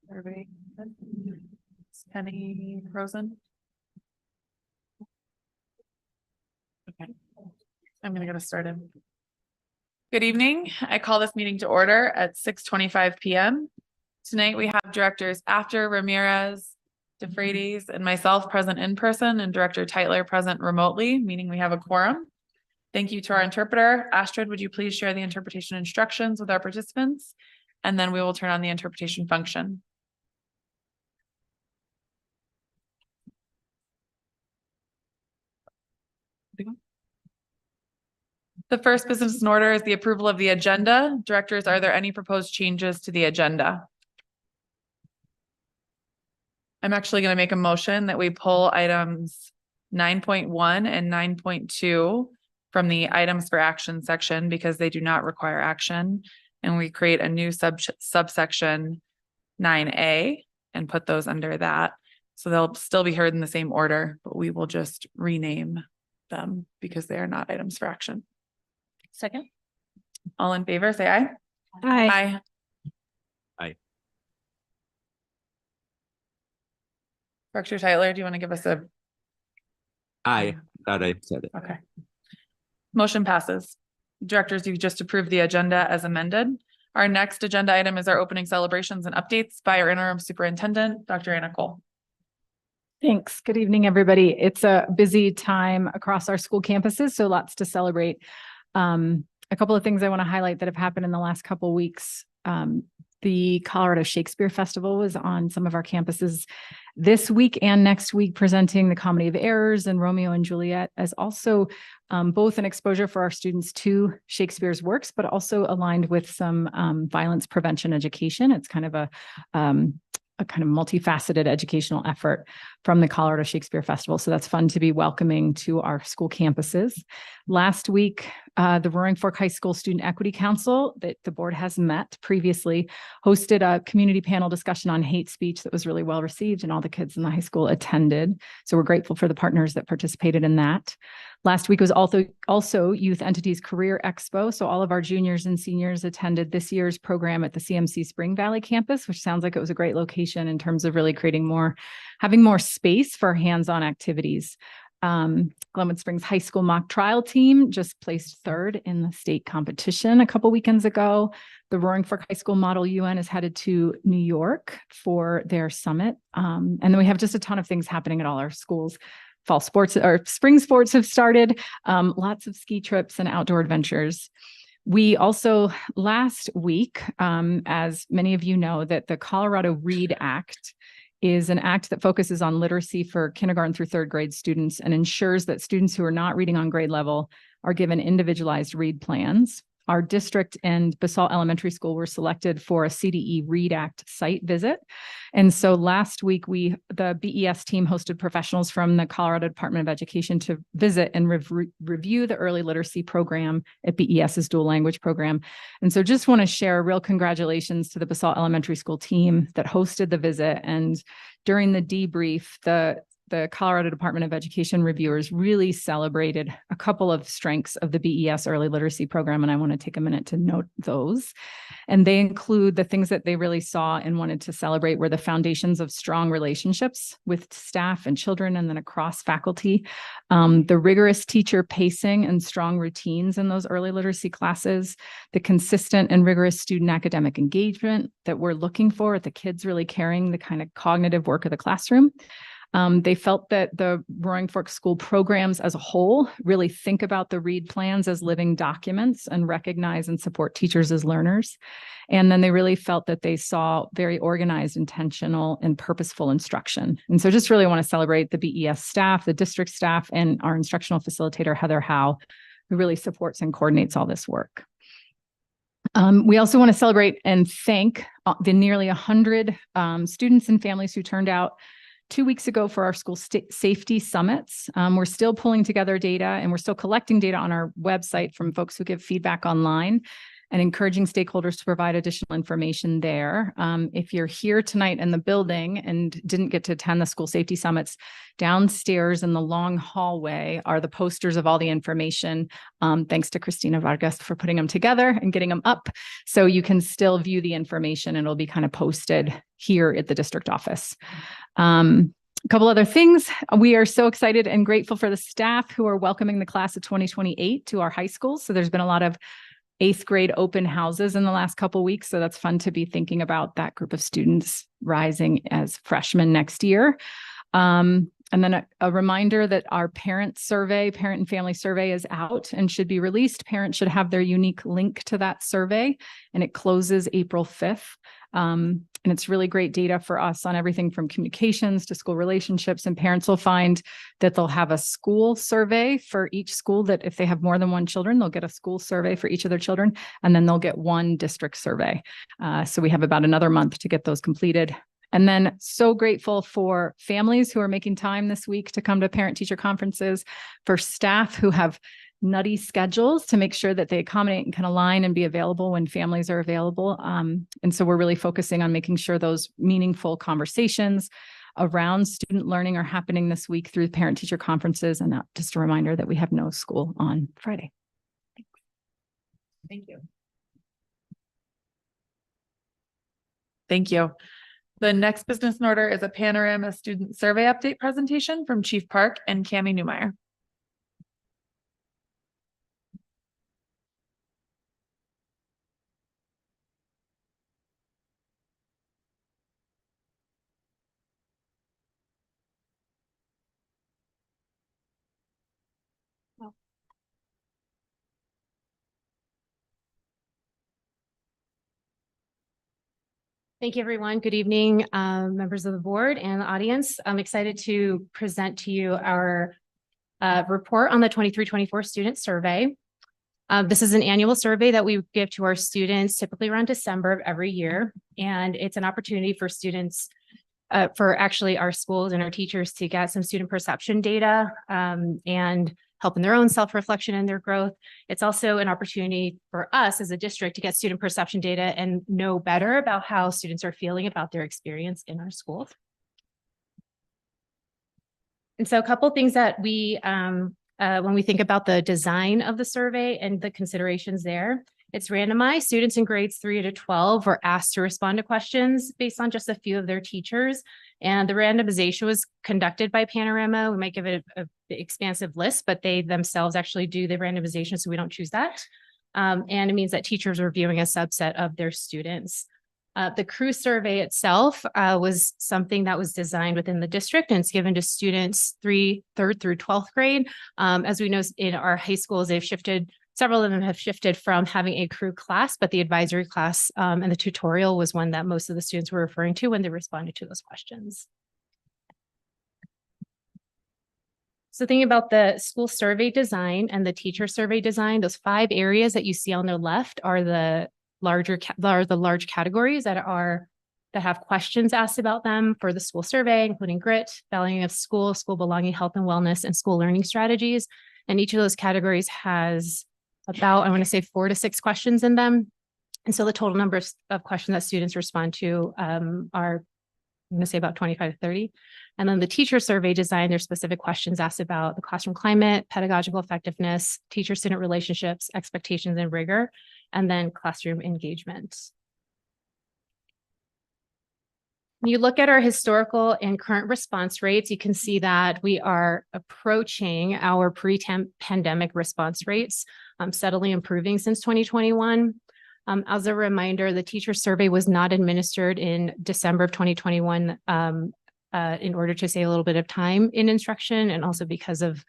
Everybody good? Is Penny Rosen? Okay, I'm gonna get us started. Good evening. I call this meeting to order at 6:25 p.m. Tonight we have directors After, Ramirez, DeFreitas, and myself present in person, and Director Tytler present remotely, meaning we have a quorum. Thank you to our interpreter. Astrid, would you please share the interpretation instructions with our participants? And then we will turn on the interpretation function. The first business in order is the approval of the agenda. Directors, are there any proposed changes to the agenda? I'm actually going to make a motion that we pull items 9.1 and 9.2 from the items for action section because they do not require action. And we create a new subsection 9A and put those under that. So they'll still be heard in the same order, but we will just rename them because they are not items for action. Second. All in favor, say aye. Aye. Aye. Aye. Director Tytler, do you want to give us a? Aye. Thought I said it. Okay. Motion passes. Directors, you've just approved the agenda as amended. Our next agenda item is our opening celebrations and updates by our interim superintendent, Dr. Anna Cole. Thanks. Good evening, everybody. It's a busy time across our school campuses, so lots to celebrate. A couple of things I want to highlight that have happened in the last couple of weeks. The Colorado Shakespeare Festival was on some of our campuses this week and next week, presenting The Comedy of Errors and Romeo and Juliet as also both an exposure for our students to Shakespeare's works, but also aligned with some violence prevention education. It's kind of a kind of multifaceted educational effort from the Colorado Shakespeare Festival. So that's fun to be welcoming to our school campuses. Last week, the Roaring Fork High School Student Equity Council that the board has met previously hosted a community panel discussion on hate speech that was really well received, and all the kids in the high school attended. So we're grateful for the partners that participated in that. Last week was also Youth Entities Career Expo. So all of our juniors and seniors attended this year's program at the CMC Spring Valley campus, which sounds like it was a great location in terms of really having more space for hands-on activities. Glenwood Springs High School mock trial team just placed third in the state competition a couple weekends ago. The Roaring Fork High School Model UN is headed to New York for their summit. And then we have just a ton of things happening at all our schools. Fall sports or spring sports have started, lots of ski trips and outdoor adventures. We also last week, as many of you know, that the Colorado READ Act is an act that focuses on literacy for kindergarten through third grade students and ensures that students who are not reading on grade level are given individualized read plans. Our district and Basalt Elementary School were selected for a CDE READ Act site visit. And so last week, the BES team hosted professionals from the Colorado Department of Education to visit and review the early literacy program at BES's dual language program. And so just want to share real congratulations to the Basalt Elementary School team that hosted the visit. And during the debrief, the Colorado Department of Education reviewers really celebrated a couple of strengths of the BES early literacy program, and I want to take a minute to note those. And they include the things that they really saw and wanted to celebrate were the foundations of strong relationships with staff and children, and then across faculty, the rigorous teacher pacing and strong routines in those early literacy classes, the consistent and rigorous student academic engagement that we're looking for, the kids really carrying the kind of cognitive work of the classroom. They felt that the Roaring Fork School programs as a whole really think about the READ plans as living documents and recognize and support teachers as learners. And then they really felt that they saw very organized, intentional, and purposeful instruction. And so just really want to celebrate the BES staff, the district staff, and our instructional facilitator, Heather Howe, who really supports and coordinates all this work. We also want to celebrate and thank the nearly 100 students and families who turned out 2 weeks ago for our school safety summits. We're still pulling together data and we're still collecting data on our website from folks who give feedback online. and encouraging stakeholders to provide additional information there. If you're here tonight in the building and didn't get to attend the school safety summits, downstairs in the long hallway are the posters of all the information. Thanks to Christina Vargas for putting them together and getting them up. So you can still view the information and it'll be kind of posted here at the district office. A couple other things. We are so excited and grateful for the staff who are welcoming the class of 2028 to our high schools. So there's been a lot of 8th grade open houses in the last couple of weeks. So that's fun to be thinking about that group of students rising as freshmen next year. And then a reminder that our parent and family survey is out and should be released. Parents should have their unique link to that survey, and it closes April 5th. And it's really great data for us on everything from communications to school relationships. And parents will find that they'll have a school survey for each school, that if they have more than one children, they'll get a school survey for each of their children, and then they'll get one district survey. So we have about another month to get those completed. And then so grateful for families who are making time this week to come to parent-teacher conferences, for staff who have nutty schedules to make sure that they accommodate and can align and be available when families are available. And so we're really focusing on making sure those meaningful conversations around student learning are happening this week through parent-teacher conferences. And just a reminder that we have no school on Friday. Thanks. Thank you. Thank you. The next business in order is a panorama student survey update presentation from Chief Park and Cami Newmeyer. Thank you, everyone. Good evening, members of the board and the audience. I'm excited to present to you our report on the 23-24 student survey. This is an annual survey that we give to our students typically around December of every year. And it's an opportunity for students, for actually our schools and our teachers to get some student perception data and help in their own self-reflection and their growth. It's also an opportunity for us as a district to get student perception data and know better about how students are feeling about their experience in our schools. And so a couple of things that we, when we think about the design of the survey and the considerations there, it's randomized. Students in grades 3 to 12 were asked to respond to questions based on just a few of their teachers. And the randomization was conducted by Panorama. We might give it a expansive list, but they themselves actually do the randomization, so we don't choose that. And it means that teachers are viewing a subset of their students. The crew survey itself was something that was designed within the district, and it's given to students 3rd through 12th grade. As we know, in our high schools, they've shifted. Several of them have shifted from having a crew class, but the advisory class and the tutorial was one that most of the students were referring to when they responded to those questions. So thinking about the school survey design and the teacher survey design, those 5 areas that you see on the left are the large categories that have questions asked about them for the school survey, including grit, valuing of school, school belonging, health and wellness, and school learning strategies. And each of those categories has about, I want to say 4 to 6 questions in them. And so the total number of questions that students respond to are, I'm going to say about 25 to 30. And then the teacher survey design, there's specific questions asked about the classroom climate, pedagogical effectiveness, teacher-student relationships, expectations and rigor, and then classroom engagement. When you look at our historical and current response rates, you can see that we are approaching our pre-pandemic response rates, steadily improving since 2021. As a reminder, the teacher survey was not administered in December of 2021 in order to save a little bit of time in instruction, and also because of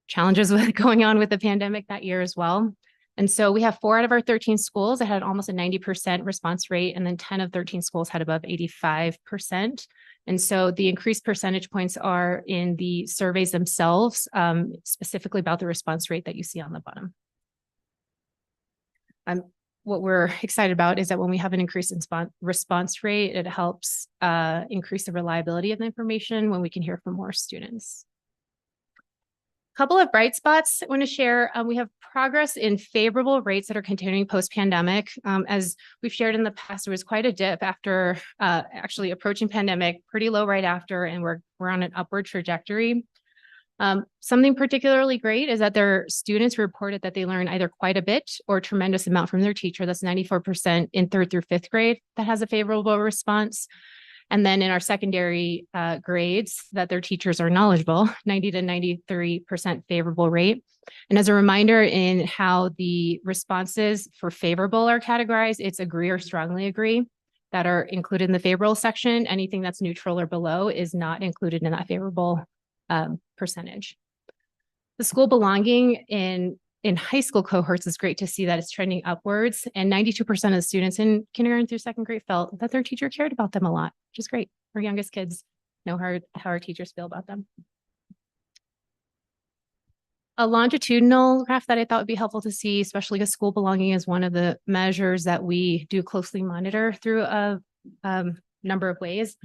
challenges going on with the pandemic that year as well. And so we have 4 out of our 13 schools that had almost a 90% response rate, and then 10 of 13 schools had above 85%. And so the increased percentage points are in the surveys themselves, specifically about the response rate that you see on the bottom. What we're excited about is that when we have an increase in response rate, it helps increase the reliability of the information when we can hear from more students. Couple of bright spots I want to share. We have progress in favorable rates that are continuing post-pandemic. As we've shared in the past, there was quite a dip after actually approaching pandemic, pretty low right after, and we're on an upward trajectory. Something particularly great is that their students reported that they learn either quite a bit or a tremendous amount from their teacher. That's 94% in 3rd through 5th grade that has a favorable response. And then in our secondary grades, that their teachers are knowledgeable, 90 to 93% favorable rate. And as a reminder in how the responses for favorable are categorized, it's agree or strongly agree that are included in the favorable section. Anything that's neutral or below is not included in that favorable percentage. The school belonging in high school cohorts is great to see that it's trending upwards, and 92% of the students in kindergarten through 2nd grade felt that their teacher cared about them a lot, which is great. Our youngest kids know how our teachers feel about them. A longitudinal graph that I thought would be helpful to see, especially because school belonging is one of the measures that we do closely monitor through a number of ways.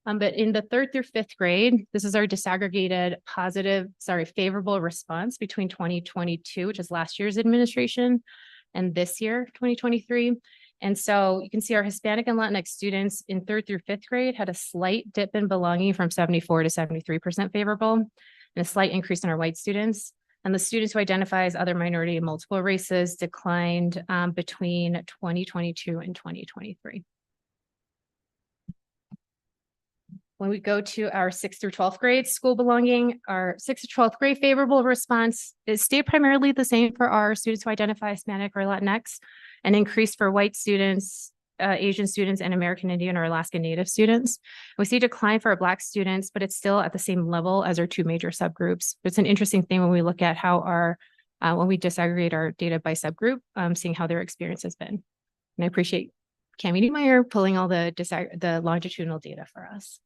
But in the 3rd through 5th grade, this is our disaggregated favorable response between 2022, which is last year's administration, and this year, 2023. And so you can see our Hispanic and Latinx students in 3rd through 5th grade had a slight dip in belonging from 74 to 73% favorable, and a slight increase in our white students. And the students who identify as other minority and multiple races declined between 2022 and 2023. When we go to our 6th through 12th grade school belonging, our 6th to 12th grade favorable response is stayed primarily the same for our students who identify Hispanic or Latinx, and increased for white students, Asian students, and American Indian or Alaska Native students. We see decline for our Black students, but it's still at the same level as our 2 major subgroups. It's an interesting thing when we look at how when we disaggregate our data by subgroup, seeing how their experience has been. And I appreciate Cami Niemeyer pulling all the longitudinal data for us.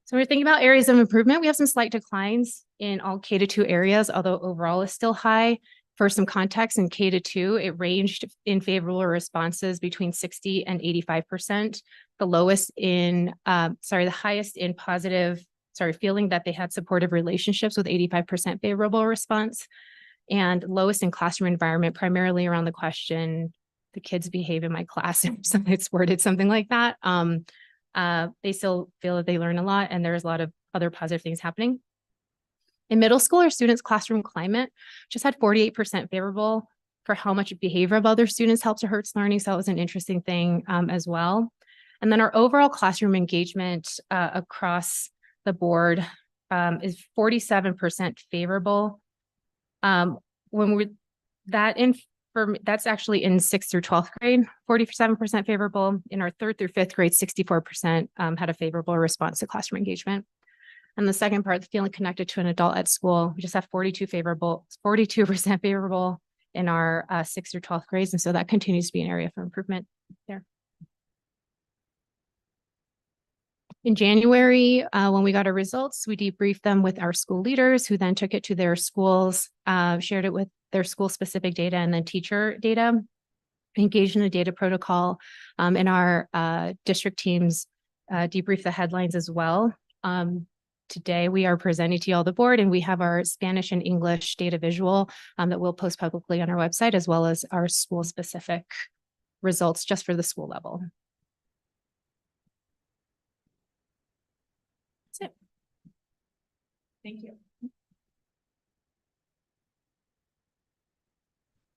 So we're thinking about areas of improvement. We have some slight declines in all K-2 areas, although overall is still high. For some context, in K-2, it ranged in favorable responses between 60 and 85%. The lowest in, the highest in feeling that they had supportive relationships with 85% favorable response, and lowest in classroom environment, primarily around the question, the kids behave in my class, it's worded something like that. They still feel that they learn a lot, and there's a lot of other positive things happening. In middle school, our students' classroom climate just had 48% favorable for how much behavior of other students helps or hurts learning. So that was an interesting thing as well. And then our overall classroom engagement across the board is 47% favorable. That's actually in 6th through 12th grade, 47% favorable. In our 3rd through 5th grade, 64% had a favorable response to classroom engagement. And the second part, feeling connected to an adult at school, we just have 42% favorable in our 6th through 12th grades. And so that continues to be an area for improvement there. In January, when we got our results, we debriefed them with our school leaders, who then took it to their schools, shared it with their school specific data and then teacher data, engaged in a data protocol, and our district teams debriefed the headlines as well. Today, we are presenting to you all the board, and we have our Spanish and English data visual that we'll post publicly on our website, as well as our school specific results just for the school level. That's it. Thank you.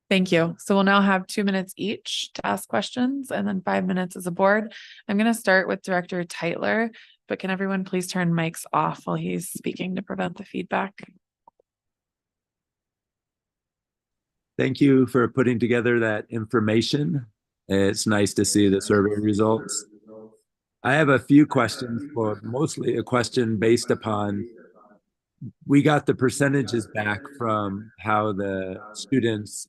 Thank you. So we'll now have 2 minutes each to ask questions, and then 5 minutes as a board. I'm going to start with Director Teitler, but can everyone please turn mics off while he's speaking to prevent the feedback? Thank you for putting together that information. It's nice to see the survey results. I have a few questions, or mostly a question based upon, we got the percentages back from how the students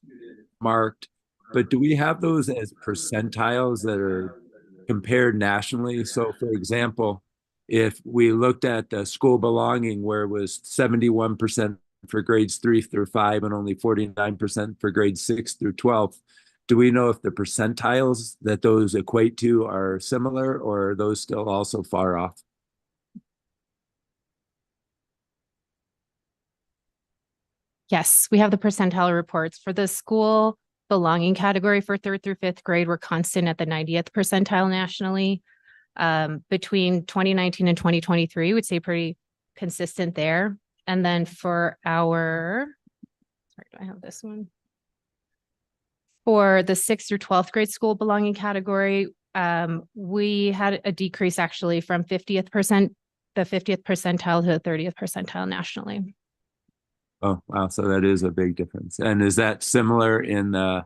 marked, but do we have those as percentiles that are compared nationally? So for example, if we looked at the school belonging, where it was 71% for grades 3 through 5 and only 49% for grades 6 through 12, do we know if the percentiles that those equate to are similar, or are those still also far off? Yes, we have the percentile reports for the school belonging category for 3rd through 5th grade. We're constant at the 90th percentile nationally. Between 2019 and 2023, we'd say pretty consistent there. And then for our, sorry, do I have this one? For the 6th through 12th grade school belonging category, we had a decrease actually from the 50th percentile to the 30th percentile nationally. Oh, wow. So that is a big difference. And is that similar in the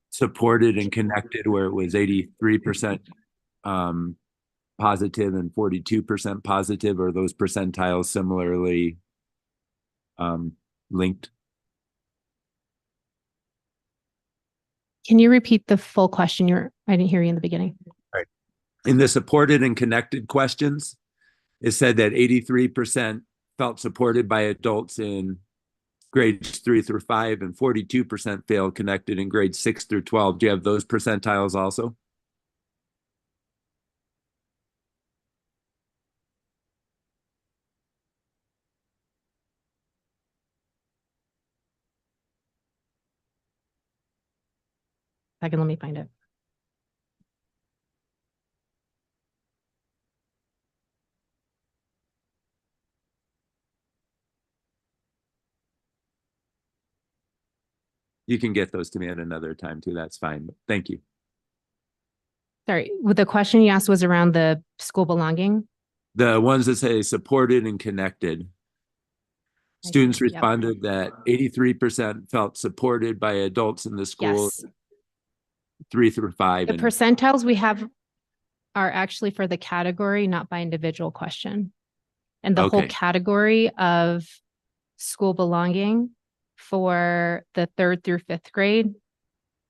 supported and connected where it was 83% positive and 42% positive, or those percentiles similarly linked? Can you repeat the full question? I didn't hear you in the beginning. Right. In the supported and connected questions, it said that 83% felt supported by adults in grades 3 through 5 and 42% failed connected in grades 6 through 12. Do you have those percentiles also? Second, let me find it. You can get those to me at another time too. That's fine. But thank you. Sorry, the question you asked was around the school belonging. The ones that say supported and connected. Students Yep. responded that 83% felt supported by adults in the school, Yes. 3 through 5. The percentiles we have are actually for the category, not by individual question. And the whole Okay. category of school belonging for the 3rd through 5th grade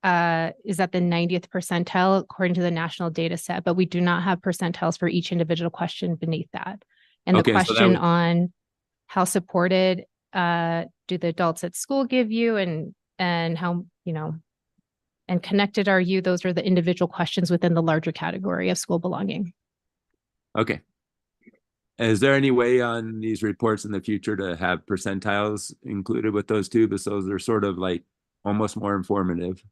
is at the 90th percentile according to the national data set, but we do not have percentiles for each individual question beneath that. And the Okay, so that question was- on how supported do the adults at school give you, and how, and connected are you? Those are the individual questions within the larger category of school belonging. Okay. Is there any way on these reports in the future to have percentiles included with those two? Because those are sort of like almost more informative.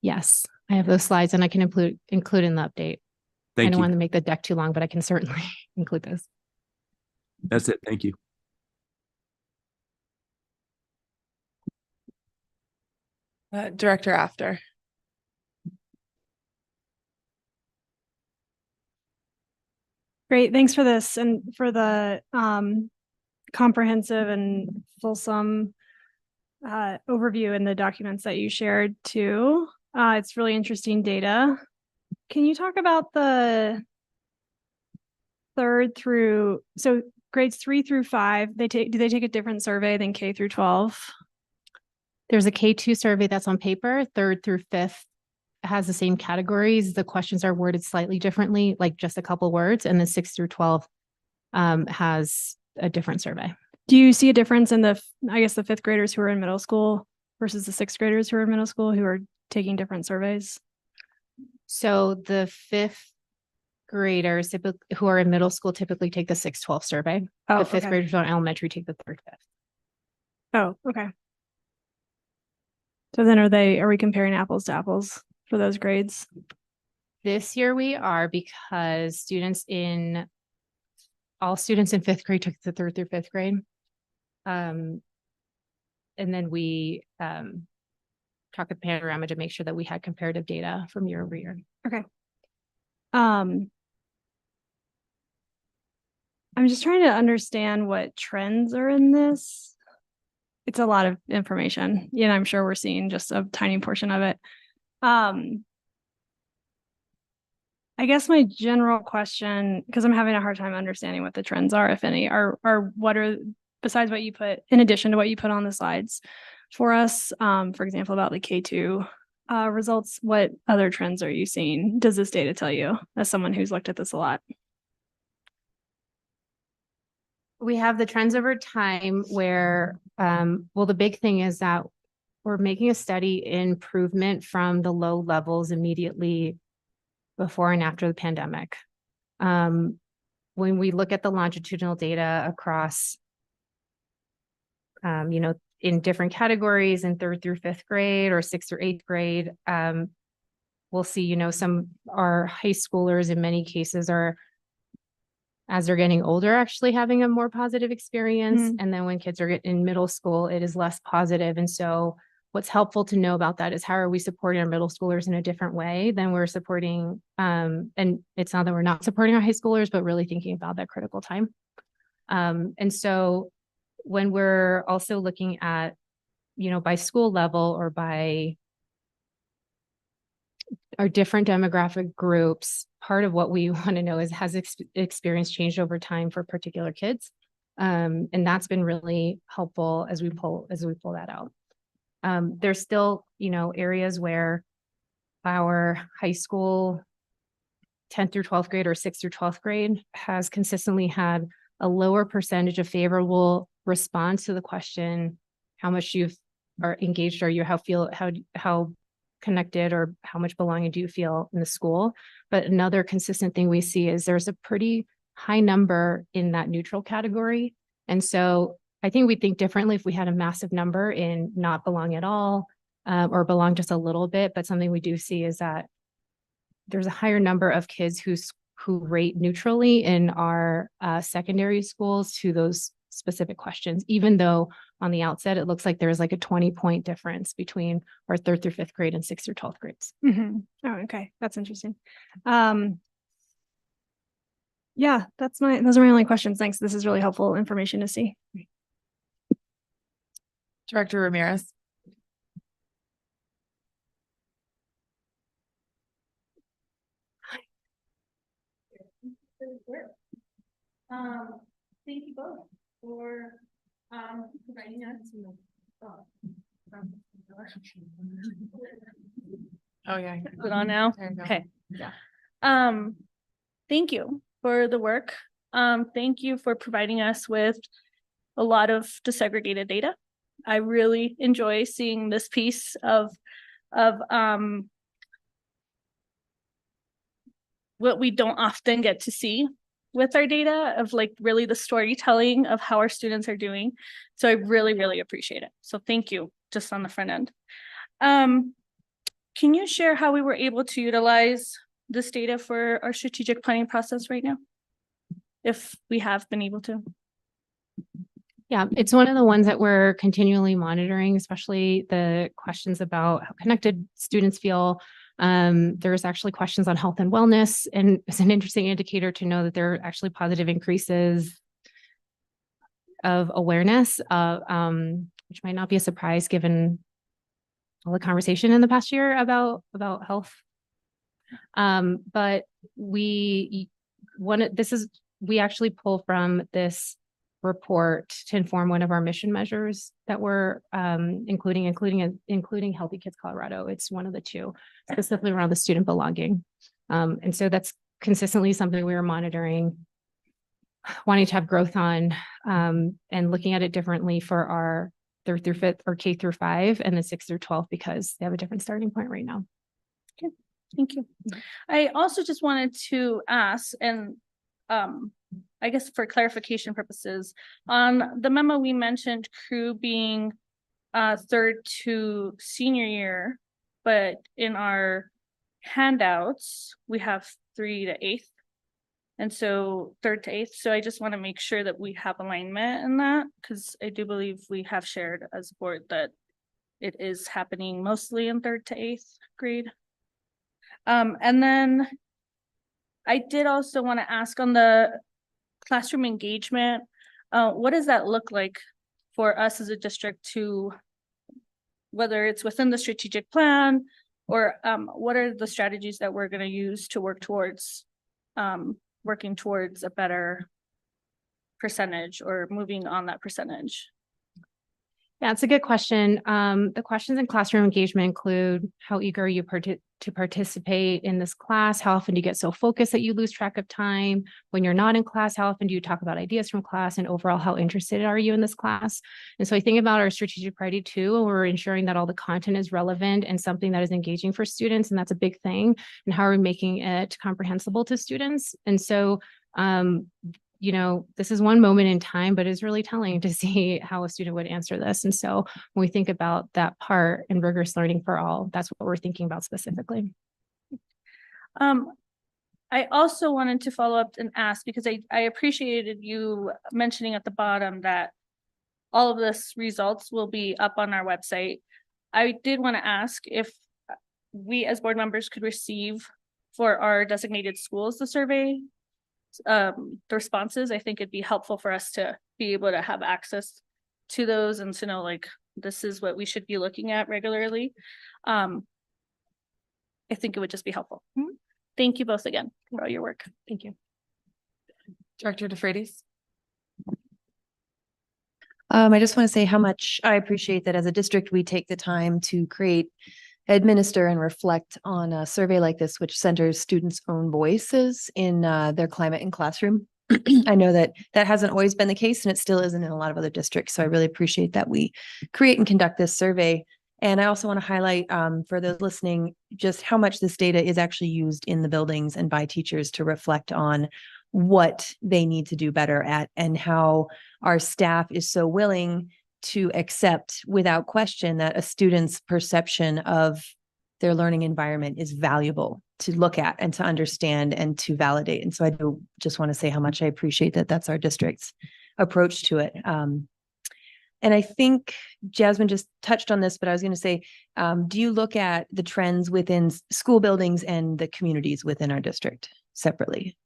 Yes, I have those slides and I can include in the update. I Thank don't want you. to make the deck too long, but I can certainly include those. That's it. Thank you. Director After. Great, thanks for this and for the comprehensive and fulsome overview in the documents that you shared too. It's really interesting data. Can you talk about the grades 3 through 5, do they take a different survey than K through 12? There's a K2 survey that's on paper. 3rd through 5th has the same categories. The questions are worded slightly differently, like just a couple words, and the 6th through 12 has a different survey. Do you see a difference in the 5th graders who are in middle school versus the 6th graders who are in middle school who are taking different surveys? So the 5th graders who are in middle school typically take the 6-12 survey. Oh, The 5th okay. graders on elementary take the 3rd, 5th. Oh, okay. So then are we comparing apples to apples for those grades? This year we are, because all students in 5th grade took the 3rd through 5th grade. And then we talked with Panorama to make sure that we had comparative data from year over year. Okay. I'm just trying to understand what trends are in this. It's a lot of information, and I'm sure we're seeing just a tiny portion of it. I guess my general question, because I'm having a hard time understanding what the trends are, if any, are what are, besides what you put, in addition to what you put on the slides for us, for example, about the K2 results, what other trends are you seeing? Does this data tell you, as someone who's looked at this a lot? We have the trends over time where, the big thing is that we're making a steady improvement from the low levels immediately before and after the pandemic. When we look at the longitudinal data across in different categories in 3rd through 5th grade or 6th or 8th grade. We'll see, some our high schoolers in many cases are, as they're getting older, actually having a more positive experience. And then when kids are in middle school, it is less positive. And so what's helpful to know about that is how are we supporting our middle schoolers in a different way than we're supporting, and it's not that we're not supporting our high schoolers, but really thinking about that critical time. And so when we're also looking at, by school level or by our different demographic groups, part of what we want to know is, has experience changed over time for particular kids? And that's been really helpful as we pull that out. There's still, areas where our high school 10th through 12th grade or 6th through 12th grade has consistently had a lower percentage of favorable response to the question, how much are engaged are you, how connected or how much belonging do you feel in the school? But another consistent thing we see is there's a pretty high number in that neutral category. And so I think we think differently if we had a massive number in not belong at all, or belong just a little bit. But something we do see is that there's a higher number of kids who rate neutrally in our secondary schools to those specific questions, even though on the outset, it looks like there's like a 20-point difference between our 3rd through 5th grade and 6th through 12th grades. Oh, okay. That's interesting. Yeah, those are my only questions. Thanks. This is really helpful information to see. Director Ramirez. Thank you both for providing us. Oh yeah. Put on now. There you go. Okay. Yeah. Thank you for the work. Thank you for providing us with a lot of desegregated data. I really enjoy seeing this piece of what we don't often get to see with our data, of like really the storytelling of how our students are doing. So I really, really appreciate it. So thank you just on the front end. Can you share how we were able to utilize this data for our strategic planning process right now, if we have been able to? Yeah, it's one of the ones that we're continually monitoring, especially the questions about how connected students feel. There's actually questions on health and wellness, and it's an interesting indicator to know that there are actually positive increases of awareness, which might not be a surprise given all the conversation in the past year about health. But we actually pull from this report to inform one of our mission measures that we're including Healthy Kids Colorado. It's one of the two, specifically around the student belonging. And so that's consistently something we are monitoring, wanting to have growth on, and looking at it differently for our 3rd through 5th or K through 5 and the 6th through 12, because they have a different starting point right now. Okay, thank you. I also just wanted to ask, and I guess for clarification purposes, on the memo we mentioned crew being 3rd to senior year, but in our handouts we have 3 to 8th, and so 3rd to 8th. So I just want to make sure that we have alignment in that, because I do believe we have shared as a board that it is happening mostly in 3rd to 8th grade. And then I did also want to ask on the classroom engagement, what does that look like for us as a district, to whether it's within the strategic plan, or what are the strategies that we're going to use to work towards working towards a better percentage or moving on that percentage? Yeah, it's a good question. The questions in classroom engagement include how eager are you to participate in this class? How often do you get so focused that you lose track of time? When you're not in class, how often do you talk about ideas from class? And overall, how interested are you in this class? And so I think about our strategic priority 2, and we're ensuring that all the content is relevant and something that is engaging for students. And that's a big thing. And how are we making it comprehensible to students? And so you know, this is one moment in time, but it's really telling to see how a student would answer this. And so when we think about that part and rigorous learning for all, that's what we're thinking about specifically. I also wanted to follow up and ask, because I appreciated you mentioning at the bottom that all of this results will be up on our website. I did want to ask if we as board members could receive for our designated schools, the survey, the responses. I think it'd be helpful for us to be able to have access to those and to know, like, this is what we should be looking at regularly. I think it would just be helpful. Thank you both again for all your work. Thank you. Director DeFreitas. I just want to say how much I appreciate that as a district, we take the time to create, administer, and reflect on a survey like this, which centers students' own voices in their climate in classroom. I know that that hasn't always been the case, and it still isn't in a lot of other districts. So I really appreciate that we create and conduct this survey. And I also want to highlight for those listening, just how much this data is actually used in the buildings and by teachers to reflect on what they need to do better at, and how our staff is so willing to accept without question that a student's perception of their learning environment is valuable to look at and to understand and to validate. And so I do just want to say how much I appreciate that that's our district's approach to it. And I think Jasmine just touched on this, but I was going to say, do you look at the trends within school buildings and the communities within our district separately?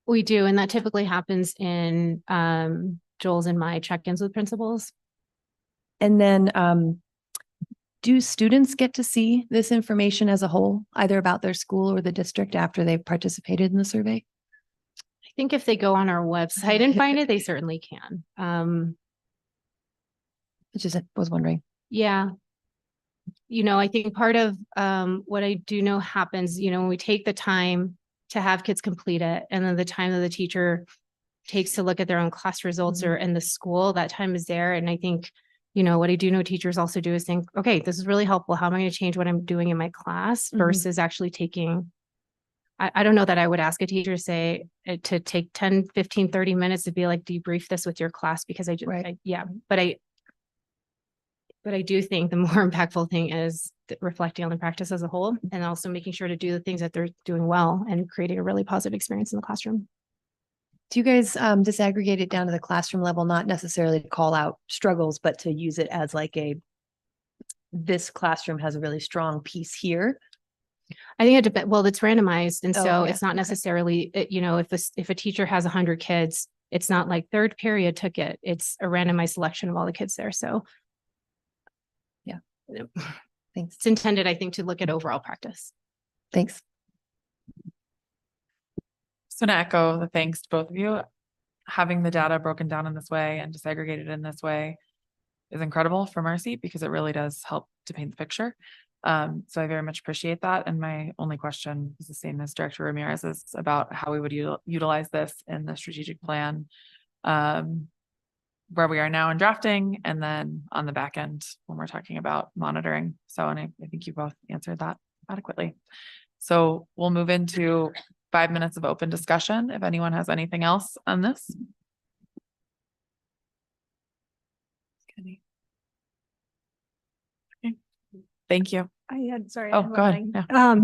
We do, and that typically happens in Joel's and my check-ins with principals. And then do students get to see this information as a whole, either about their school or the district after they've participated in the survey? I think if they go on our website and find it, they certainly can. I just was wondering. Yeah. You know, I think part of what I do know happens, you know, when we take the time to have kids complete it, and then the time that the teacher takes to look at their own class results or in the school, that time is there. And I think, you know, what I do know teachers also do is think, okay, this is really helpful. How am I going to change what I'm doing in my class versus actually taking, I don't know that I would ask a teacher say to take 10, 15, 30 minutes to be like, debrief this with your class, because I just, but I do think the more impactful thing is reflecting on the practice as a whole, and also making sure to do the things that they're doing well and creating a really positive experience in the classroom. Do you guys disaggregate it down to the classroom level, not necessarily to call out struggles, but to use it as like this classroom has a really strong piece here? I think it depends. Well, it's randomized. And so yeah. it's not necessarily, you know, if a teacher has 100 kids, it's not like third period took it. It's a randomized selection of all the kids there. So yeah, thanks. It's intended, I think, to look at overall practice. Thanks. So to echo the thanks to both of you, having the data broken down in this way and disaggregated in this way is incredible from our seat, because it really does help to paint the picture. So I very much appreciate that. And my only question is the same as Director Ramirez's about how we would utilize this in the strategic plan, where we are now in drafting, and then on the back end when we're talking about monitoring. So, and I think you both answered that adequately. So we'll move into 5 minutes of open discussion. If anyone has anything else on this. Okay. Thank you. Sorry. Oh, go ahead. Yeah.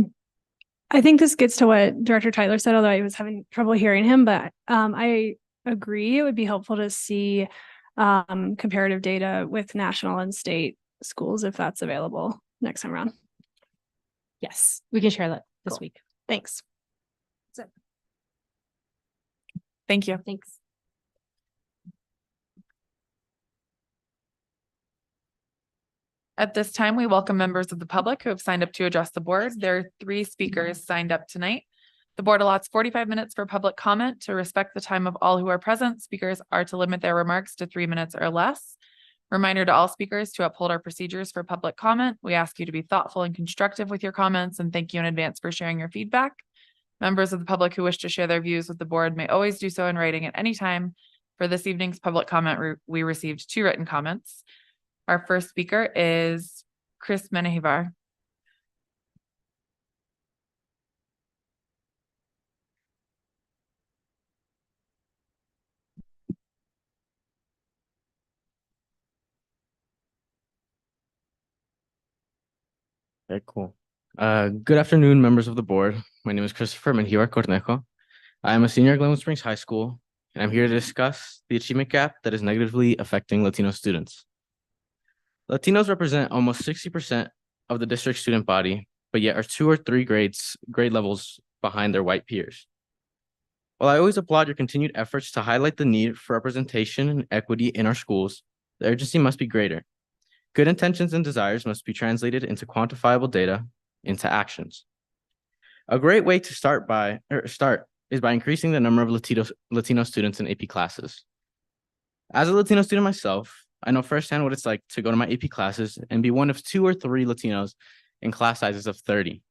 I think this gets to what Director Tyler said, although I was having trouble hearing him, but I agree. It would be helpful to see comparative data with national and state schools, if that's available next time around. Yes, we can share that this week. Thanks. Thank you. Thanks. At this time, we welcome members of the public who have signed up to address the board. There are 3 speakers signed up tonight. The board allots 45 minutes for public comment. To respect the time of all who are present, speakers are to limit their remarks to 3 minutes or less. Reminder to all speakers to uphold our procedures for public comment. We ask you to be thoughtful and constructive with your comments, and thank you in advance for sharing your feedback. Members of the public who wish to share their views with the board may always do so in writing at any time. For this evening's public comment, we received 2 written comments. Our first speaker is Chris Menehivar. Okay, cool. Good afternoon, members of the board. My name is Christopher Menjivar Cornejo. I am a senior at Glenwood Springs High School, and I'm here to discuss the achievement gap that is negatively affecting Latino students. Latinos represent almost 60% of the district student body, but yet are 2 or 3 grade levels behind their white peers. While I always applaud your continued efforts to highlight the need for representation and equity in our schools, the urgency must be greater. Good intentions and desires must be translated into quantifiable data, into actions. A great way to start is by increasing the number of Latino students in AP classes. As a Latino student myself, I know firsthand what it's like to go to my AP classes and be one of 2 or 3 Latinos in class sizes of 30.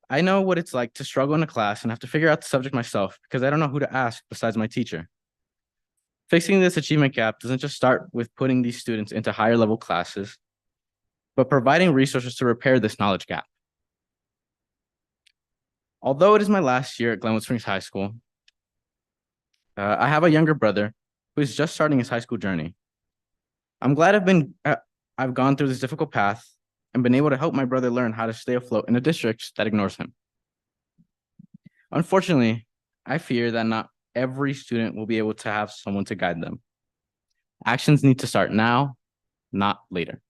I know what it's like to struggle in a class and have to figure out the subject myself because I don't know who to ask besides my teacher. Fixing this achievement gap doesn't just start with putting these students into higher level classes, but providing resources to repair this knowledge gap. Although it is my last year at Glenwood Springs High School, I have a younger brother who is just starting his high school journey. I'm glad I've gone through this difficult path and been able to help my brother learn how to stay afloat in a district that ignores him. Unfortunately, I fear that not every student will be able to have someone to guide them. Actions need to start now, not later.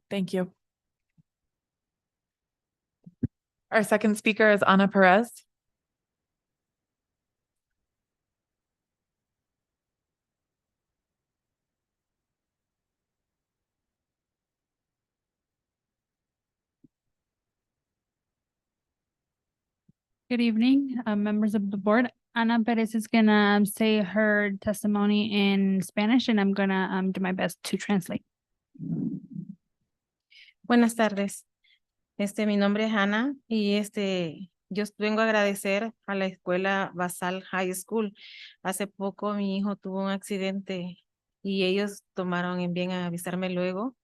Thank you. Our second speaker is Ana Perez. Good evening, members of the board. Ana Perez is gonna say her testimony in Spanish, and I'm gonna do my best to translate. Buenas tardes. Mi nombre es Ana y yo vengo a agradecer a la escuela Basal High School. Hace poco mi hijo tuvo un accidente y ellos tomaron en bien a avisarme luego.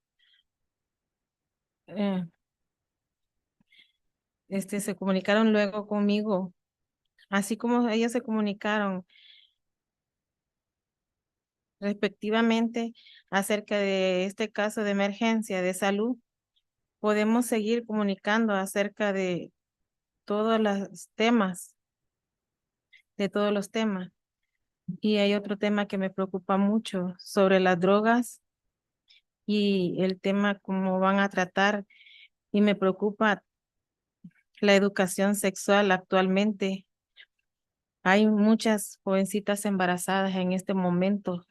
Se comunicaron luego conmigo, así como ellos se comunicaron respectivamente acerca de este caso de emergencia de salud. Podemos seguir comunicando acerca de todos los temas, Y hay otro tema que me preocupa mucho sobre las drogas y el tema cómo van a tratar, y me preocupa la educación sexual actualmente. Hay muchas jovencitas embarazadas en este momento.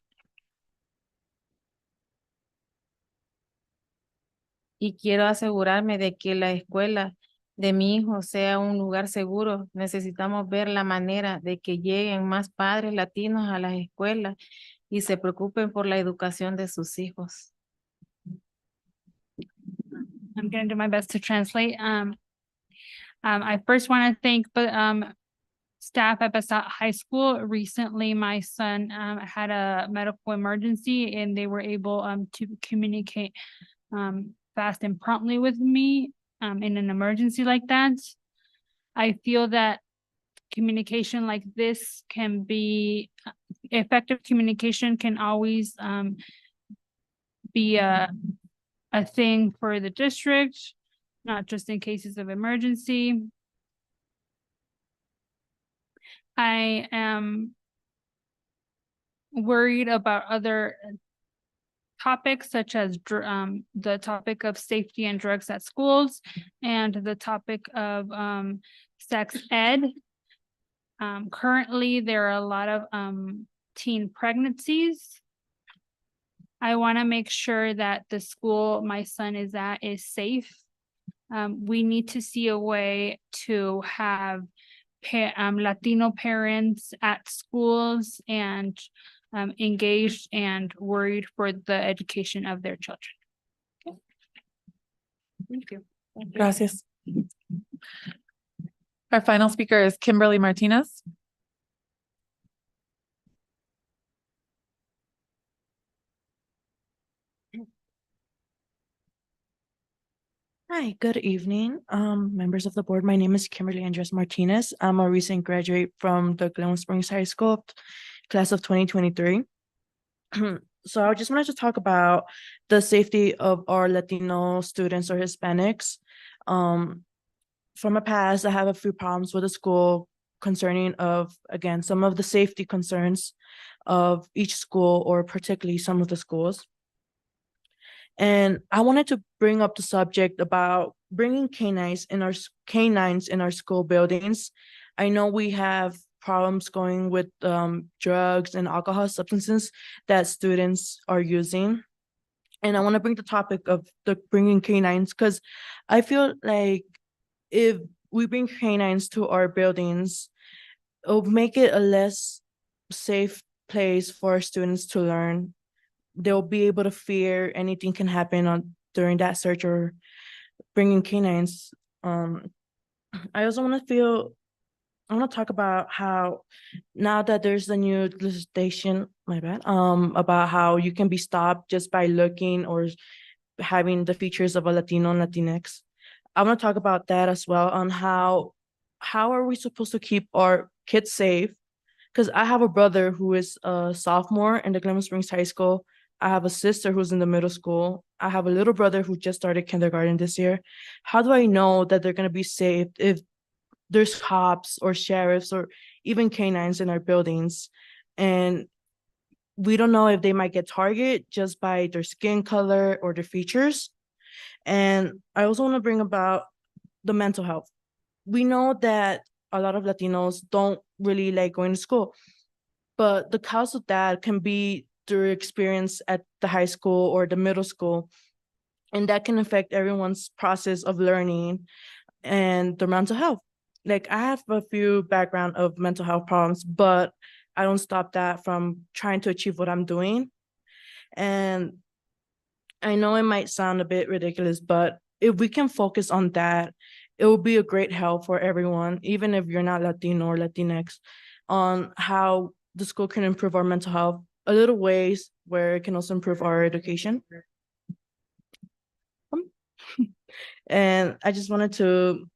Y quiero asegurarme de que la escuela de mi hijo sea un lugar seguro. Necesitamos ver la manera de que lleguen más padres latinos a las escuelas y se preocupen por la educación de sus hijos. I'm gonna do my best to translate. I first want to thank the staff at Basalt High School. Recently, my son had a medical emergency, and they were able to communicate fast and promptly with me in an emergency like that. I feel that communication like this can be effective. Communication can always be a thing for the district, not just in cases of emergency. I am worried about other topics such as the topic of safety and drugs at schools and the topic of sex ed. Currently, there are a lot of teen pregnancies. I want to make sure that the school my son is at is safe. We need to see a way to have Latino parents at schools and engaged and worried for the education of their children. Okay. Thank you. Gracias. Our final speaker is Kimberly Martinez. Hi, good evening, members of the board. My name is Kimberly Andres Martinez. I'm a recent graduate from the Glenwood Springs High School class of 2023. So I just wanted to talk about the safety of our Latino students or Hispanics. From my past, I have a few problems with the school concerning of, again, some of the safety concerns of each school or particularly some of the schools. And I wanted to bring up the subject about bringing canines in our school buildings. I know we have problems going with drugs and alcohol substances that students are using. And I want to bring the topic of the bringing canines because I feel like if we bring canines to our buildings, it'll make it a less safe place for students to learn. They'll be able to fear anything can happen during that search or bringing canines. I also want to talk about how now that there's a new legislation, about how you can be stopped just by looking or having the features of a Latino and Latinx. I want to talk about that as well on how are we supposed to keep our kids safe? Because I have a brother who is a sophomore in the Glen Springs High School. I have a sister who's in the middle school. I have a little brother who just started kindergarten this year. How do I know that they're going to be safe if there's cops or sheriffs or even canines in our buildings? And we don't know if they might get targeted just by their skin color or their features. And I also want to bring about the mental health. We know that a lot of Latinos don't really like going to school, but the cause of that can be their experience at the high school or the middle school, and that can affect everyone's process of learning and their mental health. Like I have a few background of mental health problems, but I don't stop that from trying to achieve what I'm doing. And I know it might sound a bit ridiculous, but if we can focus on that, it will be a great help for everyone, even if you're not Latino or Latinx, on how the school can improve our mental health, a little ways where it can also improve our education. And I just wanted to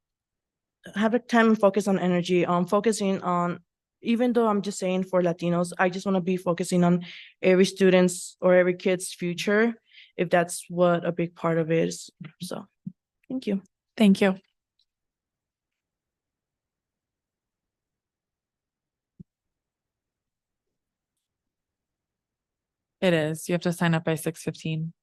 have a time and focus on energy, on focusing on, even though I'm just saying for Latinos, I just want to be focusing on every student's or every kid's future, if that's what a big part of it is. So, thank you. Thank you. It is. You have to sign up by 6:15.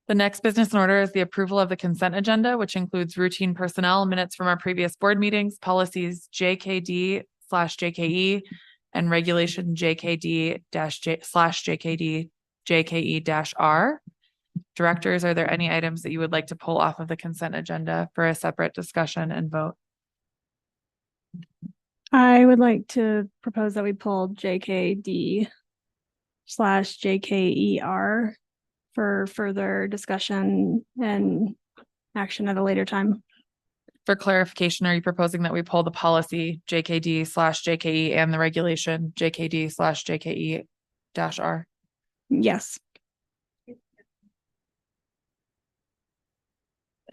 The next business in order is the approval of the consent agenda, which includes routine personnel minutes from our previous board meetings, policies JKD/JKE, and regulation JKD-J/JKD-JKE-R. Directors, are there any items that you would like to pull off of the consent agenda for a separate discussion and vote? I would like to propose that we pull JKD/JKER for further discussion and action at a later time. For clarification, are you proposing that we pull the policy JKD/JKE and the regulation JKD/JKE-R? Yes.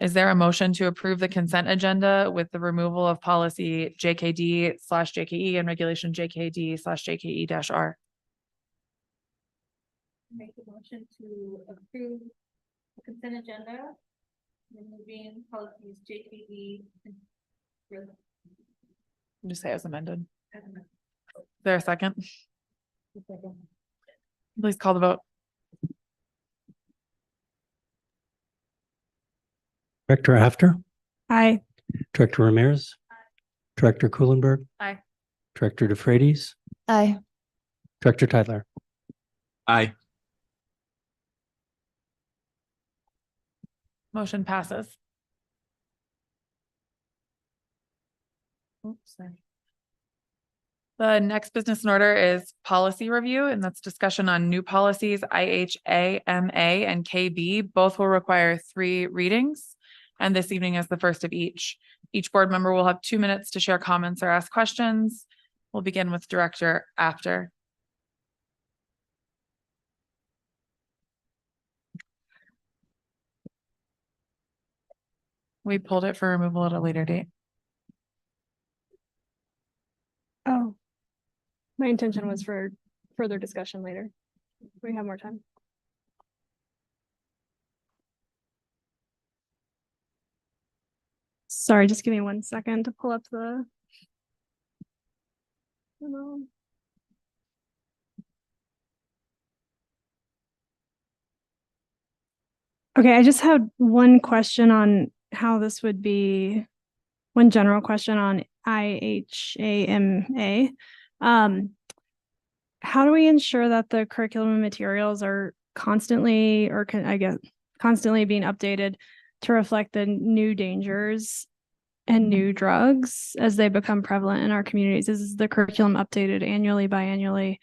Is there a motion to approve the consent agenda with the removal of policy JKD/JKE and regulation JKD/JKE-R? Make the motion to approve the consent agenda, removing policies JKD. Just say as amended. Is there a second? Please call the vote. Director After, Aye. Director Ramirez, Director Kuhlenberg, Aye. Director DeFreitas, Aye. Director Tyler. Aye. Motion passes. Oops, sorry. The next business in order is policy review, and that's discussion on new policies, IHA, MA, and KB. Both will require 3 readings, and this evening is the first of each. Each board member will have 2 minutes to share comments or ask questions. We'll begin with Director After. We pulled it for removal at a later date. Oh. My intention was for further discussion later. We have more time. Sorry, just give me 1 second to pull up the. Okay, I just had one question on how this would be, one general question on IHAMA. How do we ensure that the curriculum and materials are constantly, or constantly being updated to reflect the new dangers and new drugs as they become prevalent in our communities? Is the curriculum updated annually, biannually?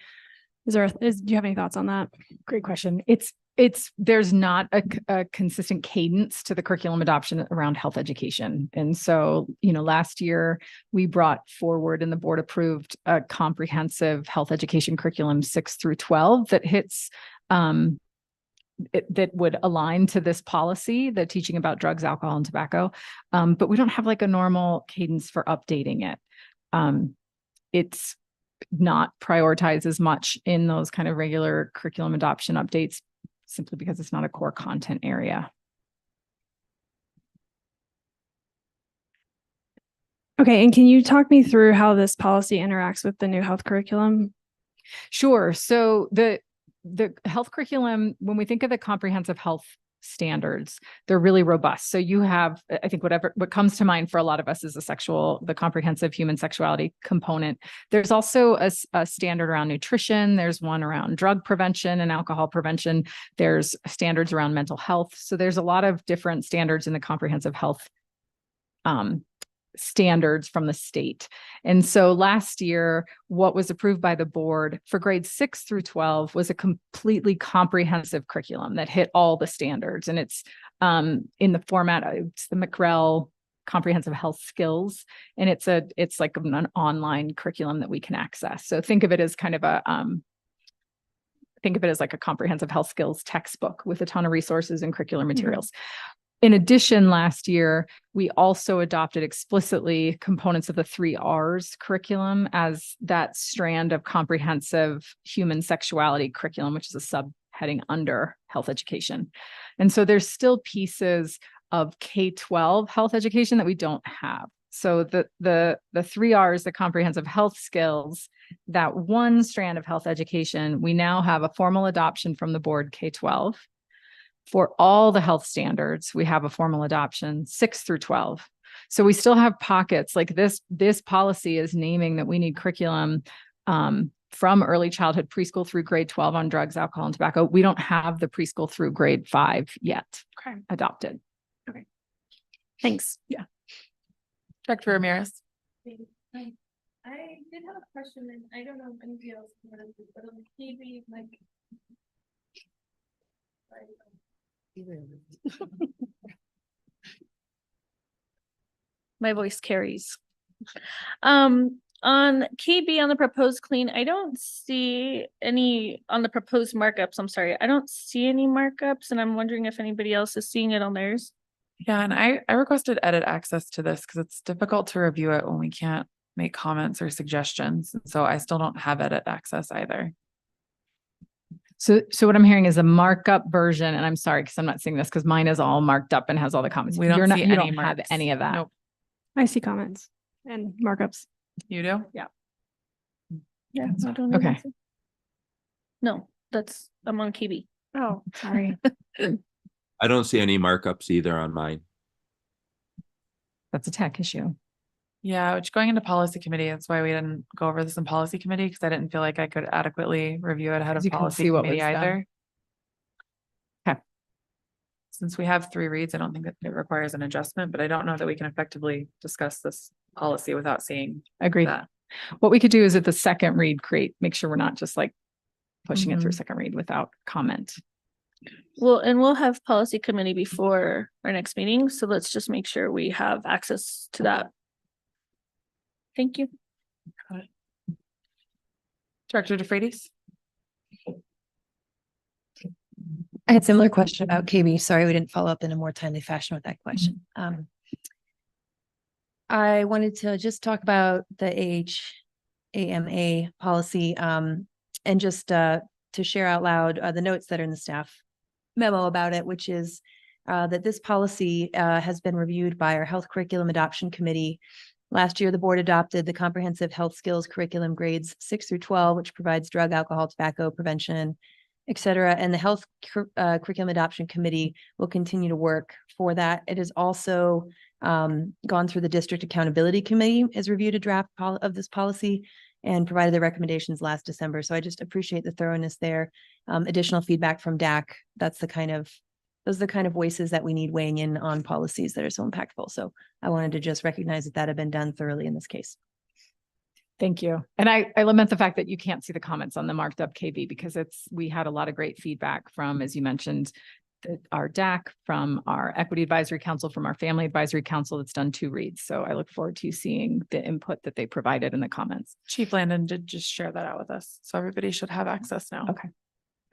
Do you have any thoughts on that? Great question. There's not a consistent cadence to the curriculum adoption around health education. And so, last year we brought forward and the board approved a comprehensive health education curriculum 6 through 12 that hits, that would align to this policy, the teaching about drugs, alcohol, and tobacco. But we don't have like a normal cadence for updating it. It's not prioritized as much in those kind of regular curriculum adoption updates, simply because it's not a core content area. Okay, and can you talk me through how this policy interacts with the new health curriculum? Sure. So the health curriculum, when we think of the comprehensive health standards, they're really robust. So you have, I think what comes to mind for a lot of us is the comprehensive human sexuality component. There's also a standard around nutrition. There's one around drug prevention and alcohol prevention. There's standards around mental health. So there's a lot of different standards in the comprehensive health standards from the state. And so last year, what was approved by the board for grades 6 through 12 was a completely comprehensive curriculum that hit all the standards. And it's in the format, it's the McREL Comprehensive Health Skills. And it's like an online curriculum that we can access. So think of it as kind of like a comprehensive health skills textbook with a ton of resources and curricular materials. In addition, last year, we also adopted explicitly components of the 3 R's curriculum as that strand of comprehensive human sexuality curriculum, which is a subheading under health education. And so there's still pieces of K-12 health education that we don't have. So the 3 R's, the comprehensive health skills, that one strand of health education, we now have a formal adoption from the board K-12. For all the health standards, we have a formal adoption 6 through 12. So we still have pockets like this policy is naming that we need curriculum from early childhood preschool through grade 12 on drugs, alcohol, and tobacco. We don't have the preschool through grade 5 yet adopted. Okay. Thanks. Yeah. Dr. Ramirez. I did have a question, and I don't know if anybody else noticed it, but on the TV, my voice carries. On KB on the proposed clean, I don't see any on the proposed markups. I'm sorry, I don't see any markups, and I'm wondering if anybody else is seeing it on theirs. Yeah, and I requested edit access to this because it's difficult to review it when we can't make comments or suggestions. So I still don't have edit access either. So what I'm hearing is a markup version, and I'm sorry because I'm not seeing this because mine is all marked up and has all the comments. We don't You're not, see you any don't have marks. any of that. Nope. I see comments and markups. You do? Yeah. Yeah, I don't know. Okay. No, I'm on KB. Oh, sorry. I don't see any markups either on mine. That's a tech issue. Yeah, which going into policy committee, that's why we didn't go over this in policy committee because I didn't feel like I could adequately review it ahead of You can policy see what committee was done. either. Okay. Since we have 3 reads, I don't think that it requires an adjustment, but I don't know that we can effectively discuss this policy without seeing Agreed. that. What we could do is at the second read, make sure we're not just like pushing it through second read without comment. Well, and we'll have policy committee before our next meeting, so let's just make sure we have access to that. Thank you. Director DeFreitas? I had a similar question about KB. Sorry, we didn't follow up in a more timely fashion with that question. I wanted to just talk about the AMA policy, and just to share out loud the notes that are in the staff memo about it, which is that this policy has been reviewed by our Health Curriculum Adoption Committee. Last year, the board adopted the Comprehensive Health Skills Curriculum grades 6 through 12, which provides drug, alcohol, tobacco prevention, et cetera. And the Health Curriculum Adoption Committee will continue to work for that. It has also gone through the District Accountability Committee, has reviewed a draft of this policy and provided the recommendations last December. So I just appreciate the thoroughness there. Additional feedback from DAC. Those are the kind of voices that we need weighing in on policies that are so impactful. So I wanted to just recognize that had been done thoroughly in this case. Thank you. And I lament the fact that you can't see the comments on the marked up KB because we had a lot of great feedback from, as you mentioned, our DAC, from our Equity Advisory Council, from our Family Advisory Council that's done 2 reads. So I look forward to seeing the input that they provided in the comments. Chief Landon did just share that out with us. So everybody should have access now. Okay.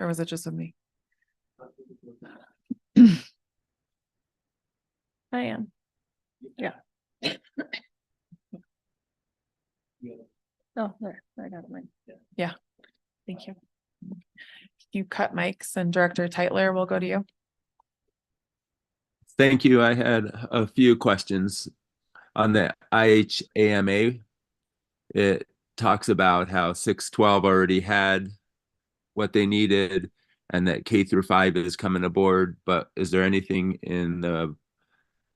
Or was it just with me? I am. Yeah. Oh, there, I got it. Right. Yeah. Thank you. You cut mics, and Director Teitler will go to you. Thank you. I had a few questions on the IHAMA. It talks about how 612 already had what they needed and that K through 5 is coming aboard, but is there anything in the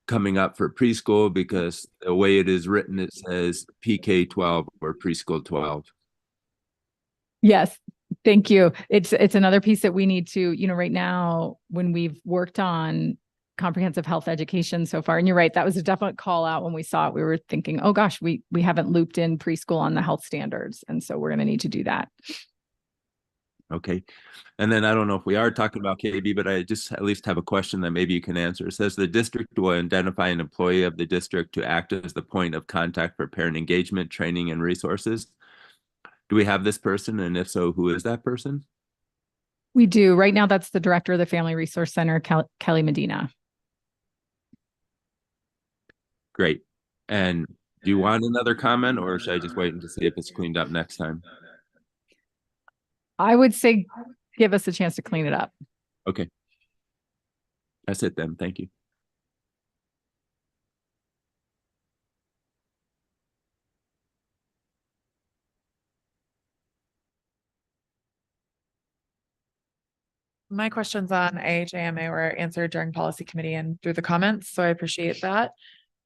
coming up for preschool? Because the way it is written, it says PK 12 or preschool 12. Yes. Thank you. It's another piece that we need to, right now, when we've worked on comprehensive health education so far, and you're right, that was a definite call out when we saw it. We were thinking, oh gosh, we haven't looped in preschool on the health standards. And so we're going to need to do that. Okay. And then I don't know if we are talking about KB, but I just at least have a question that maybe you can answer. It says the district will identify an employee of the district to act as the point of contact for parent engagement, training, and resources. Do we have this person? And if so, who is that person? We do. Right now, that's the director of the Family Resource Center, Kelly Medina. Great. And do you want another comment, or should I just wait to see if it's cleaned up next time? I would say give us a chance to clean it up. Okay. That's it then. Thank you. My questions on IHAMA were answered during policy committee and through the comments. So I appreciate that.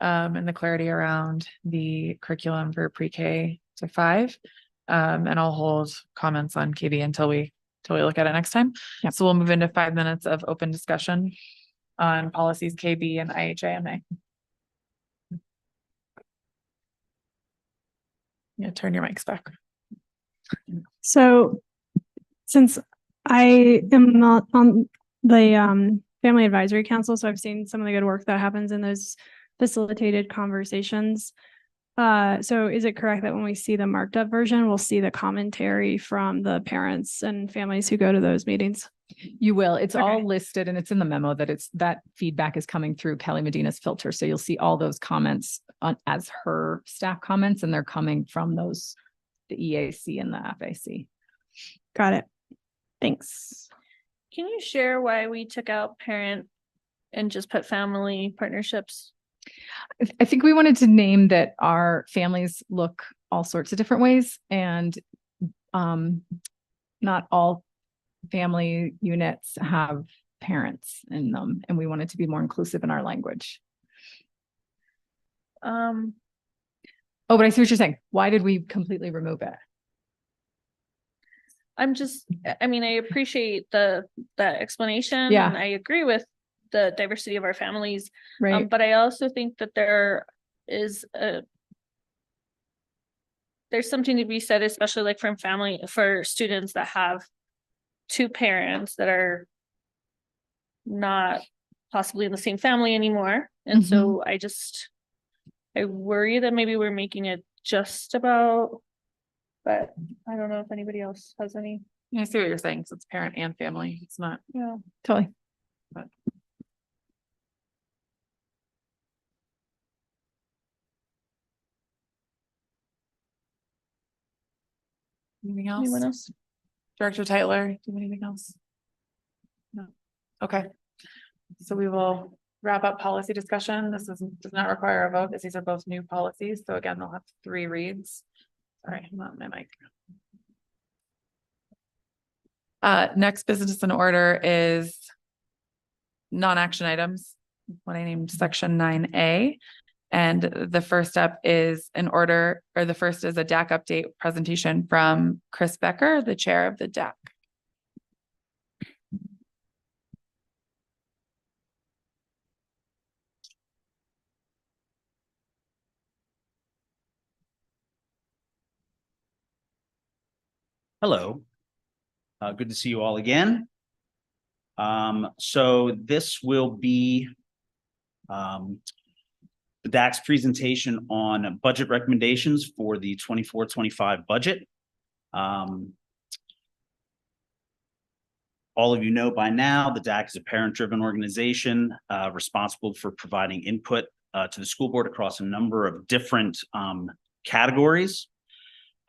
And the clarity around the curriculum for pre-K to 5. And I'll hold comments on KB until we look at it next time. Yep. So we'll move into 5 minutes of open discussion on policies KB and IHAMA. Yeah, turn your mics back. So since I am not on the Family Advisory Council, so I've seen some of the good work that happens in those facilitated conversations. So is it correct that when we see the marked up version, we'll see the commentary from the parents and families who go to those meetings? You will. It's Okay. all listed, and it's in the memo that feedback is coming through Kelly Medina's filter. So you'll see all those comments as her staff comments, and they're coming from the EAC and the FAC. Got it. Thanks. Can you share why we took out parent and just put family partnerships? I think we wanted to name that our families look all sorts of different ways, and not all family units have parents in them, and we wanted to be more inclusive in our language. Oh, but I see what you're saying. Why did we completely remove it? I appreciate that explanation. Yeah. And I agree with the diversity of our families. Right. But I also think that there's something to be said, especially like for students that have 2 parents that are not possibly in the same family anymore. And so I worry that maybe we're making it just about, but I don't know if anybody else has any. I see what you're saying. So it's parent and family. It's not. Yeah. Totally. But Anything else? Anyone else? Director Tyler, do you have anything else? No. Okay. So we will wrap up policy discussion. This does not require a vote because these are both new policies. So again, they'll have 3 reads. Sorry, I'm on my mic. Next business in order is non-action items, what I named section 9A. And the first step is the first is a DAC update presentation from Chris Becker, the chair of the DAC. Hello. Good to see you all again. So this will be the DAC's presentation on budget recommendations for the 24-25 budget. All of you know by now, the DAC is a parent-driven organization responsible for providing input to the school board across a number of different categories.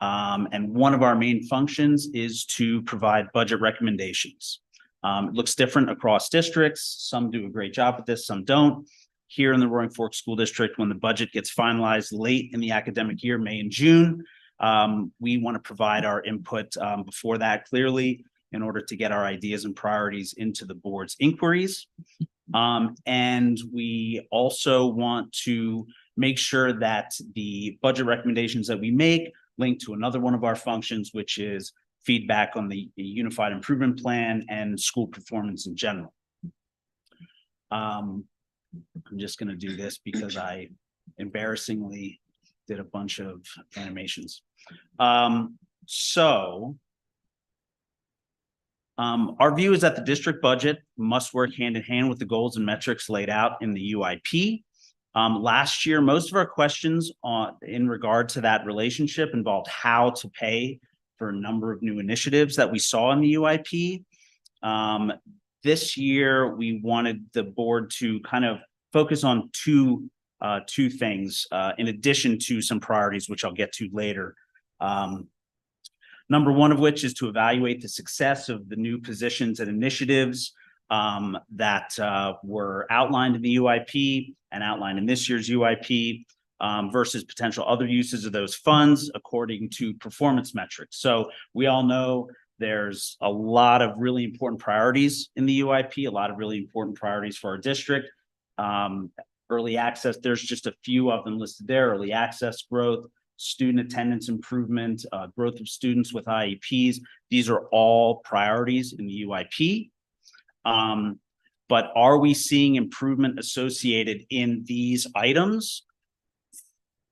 And one of our main functions is to provide budget recommendations. It looks different across districts. Some do a great job with this, some don't. Here in the Roaring Fork School District, when the budget gets finalized late in the academic year, May and June, we want to provide our input before that clearly in order to get our ideas and priorities into the board's inquiries. And we also want to make sure that the budget recommendations that we make link to another one of our functions, which is feedback on the Unified Improvement Plan and school performance in general. I'm just going to do this because I embarrassingly did a bunch of animations. Our view is that the district budget must work hand in hand with the goals and metrics laid out in the UIP. Last year, most of our questions in regard to that relationship involved how to pay for a number of new initiatives that we saw in the UIP. This year, we wanted the board to kind of focus on two things in addition to some priorities, which I'll get to later. Number one of which is to evaluate the success of the new positions and initiatives that were outlined in the UIP and outlined in this year's UIP versus potential other uses of those funds according to performance metrics. So we all know there's a lot of really important priorities in the UIP, a lot of really important priorities for our district. Early access, there's just a few of them listed there: early access growth, student attendance improvement, growth of students with IEPs. These are all priorities in the UIP. But are we seeing improvement associated in these items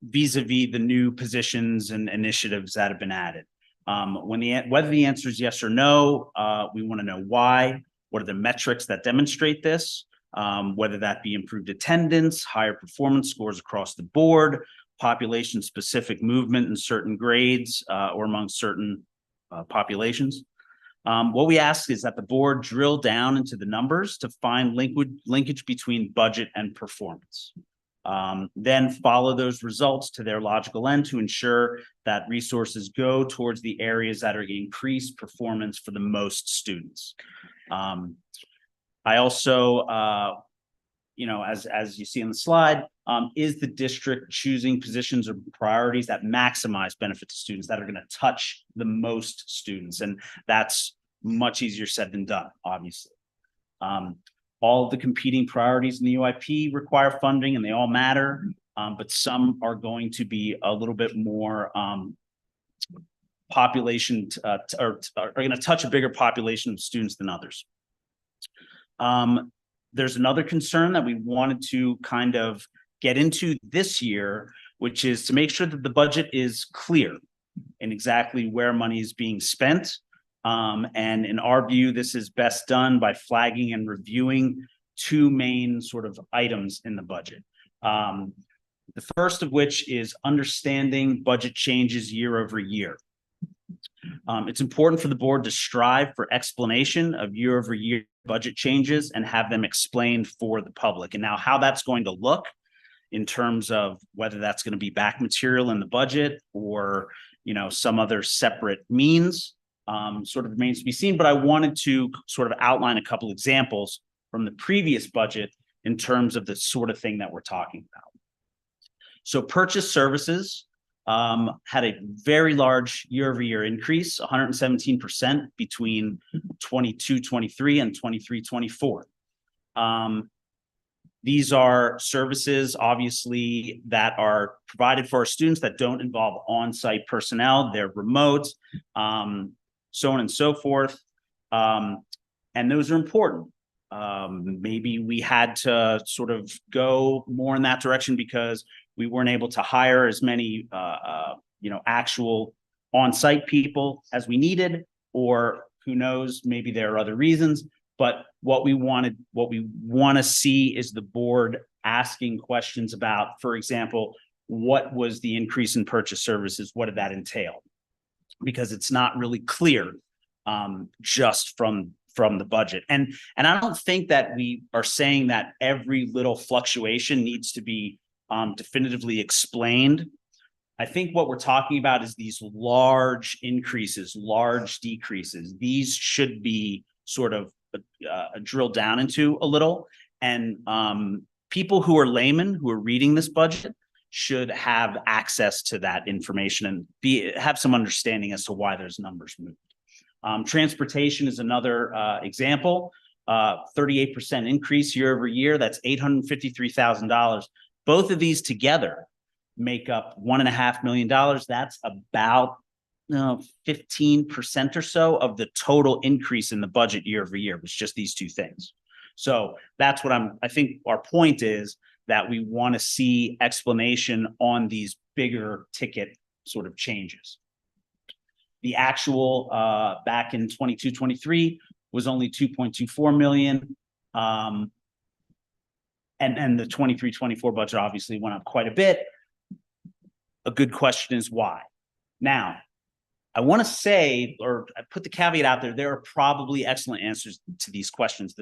vis-a-vis the new positions and initiatives that have been added? Whether the answer is yes or no, we want to know why. What are the metrics that demonstrate this? Whether that be improved attendance, higher performance scores across the board, population-specific movement in certain grades or among certain populations. What we ask is that the board drill down into the numbers to find linkage between budget and performance. Then follow those results to their logical end to ensure that resources go towards the areas that are increased performance for the most students. I also, as you see on the slide, is the district choosing positions or priorities that maximize benefit to students that are going to touch the most students? And that's much easier said than done, obviously. All of the competing priorities in the UIP require funding and they all matter, but some are going to be a little bit more population or are going to touch a bigger population of students than others. There's another concern that we wanted to kind of get into this year, which is to make sure that the budget is clear in exactly where money is being spent. And in our view, this is best done by flagging and reviewing two main sort of items in the budget. The first of which is understanding budget changes year over year. It's important for the board to strive for explanation of year over year budget changes and have them explained for the public. And now how that's going to look in terms of whether that's going to be back material in the budget or, some other separate means, sort of remains to be seen. But I wanted to sort of outline a couple examples from the previous budget in terms of the sort of thing that we're talking about. So purchase services had a very large year-over-year increase, 117% between 22-23 and 23-24. These are services, obviously, that are provided for our students that don't involve on-site personnel. They're remote, so on and so forth. And those are important. Maybe we had to sort of go more in that direction because we weren't able to hire as many, actual on-site people as we needed, or who knows, maybe there are other reasons. But what we want to see is the board asking questions about, for example, what was the increase in purchase services? What did that entail? Because it's not really clear just from the budget. And I don't think that we are saying that every little fluctuation needs to be definitively explained. I think what we're talking about is these large increases, large decreases. These should be sort of drilled down into a little. And people who are laymen who are reading this budget should have access to that information and have some understanding as to why those numbers moved. Transportation is another example. 38% increase year over year. That's $853,000. Both of these together make up $1.5 million. That's about 15% or so of the total increase in the budget year over year was just these two things. So that's what I think our point is, that we want to see explanation on these bigger ticket sort of changes. The actual back in 22-23 was only 2.24 million. And the 23-24 budget obviously went up quite a bit. A good question is why. Now, I want to say, or I put the caveat out there are probably excellent answers to these questions.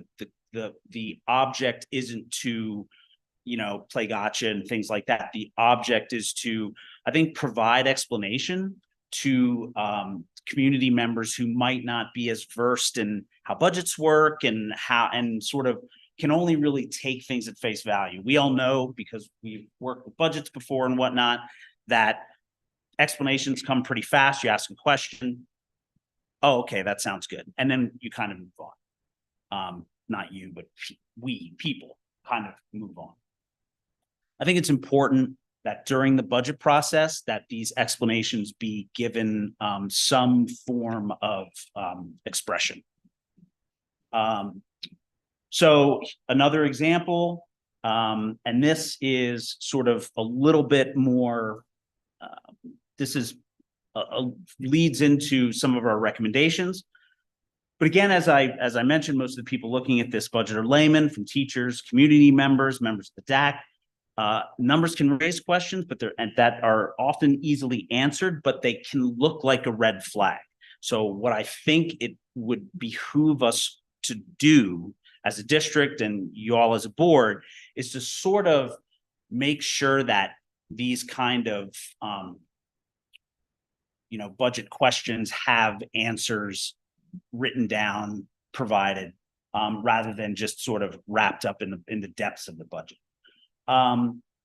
The object isn't to, play gotcha and things like that. The object is to, I think, provide explanation to community members who might not be as versed in how budgets work and sort of can only really take things at face value. We all know, because we've worked with budgets before and whatnot, that explanations come pretty fast. You ask a question. Oh, okay, that sounds good. And then you kind of move on. Not you, but people kind of move on. I think it's important that during the budget process that these explanations be given some form of expression. So another example, and this is sort of a little bit more, this is leads into some of our recommendations. But again, as I mentioned, most of the people looking at this budget are laymen, from teachers, community members, members of the DAC. Numbers can raise questions, but that are often easily answered, but they can look like a red flag. So what I think it would behoove us to do as a district and you all as a board is to sort of make sure that these kind of budget questions have answers written down, provided, rather than just sort of wrapped up in the depths of the budget.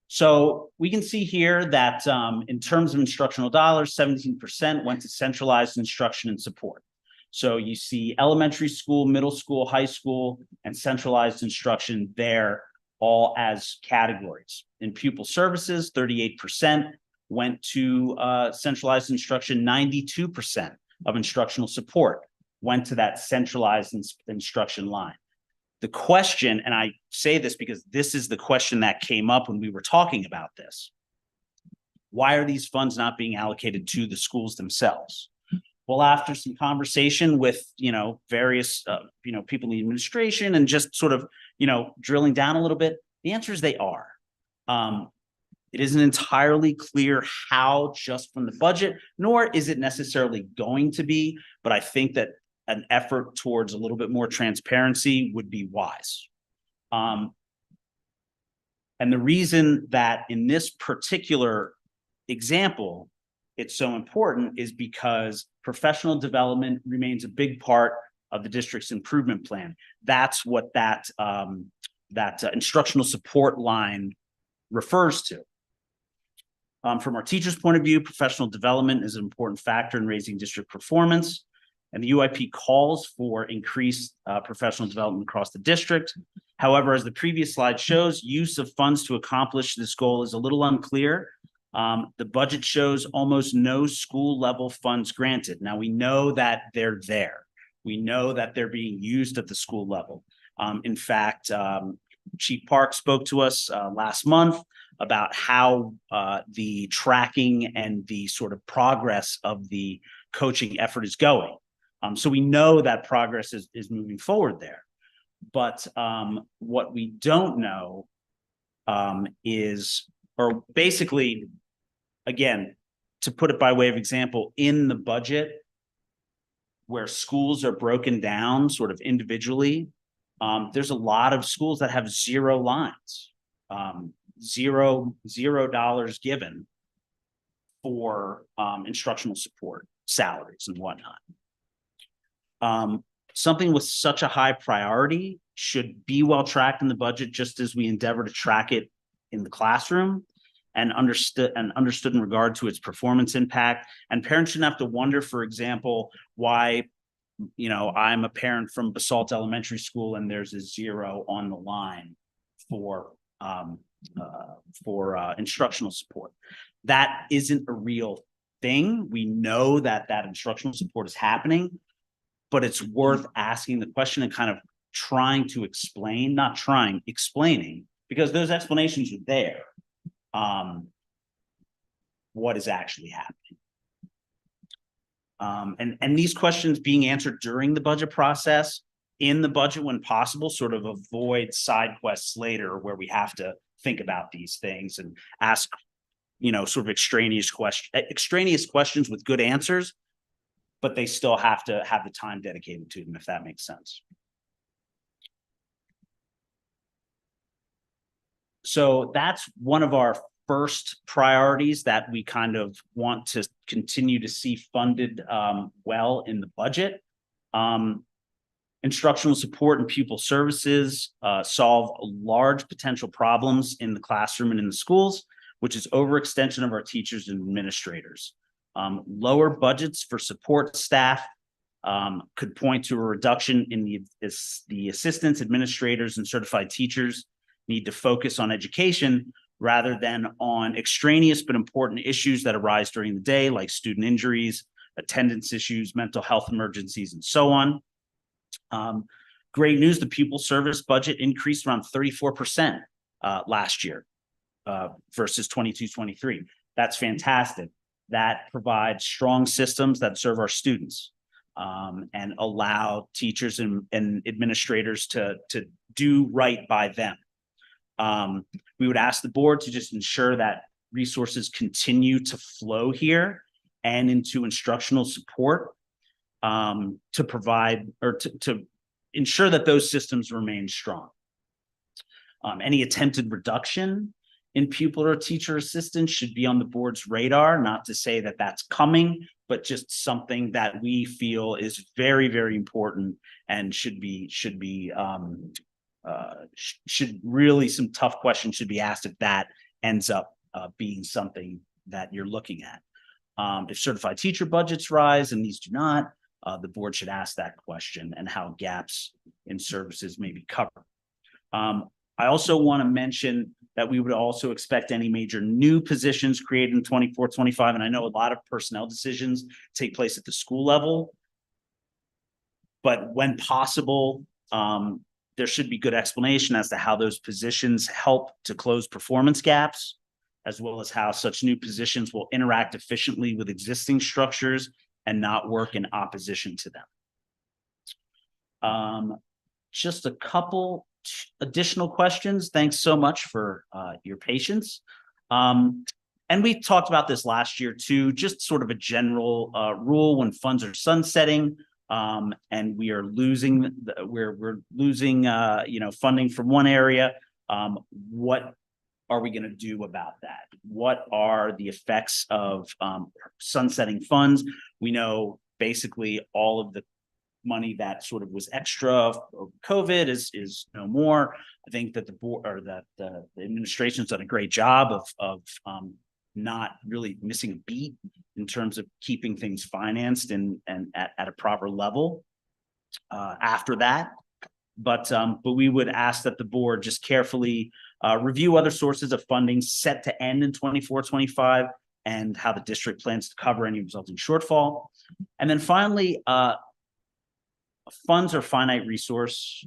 So we can see here that in terms of instructional dollars, 17% went to centralized instruction and support. So you see elementary school, middle school, high school, and centralized instruction there all as categories. In pupil services, 38% went to centralized instruction, 92% of instructional support went to that centralized instruction line. The question, and I say this because this is the question that came up when we were talking about this. Why are these funds not being allocated to the schools themselves? Well, after some conversation with, various, people in the administration and just sort of, drilling down a little bit, the answer is they are. It isn't entirely clear how just from the budget, nor is it necessarily going to be, but I think that an effort towards a little bit more transparency would be wise. And the reason that in this particular example, it's so important is because professional development remains a big part of the district's improvement plan. That's what that instructional support line refers to. From our teachers' point of view, professional development is an important factor in raising district performance, and the UIP calls for increased professional development across the district. However, as the previous slide shows, use of funds to accomplish this goal is a little unclear. The budget shows almost no school level funds granted. Now, we know that they're there. We know that they're being used at the school level. In fact, Chief Park spoke to us last month about how the tracking and the sort of progress of the coaching effort is going. So we know that progress is moving forward there. But what we don't know is, or basically, again, to put it by way of example, in the budget where schools are broken down sort of individually, there's a lot of schools that have 0 lines, $0 given for instructional support, salaries and whatnot. Something with such a high priority should be well tracked in the budget, just as we endeavor to track it in the classroom and understood in regard to its performance impact. And parents shouldn't have to wonder, for example, why, I'm a parent from Basalt Elementary School and there's a 0 on the line for instructional support. That isn't a real thing. We know that instructional support is happening, but it's worth asking the question and kind of trying to explain, explaining, because those explanations are there. What is actually happening? And these questions being answered during the budget process, in the budget when possible, sort of avoid side quests later where we have to think about these things and ask, sort of extraneous questions with good answers, but they still have to have the time dedicated to them, if that makes sense. So that's one of our first priorities that we kind of want to continue to see funded well in the budget. Instructional support and pupil services solve large potential problems in the classroom and in the schools, which is overextension of our teachers and administrators. Lower budgets for support staff could point to a reduction in the assistants, administrators, and certified teachers need to focus on education rather than on extraneous but important issues that arise during the day, like student injuries, attendance issues, mental health emergencies, and so on. Great news, the pupil service budget increased around 34% last year versus 22-23. That's fantastic. That provides strong systems that serve our students and allow teachers and administrators to do right by them. We would ask the board to just ensure that resources continue to flow here and into instructional support to provide or to ensure that those systems remain strong. Any attempted reduction in pupil or teacher assistance should be on the board's radar, not to say that that's coming, but just something that we feel is very, very important and should really, some tough questions should be asked if that ends up being something that you're looking at. If certified teacher budgets rise and these do not, the board should ask that question and how gaps in services may be covered. I also want to mention that we would also expect any major new positions created in 24-25. And I know a lot of personnel decisions take place at the school level, but when possible, there should be good explanation as to how those positions help to close performance gaps, as well as how such new positions will interact efficiently with existing structures and not work in opposition to them. Just a couple additional questions. Thanks so much for your patience. And we talked about this last year too, just sort of a general rule when funds are sunsetting and we are losing, we're losing funding from one area. What are we going to do about that? What are the effects of sunsetting funds? We know basically all of the money that sort of was extra of COVID is no more. I think that the board or that the administration's done a great job of not really missing a beat in terms of keeping things financed and at a proper level after that. But we would ask that the board just carefully review other sources of funding set to end in 24-25 and how the district plans to cover any resulting shortfall. And then finally, funds are finite resource.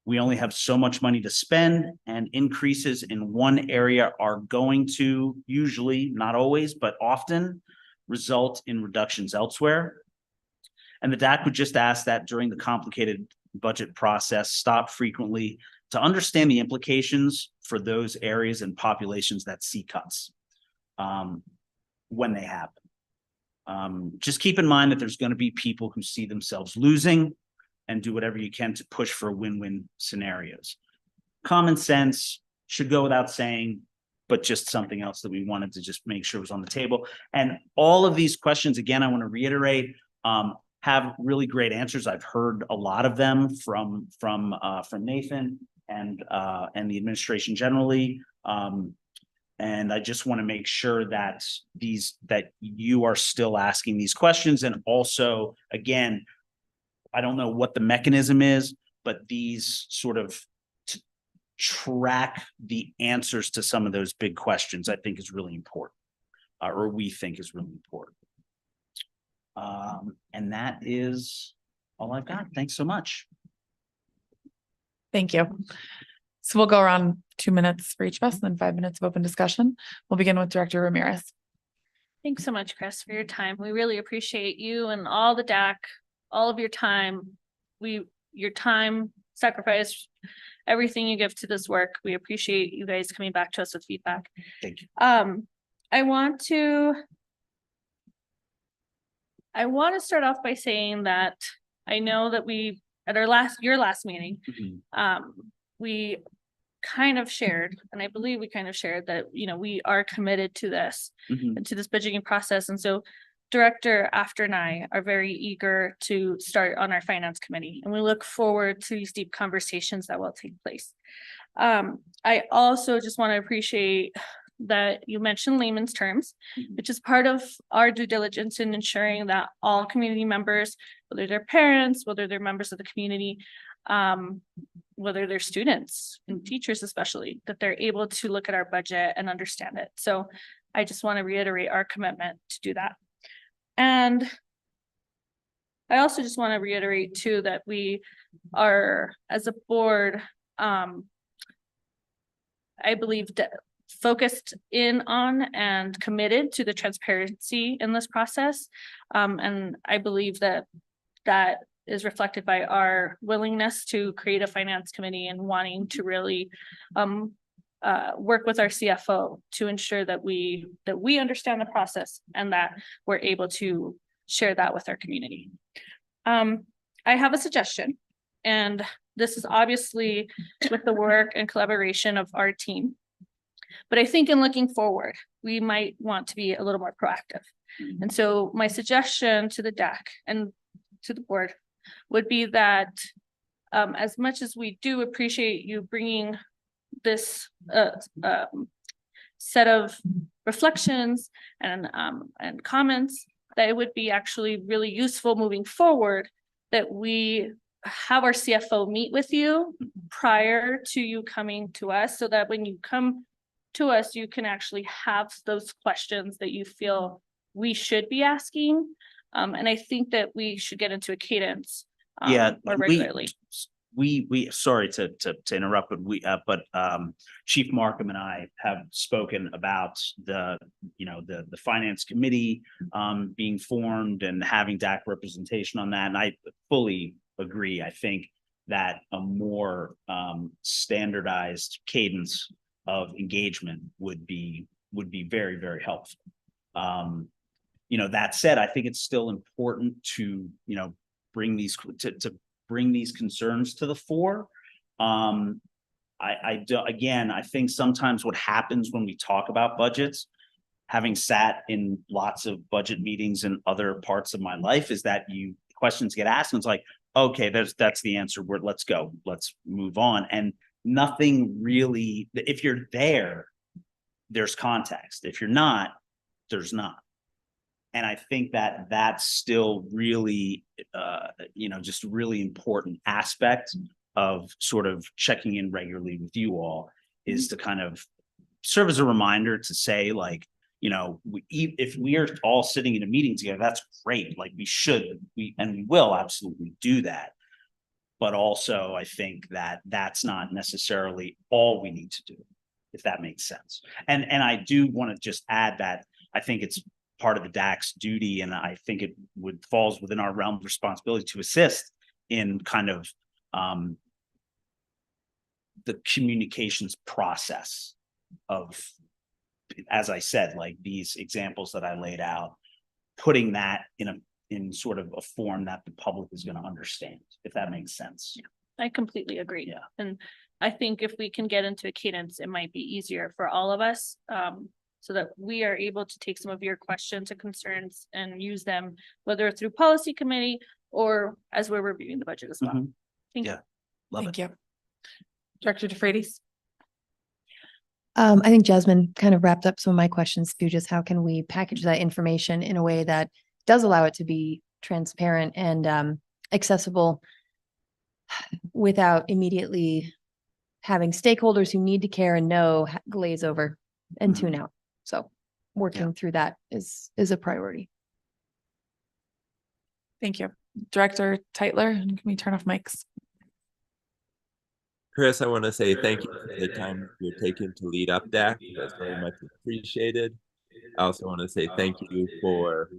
We only have so much money to spend, and increases in one area are going to usually, not always, but often result in reductions elsewhere. And the DAC would just ask that during the complicated budget process, stop frequently to understand the implications for those areas and populations that see cuts when they happen. Just keep in mind that there's going to be people who see themselves losing, and do whatever you can to push for win-win scenarios. Common sense should go without saying, but just something else that we wanted to just make sure was on the table. And all of these questions, again, I want to reiterate, have really great answers. I've heard a lot of them from Nathan and the administration generally. And I just want to make sure that you are still asking these questions. And also, again, I don't know what the mechanism is, but these sort of track the answers to some of those big questions, I think is really important, or we think is really important. And that is all I've got. Thanks so much. Thank you. So we'll go around 2 minutes for each of us, and then 5 minutes of open discussion. We'll begin with Director Ramirez. Thanks so much, Chris, for your time. We really appreciate you and all the DAC, all of your time. Your time, sacrifice, everything you give to this work. We appreciate you guys coming back to us with feedback. Thank you. I want to start off by saying that I know that we, at your last meeting, we kind of shared, and I believe we kind of shared that, we are committed to this and to this budgeting process. And so Director After and I are very eager to start on our finance committee, and we look forward to these deep conversations that will take place. I also just want to appreciate that you mentioned layman's terms, which is part of our due diligence in ensuring that all community members, whether they're parents, whether they're members of the community, whether they're students and teachers especially, that they're able to look at our budget and understand it. So I just want to reiterate our commitment to do that. And I also just want to reiterate too that we are, as a board, I believe, focused in on and committed to the transparency in this process. And I believe that is reflected by our willingness to create a finance committee and wanting to really work with our CFO to ensure that we understand the process and that we're able to share that with our community. I have a suggestion, and this is obviously with the work and collaboration of our team. But I think in looking forward, we might want to be a little more proactive. And so my suggestion to the DAC and to the board would be that as much as we do appreciate you bringing this set of reflections and comments, that it would be actually really useful moving forward that we have our CFO meet with you prior to you coming to us, so that when you come to us, you can actually have those questions that you feel we should be asking. And I think that we should get into a cadence more regularly. We sorry to interrupt, but Chief Markham and I have spoken about the finance committee being formed and having DAC representation on that, and I fully agree. I think that a more standardized cadence of engagement would be very, very helpful. That said, I think it's still important to bring these concerns to the fore. again, I think sometimes what happens when we talk about budgets, having sat in lots of budget meetings in other parts of my life, is that questions get asked and it's like, okay, that's the answer. Let's go. Let's move on. And nothing really, if you're there, there's context. If you're not, there's not. And I think that that's still really, just a really important aspect of sort of checking in regularly with you all, is to kind of serve as a reminder to say, like, if we are all sitting in a meeting together, that's great. Like we will absolutely do that. But also I think that that's not necessarily all we need to do, if that makes sense. And I do want to just add that I think it's part of the DAC's duty, and I think it falls within our realm of responsibility to assist in kind of the communications process of, as I said, like these examples that I laid out, putting that in sort of a form that the public is going to understand, if that makes sense. Yeah, I completely agree. Yeah. And I think if we can get into a cadence, it might be easier for all of us, so that we are able to take some of your questions and concerns and use them, whether through policy committee or as we're reviewing the budget as well. Mhm. Thank Yeah. you. Love Thank it. you. Director DeFreitas? I think Jasmine kind of wrapped up some of my questions too, just how can we package that information in a way that does allow it to be transparent and accessible without immediately having stakeholders who need to care and know glaze over and tune out. So working through that is a priority. Thank you. Director Teitler, and can we turn off mics? Chris, I want to say thank you for the time you're taking to lead up DAC. That's very much appreciated. I also want to say thank you for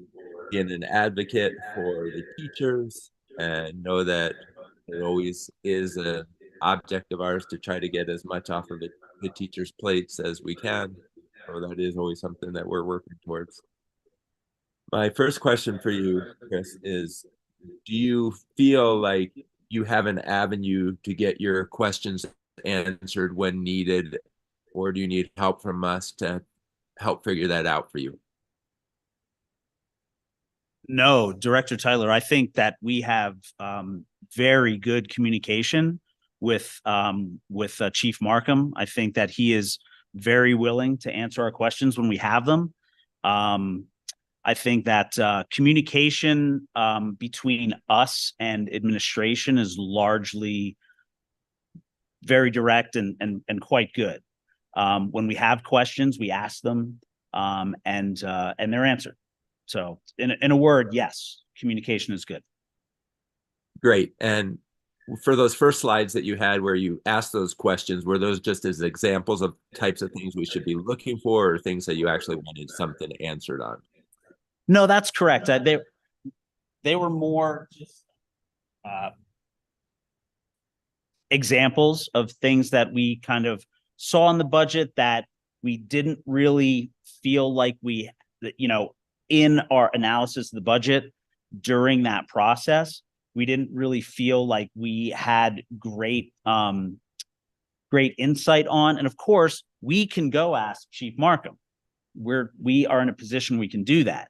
being an advocate for the teachers, and know that it always is an object of ours to try to get as much off of the teachers' plates as we can. So that is always something that we're working towards. My first question for you, Chris, is do you feel like you have an avenue to get your questions answered when needed, or do you need help from us to help figure that out for you? No, Director Tyler, I think that we have very good communication with Chief Markham. I think that he is very willing to answer our questions when we have them. I think that communication between us and administration is largely very direct and quite good. When we have questions, we ask them, and they're answered. So in a word, yes, communication is good. Great. And for those first slides that you had where you asked those questions, were those just as examples of types of things we should be looking for, or things that you actually wanted something answered on? No, that's correct. They were more just examples of things that we kind of saw in the budget that we didn't really feel like we, in our analysis of the budget during that process, we didn't really feel like we had great insight on. And of course, we can go ask Chief Markham. We are in a position we can do that.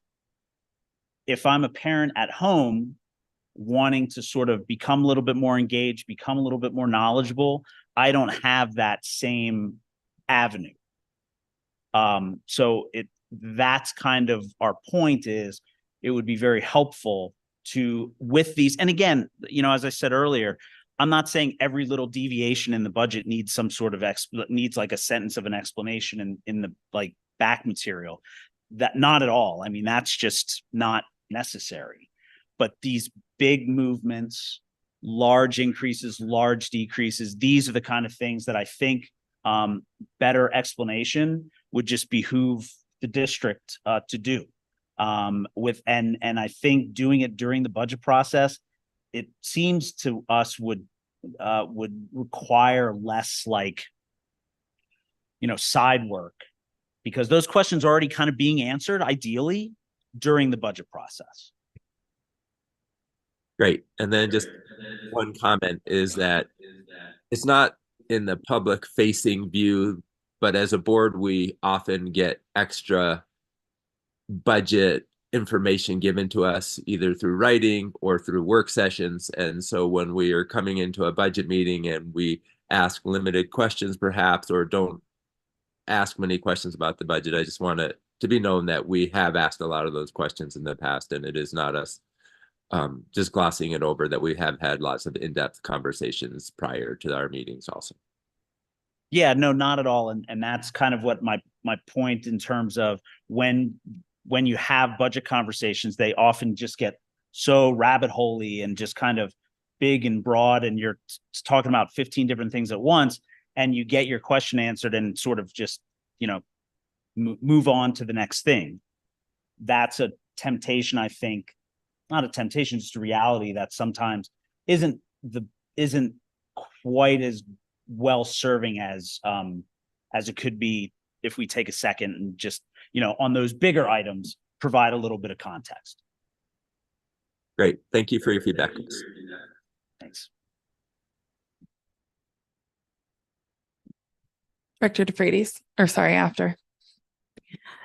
If I'm a parent at home wanting to sort of become a little bit more engaged, become a little bit more knowledgeable, I don't have that same avenue. So that's kind of our point, is it would be very helpful with these. And again, as I said earlier, I'm not saying every little deviation in the budget needs some sort of needs like a sentence of an explanation in the like back material. That not at all. I mean, that's just not necessary. But these big movements, large increases, large decreases, these are the kind of things that I think better explanation would just behoove the district to do. And I think doing it during the budget process, it seems to us would require less side work, because those questions are already kind of being answered ideally during the budget process. Great. And then just one comment is that it's not in the public facing view, but as a board, we often get extra budget information given to us either through writing or through work sessions. And so when we are coming into a budget meeting and we ask limited questions perhaps, or don't ask many questions about the budget, I just want it to be known that we have asked a lot of those questions in the past, and it is not us just glossing it over, that we have had lots of in-depth conversations prior to our meetings also. Yeah, no, not at all. And that's kind of what my point in terms of when you have budget conversations, they often just get so rabbit holey and just kind of big and broad, and you're talking about 15 different things at once, and you get your question answered and sort of just, you know, move on to the next thing. That's a temptation, I think, not a temptation, just a reality that sometimes isn't quite as well serving as it could be if we take a second and just, you know, on those bigger items, provide a little bit of context. Great. Thank you for your feedback. Thanks. Director DeFreitas, or sorry, after.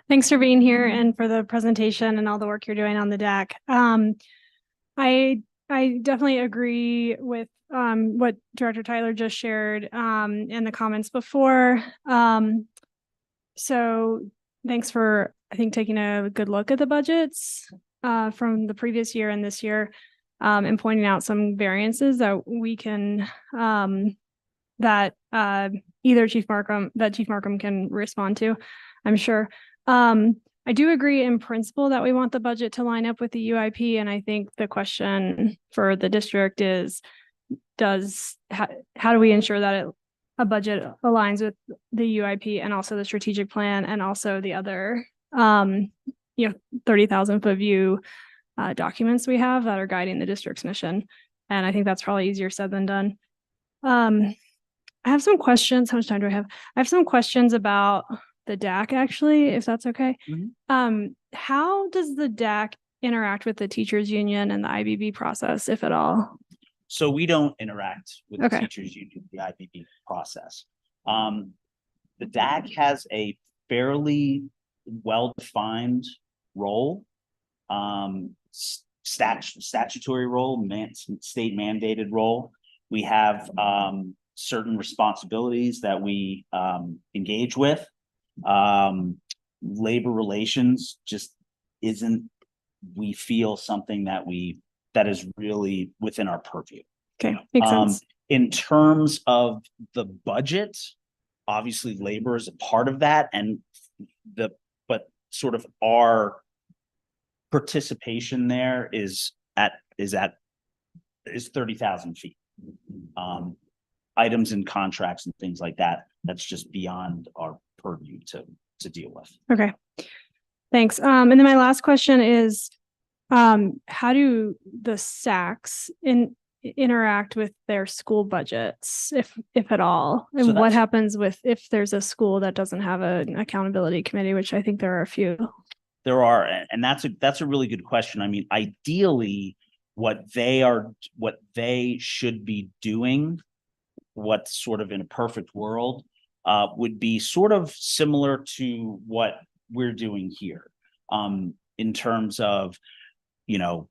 Thanks for being here and for the presentation and all the work you're doing on the deck. I definitely agree with what Director Tyler just shared in the comments before. So thanks for, I think, taking a good look at the budgets from the previous year and this year, and pointing out some variances that we can that Chief Markham can respond to, I'm sure. I do agree in principle that we want the budget to line up with the UIP. And I think the question for the district is, how do we ensure that a budget aligns with the UIP and also the strategic plan and also the other, 30,000 foot view documents we have that are guiding the district's mission. And I think that's probably easier said than done. I have some questions. How much time do I have? I have some questions about the DAC, actually, if that's okay. Mm-hmm. How does the DAC interact with the teachers union and the IBB process, if at all? So we don't interact with the teachers union, the IBB process. The DAC has a fairly well-defined role, statutory role, state mandated role. We have certain responsibilities that we engage with. Labor relations just isn't, we feel, something that is really within our purview. Okay, makes sense. In terms of the budget, obviously labor is a part of that, and but sort of our participation there is 30,000 feet. Items and contracts and things like that, that's just beyond our purview to deal with. Okay, thanks. And then my last question is, how do the SACs interact with their school budgets, if at all? And So what happens if there's a school that doesn't have an accountability committee, which I think there are a few. There are, and that's a really good question. I mean, ideally, what they should be doing, what's sort of in a perfect world, would be sort of similar to what we're doing here, in terms of, you know,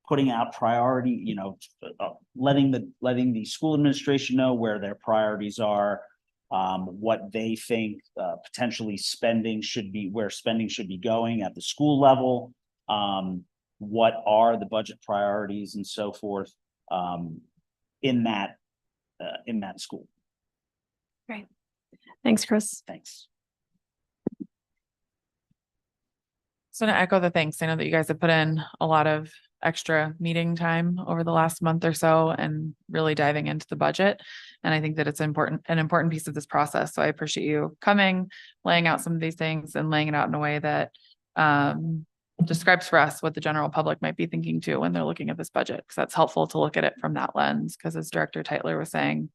putting out priority, you know, letting the school administration know where their priorities are, what they think potentially where spending should be going at the school level, what are the budget priorities and so forth, in that school. Great. Thanks, Chris. Thanks. So to echo the thanks, I know that you guys have put in a lot of extra meeting time over the last month or so and really diving into the budget. And I think that it's an important piece of this process. So I appreciate you coming, laying out some of these things and laying it out in a way that describes for us what the general public might be thinking too when they're looking at this budget, because that's helpful to look at it from that lens. Because as Director Tytler was saying,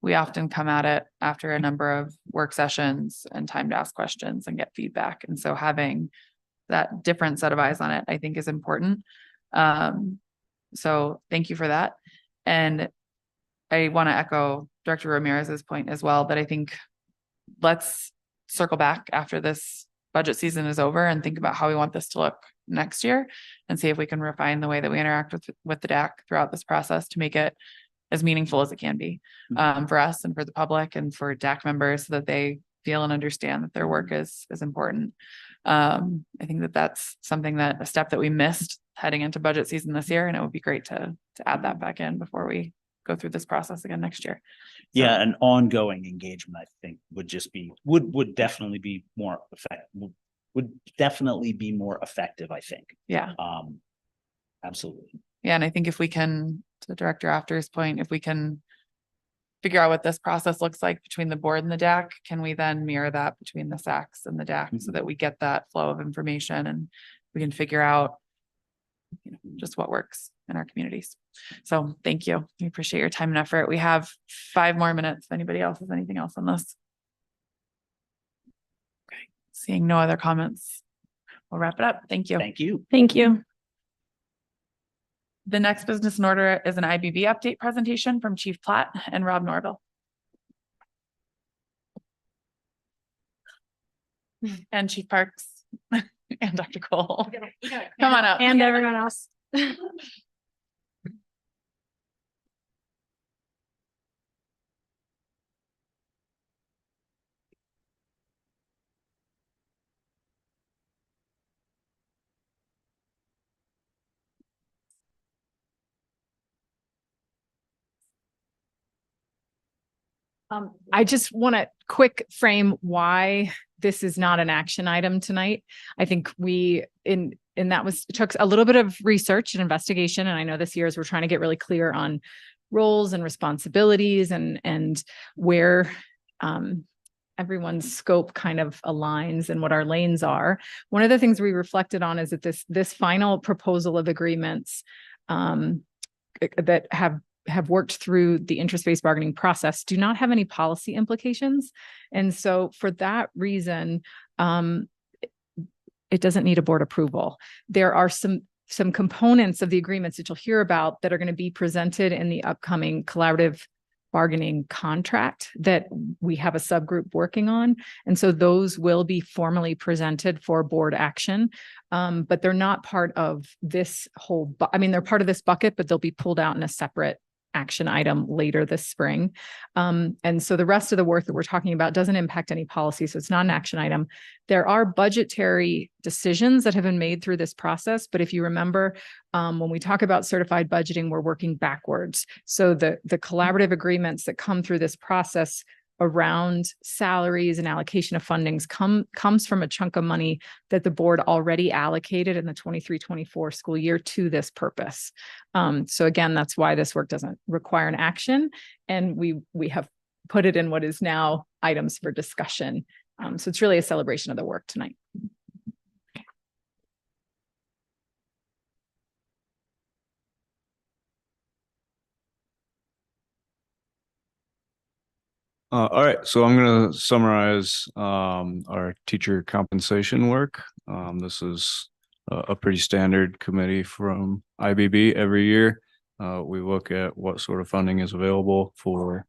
we often come at it after a number of work sessions and time to ask questions and get feedback. And so having that different set of eyes on it, I think, is important. So thank you for that. And I want to echo Director Ramirez's point as well, that I think let's circle back after this budget season is over and think about how we want this to look next year and see if we can refine the way that we interact with the DAC throughout this process to make it as meaningful as it can be for us and for the public and for DAC members, so that they feel and understand that their work is important. I think that that's something that a step that we missed heading into budget season this year, and it would be great to add that back in before we go through this process again next year. Yeah, an ongoing engagement, I think, would definitely be more effective, I think. Yeah. Absolutely. Yeah, and I think if we can, to Director After's point, if we can figure out what this process looks like between the board and the DAC, can we then mirror that between the SACs and the DAC so that we get that flow of information and we can figure out, you know, just what works in our communities. So thank you. We appreciate your time and effort. We have 5 more minutes. If anybody else has anything else on this. Okay, seeing no other comments, we'll wrap it up. Thank you. Thank you. Thank you. The next business in order is an IBB update presentation from Chief Platt and Rob Norville. And Chief Parks and Dr. Cole. Come on up. And everyone else. I just want to quick frame why this is not an action item tonight. I think and that took a little bit of research and investigation. And I know this year as we're trying to get really clear on roles and responsibilities and where everyone's scope kind of aligns and what our lanes are. One of the things we reflected on is that this final proposal of agreements that have worked through the interest-based bargaining process do not have any policy implications. And so for that reason, it doesn't need a board approval. There are some components of the agreements that you'll hear about that are going to be presented in the upcoming collaborative bargaining contract that we have a subgroup working on. And so those will be formally presented for board action. But they're not part of this whole, they're part of this bucket, but they'll be pulled out in a separate action item later this spring. And so the rest of the work that we're talking about doesn't impact any policy. So it's not an action item. There are budgetary decisions that have been made through this process. But if you remember, when we talk about certified budgeting, we're working backwards. So the collaborative agreements that come through this process around salaries and allocation of fundings comes from a chunk of money that the board already allocated in the 23-24 school year to this purpose. So again, that's why this work doesn't require an action. And we have put it in what is now items for discussion. So it's really a celebration of the work tonight. All right, so I'm going to summarize our teacher compensation work. This is a pretty standard committee from IBB every year. We look at what sort of funding is available for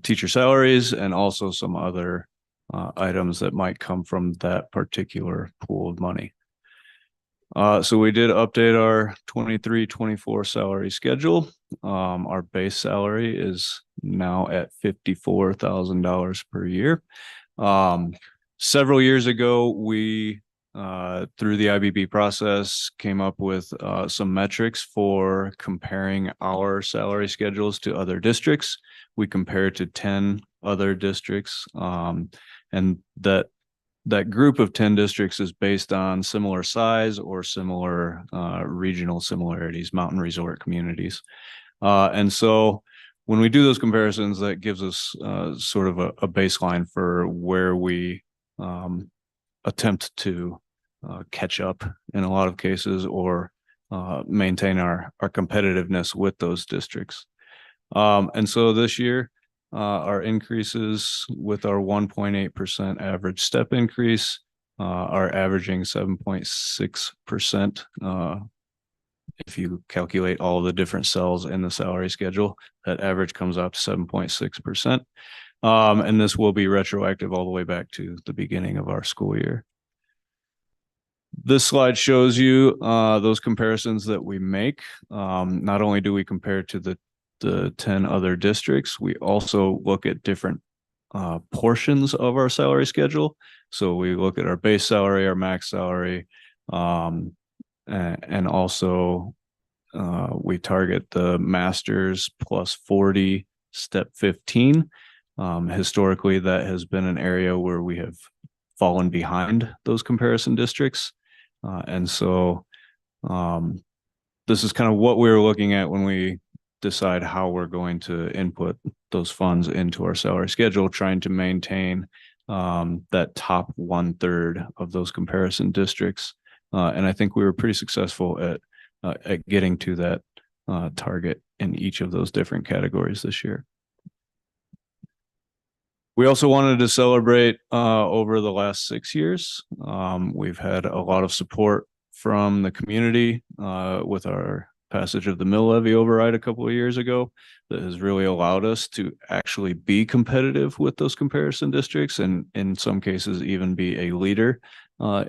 teacher salaries and also some other items that might come from that particular pool of money. So we did update our 23-24 salary schedule. Our base salary is now at $54,000 per year. Several years ago, we, through the IBB process, came up with some metrics for comparing our salary schedules to other districts. We compared to 10 other districts, and that group of 10 districts is based on similar size or similar regional similarities, mountain resort communities. And so when we do those comparisons, that gives us sort of a baseline for where we attempt to catch up in a lot of cases or maintain our competitiveness with those districts. And so this year, our increases with our 1.8% average step increase are averaging 7.6% if you calculate all the different cells in the salary schedule, that average comes out to 7.6%. And this will be retroactive all the way back to the beginning of our school year. This slide shows you those comparisons that we make. Not only do we compare to the 10 other districts, we also look at different portions of our salary schedule. So we look at our base salary, our max salary, and also we target the masters plus 40, step 15. Historically, that has been an area where we have fallen behind those comparison districts. And so this is kind of what we're looking at when we decide how we're going to input those funds into our salary schedule, trying to maintain that top 1/3 of those comparison districts. And I think we were pretty successful at getting to that target in each of those different categories this year. We also wanted to celebrate over the last 6 years. We've had a lot of support from the community with our passage of the mill levy override a couple of years ago that has really allowed us to actually be competitive with those comparison districts, and in some cases even be a leader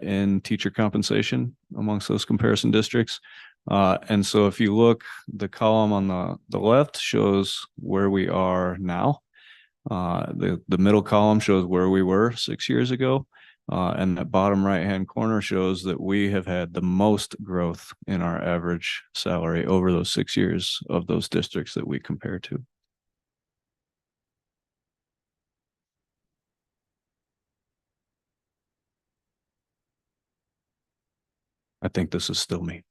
in teacher compensation amongst those comparison districts. And so if you look, the column on the left shows where we are now. The middle column shows where we were 6 years ago. And that bottom right-hand corner shows that we have had the most growth in our average salary over those 6 years of those districts that we compare to. I think this is still me.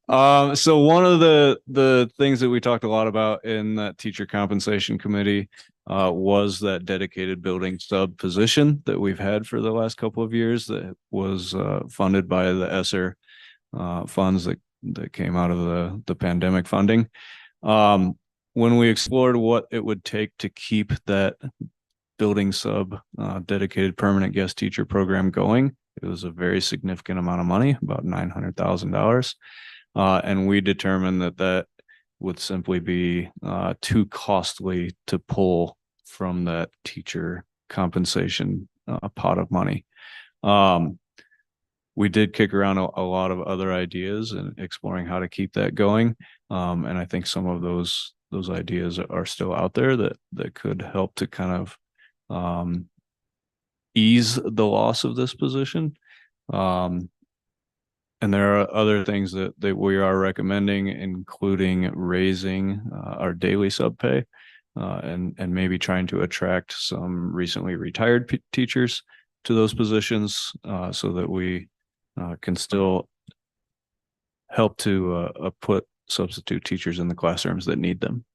So one of the things that we talked a lot about in that teacher compensation committee was that dedicated building sub position that we've had for the last couple of years that was funded by the ESSER funds that came out of the pandemic funding. When we explored what it would take to keep that building sub dedicated permanent guest teacher program going, it was a very significant amount of money, about $900,000. And we determined that would simply be too costly to pull from that teacher compensation pot of money. We did kick around a lot of other ideas and exploring how to keep that going. And I think some of those ideas are still out there that could help to kind of ease the loss of this position. And there are other things that we are recommending, including raising our daily sub pay and maybe trying to attract some recently retired teachers to those positions so that we can still help to put substitute teachers in the classrooms that need them.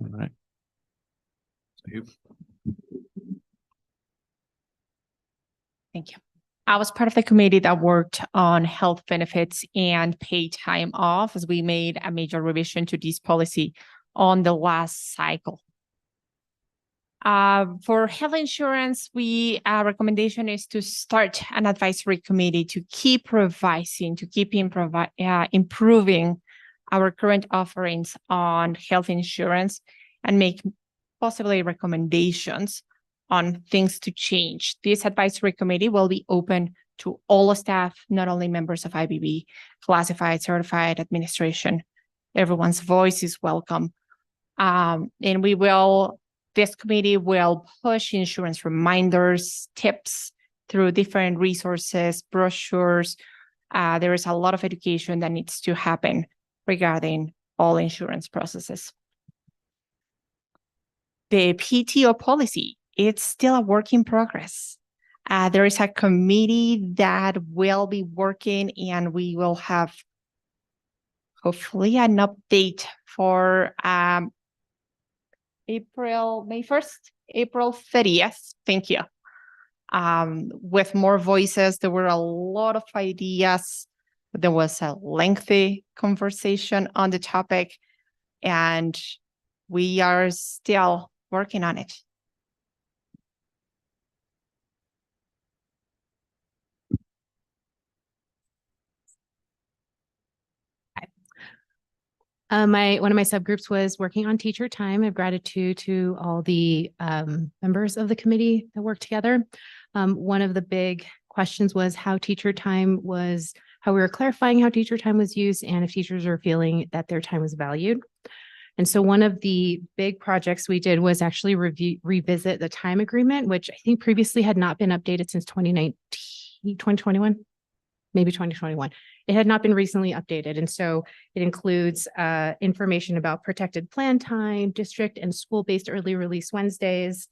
All right. Thank you. I was part of the committee that worked on health benefits and paid time off as we made a major revision to this policy on the last cycle. For health insurance, our recommendation is to start an advisory committee to keep revising, to keep improving our current offerings on health insurance and make possibly recommendations on things to change. This advisory committee will be open to all staff, not only members of IBB, classified, certified, administration. Everyone's voice is welcome. And this committee will push insurance reminders, tips through different resources, brochures. There is a lot of education that needs to happen regarding all insurance processes. The PTO policy, it's still a work in progress. There is a committee that will be working, and we will have hopefully an update for May 1st, April 30th. Thank you. With more voices, there were a lot of ideas. There was a lengthy conversation on the topic, and we are still working on it. One of my subgroups was working on teacher time. I have gratitude to all the members of the committee that worked together. One of the big questions was how we were clarifying how teacher time was used and if teachers are feeling that their time was valued. And so one of the big projects we did was actually revisit the time agreement, which I think previously had not been updated since 2021, maybe 2021. It had not been recently updated. And so it includes information about protected plan time, district and school-based early release Wednesdays,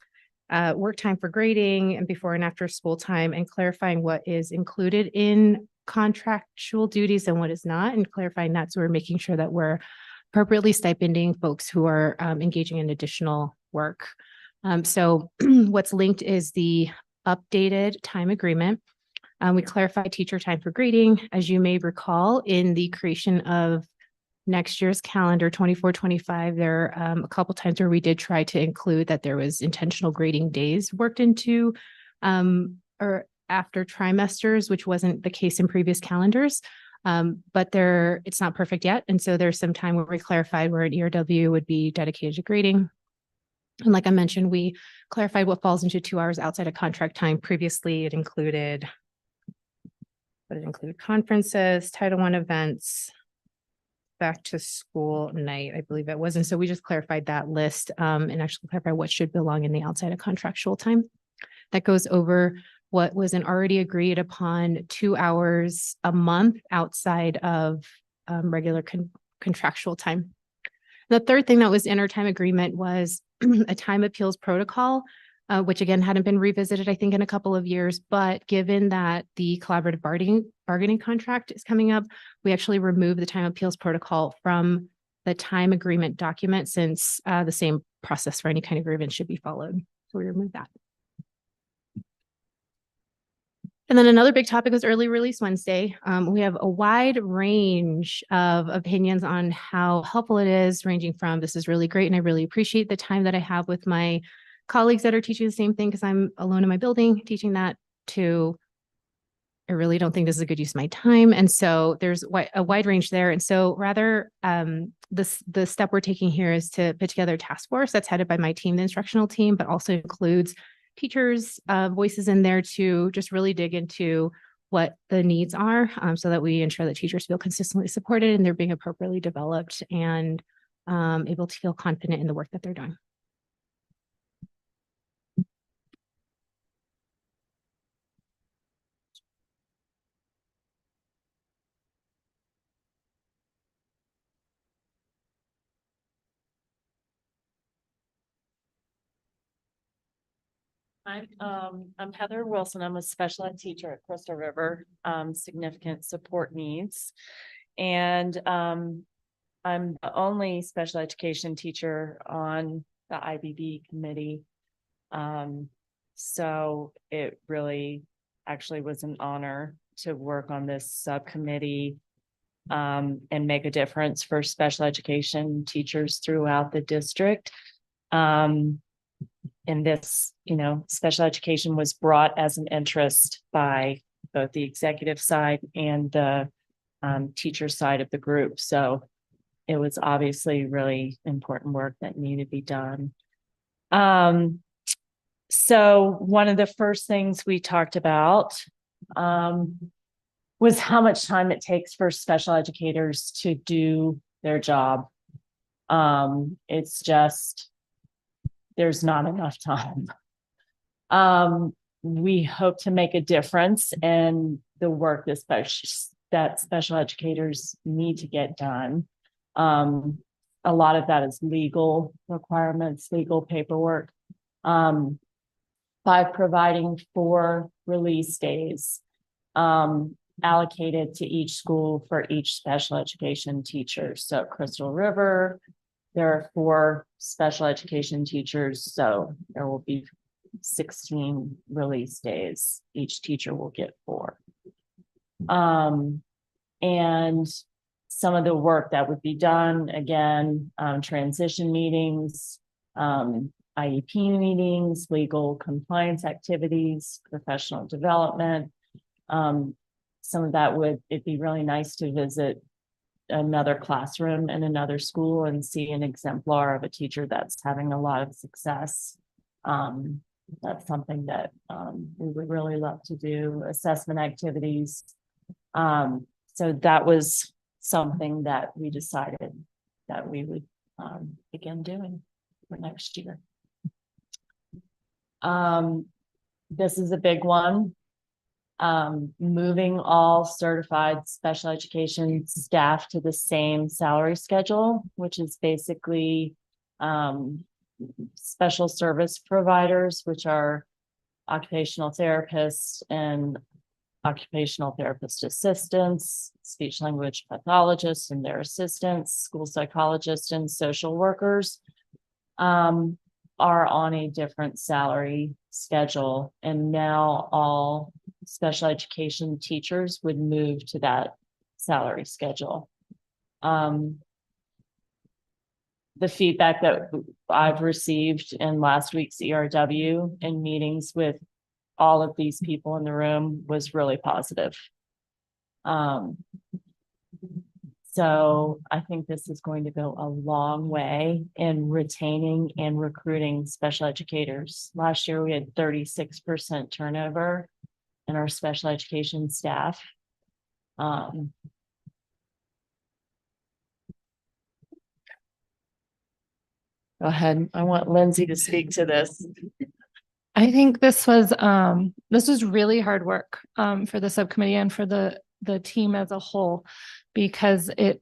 work time for grading and before and after school time, and clarifying what is included in contractual duties and what is not, and clarifying that. So we're making sure that we're appropriately stipending folks who are engaging in additional work. So what's linked is the updated time agreement. We clarified teacher time for grading. As you may recall, in the creation of next year's calendar, 24-25, there are a couple times where we did try to include that there was intentional grading days worked into or after trimesters, which wasn't the case in previous calendars. But it's not perfect yet. And so there's some time where we clarified where an ERW would be dedicated to grading. And like I mentioned, we clarified what falls into 2 hours outside of contract time. Previously, it included conferences, Title I events, back to school night, I believe it was. And so we just clarified that list and actually clarified what should belong in the outside of contractual time. That goes over what was an already agreed upon 2 hours a month outside of regular contractual time. The third thing that was in our time agreement was a time appeals protocol, which again hadn't been revisited, I think, in a couple of years. But given that the collaborative bargaining contract is coming up, we actually removed the time appeals protocol from the time agreement document, since the same process for any kind of grievance should be followed. So we removed that. And then another big topic was early release Wednesday. We have a wide range of opinions on how helpful it is, ranging from this is really great and I really appreciate the time that I have with my colleagues that are teaching the same thing because I'm alone in my building teaching that, to I really don't think this is a good use of my time. And so there's a wide range there. And so rather, the step we're taking here is to put together a task force that's headed by my team, the instructional team, but also includes teachers' voices in there to just really dig into what the needs are, so that we ensure that teachers feel consistently supported and they're being appropriately developed and able to feel confident in the work that they're doing. I'm Heather Wilson. I'm a special ed teacher at Crystal River, significant support needs. And I'm the only special education teacher on the IBB committee. So it really actually was an honor to work on this subcommittee and make a difference for special education teachers throughout the district. And this, special education was brought as an interest by both the executive side and the teacher side of the group. So it was obviously really important work that needed to be done. So one of the first things we talked about was how much time it takes for special educators to do their job. It's just, there's not enough time. We hope to make a difference in the work that special educators need to get done. A lot of that is legal requirements, legal paperwork, by providing 4 release days allocated to each school for each special education teacher. So Crystal River, there are 4 special education teachers, so there will be 16 release days. Each teacher will get 4. And some of the work that would be done, again, transition meetings, IEP meetings, legal compliance activities, professional development. Some of that it'd be really nice to visit another classroom in another school and see an exemplar of a teacher that's having a lot of success. That's something that we would really love to do, assessment activities. So that was something that we decided that we would begin doing for next year. This is a big one. Moving all certified special education staff to the same salary schedule, which is basically special service providers, which are occupational therapists and occupational therapist assistants, speech language pathologists and their assistants, school psychologists and social workers are on a different salary schedule. And now all special education teachers would move to that salary schedule. The feedback that I've received in last week's ERW and meetings with all of these people in the room was really positive. So I think this is going to go a long way in retaining and recruiting special educators. Last year, we had 36% turnover in our special education staff. Go ahead. I want Lindsay to speak to this. I think this was really hard work for the subcommittee and for the team as a whole, because it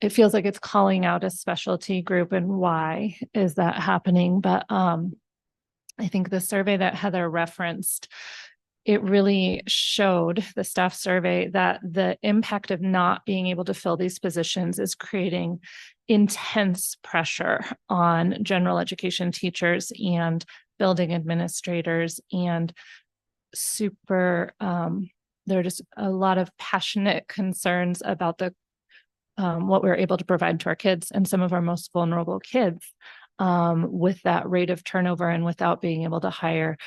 feels like it's calling out a specialty group, and why is that happening? But I think the survey that Heather referenced, it really showed, the staff survey, that the impact of not being able to fill these positions is creating intense pressure on general education teachers and building administrators, and there are just a lot of passionate concerns about what we're able to provide to our kids and some of our most vulnerable kids with that rate of turnover and without being able to hire.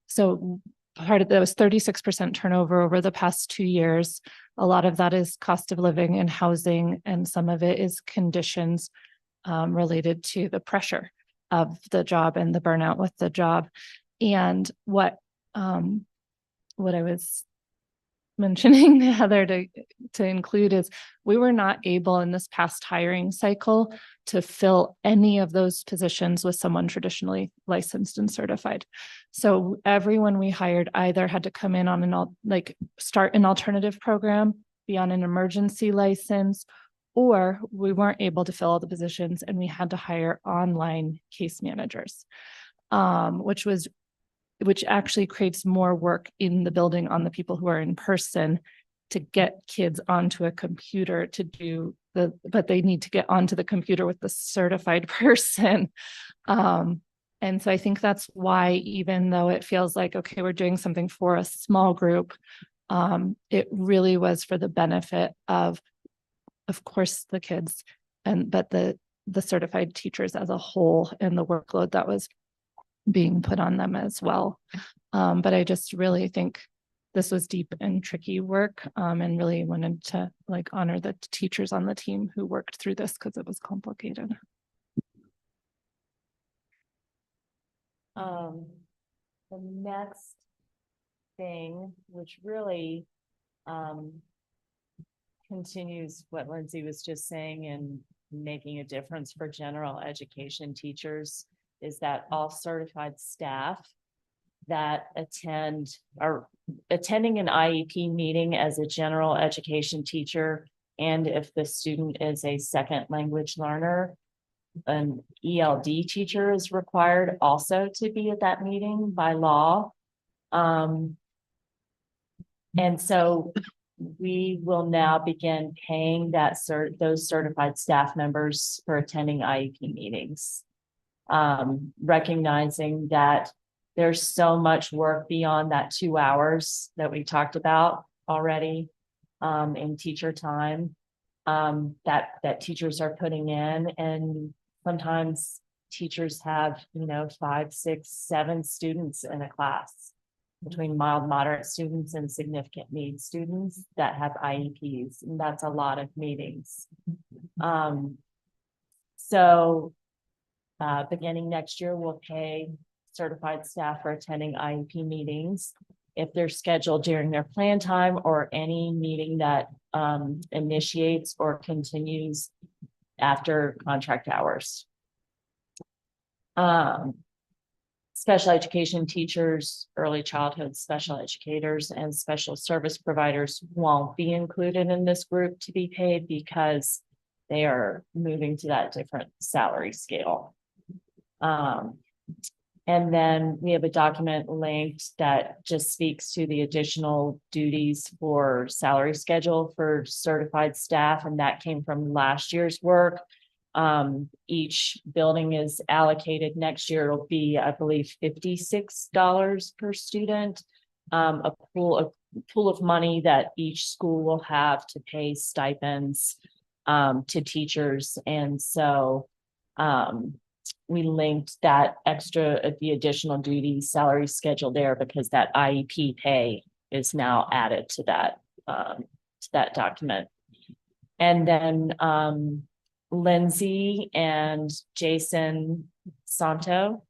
So part of that was 36% turnover over the past 2 years. A lot of that is cost of living and housing, and some of it is conditions related to the pressure of the job and the burnout with the job. And what I was mentioning, Heather, to include is we were not able in this past hiring cycle to fill any of those positions with someone traditionally licensed and certified. So everyone we hired either had to come in on start an alternative program, be on an emergency license, or we weren't able to fill all the positions and we had to hire online case managers, which actually creates more work in the building on the people who are in person to get kids onto a computer to do but they need to get onto the computer with the certified person. And so I think that's why, even though it feels like, okay, we're doing something for a small group, it really was for the benefit of course, the kids, but the certified teachers as a whole, and the workload that was being put on them as well. But I just really think this was deep and tricky work, and really wanted to honor the teachers on the team who worked through this, because it was complicated. The next thing, which really continues what Lindsay was just saying and making a difference for general education teachers, is that all certified staff that are attending an IEP meeting as a general education teacher, and if the student is a second language learner, an ELD teacher is required also to be at that meeting by law. And so we will now begin paying those certified staff members for attending IEP meetings. Recognizing that there's so much work beyond that 2 hours that we talked about already in teacher time that teachers are putting in. And sometimes teachers have 5, 6, 7 students in a class. between mild, moderate students and significant needs students that have IEPs, and that's a lot of meetings. So beginning next year, we'll pay certified staff for attending IEP meetings if they're scheduled during their plan time or any meeting that initiates or continues after contract hours. Special education teachers, early childhood special educators, and special service providers won't be included in this group to be paid because they are moving to that different salary scale. And then we have a document linked that just speaks to the additional duties for salary schedule for certified staff, and that came from last year's work. Each building is allocated next year. It'll be, I believe, $56 per student. A pool of money that each school will have to pay stipends to teachers. And so we linked that the additional duties salary schedule there because that IEP pay is now added to that document. And then Lindsay and Jason Santo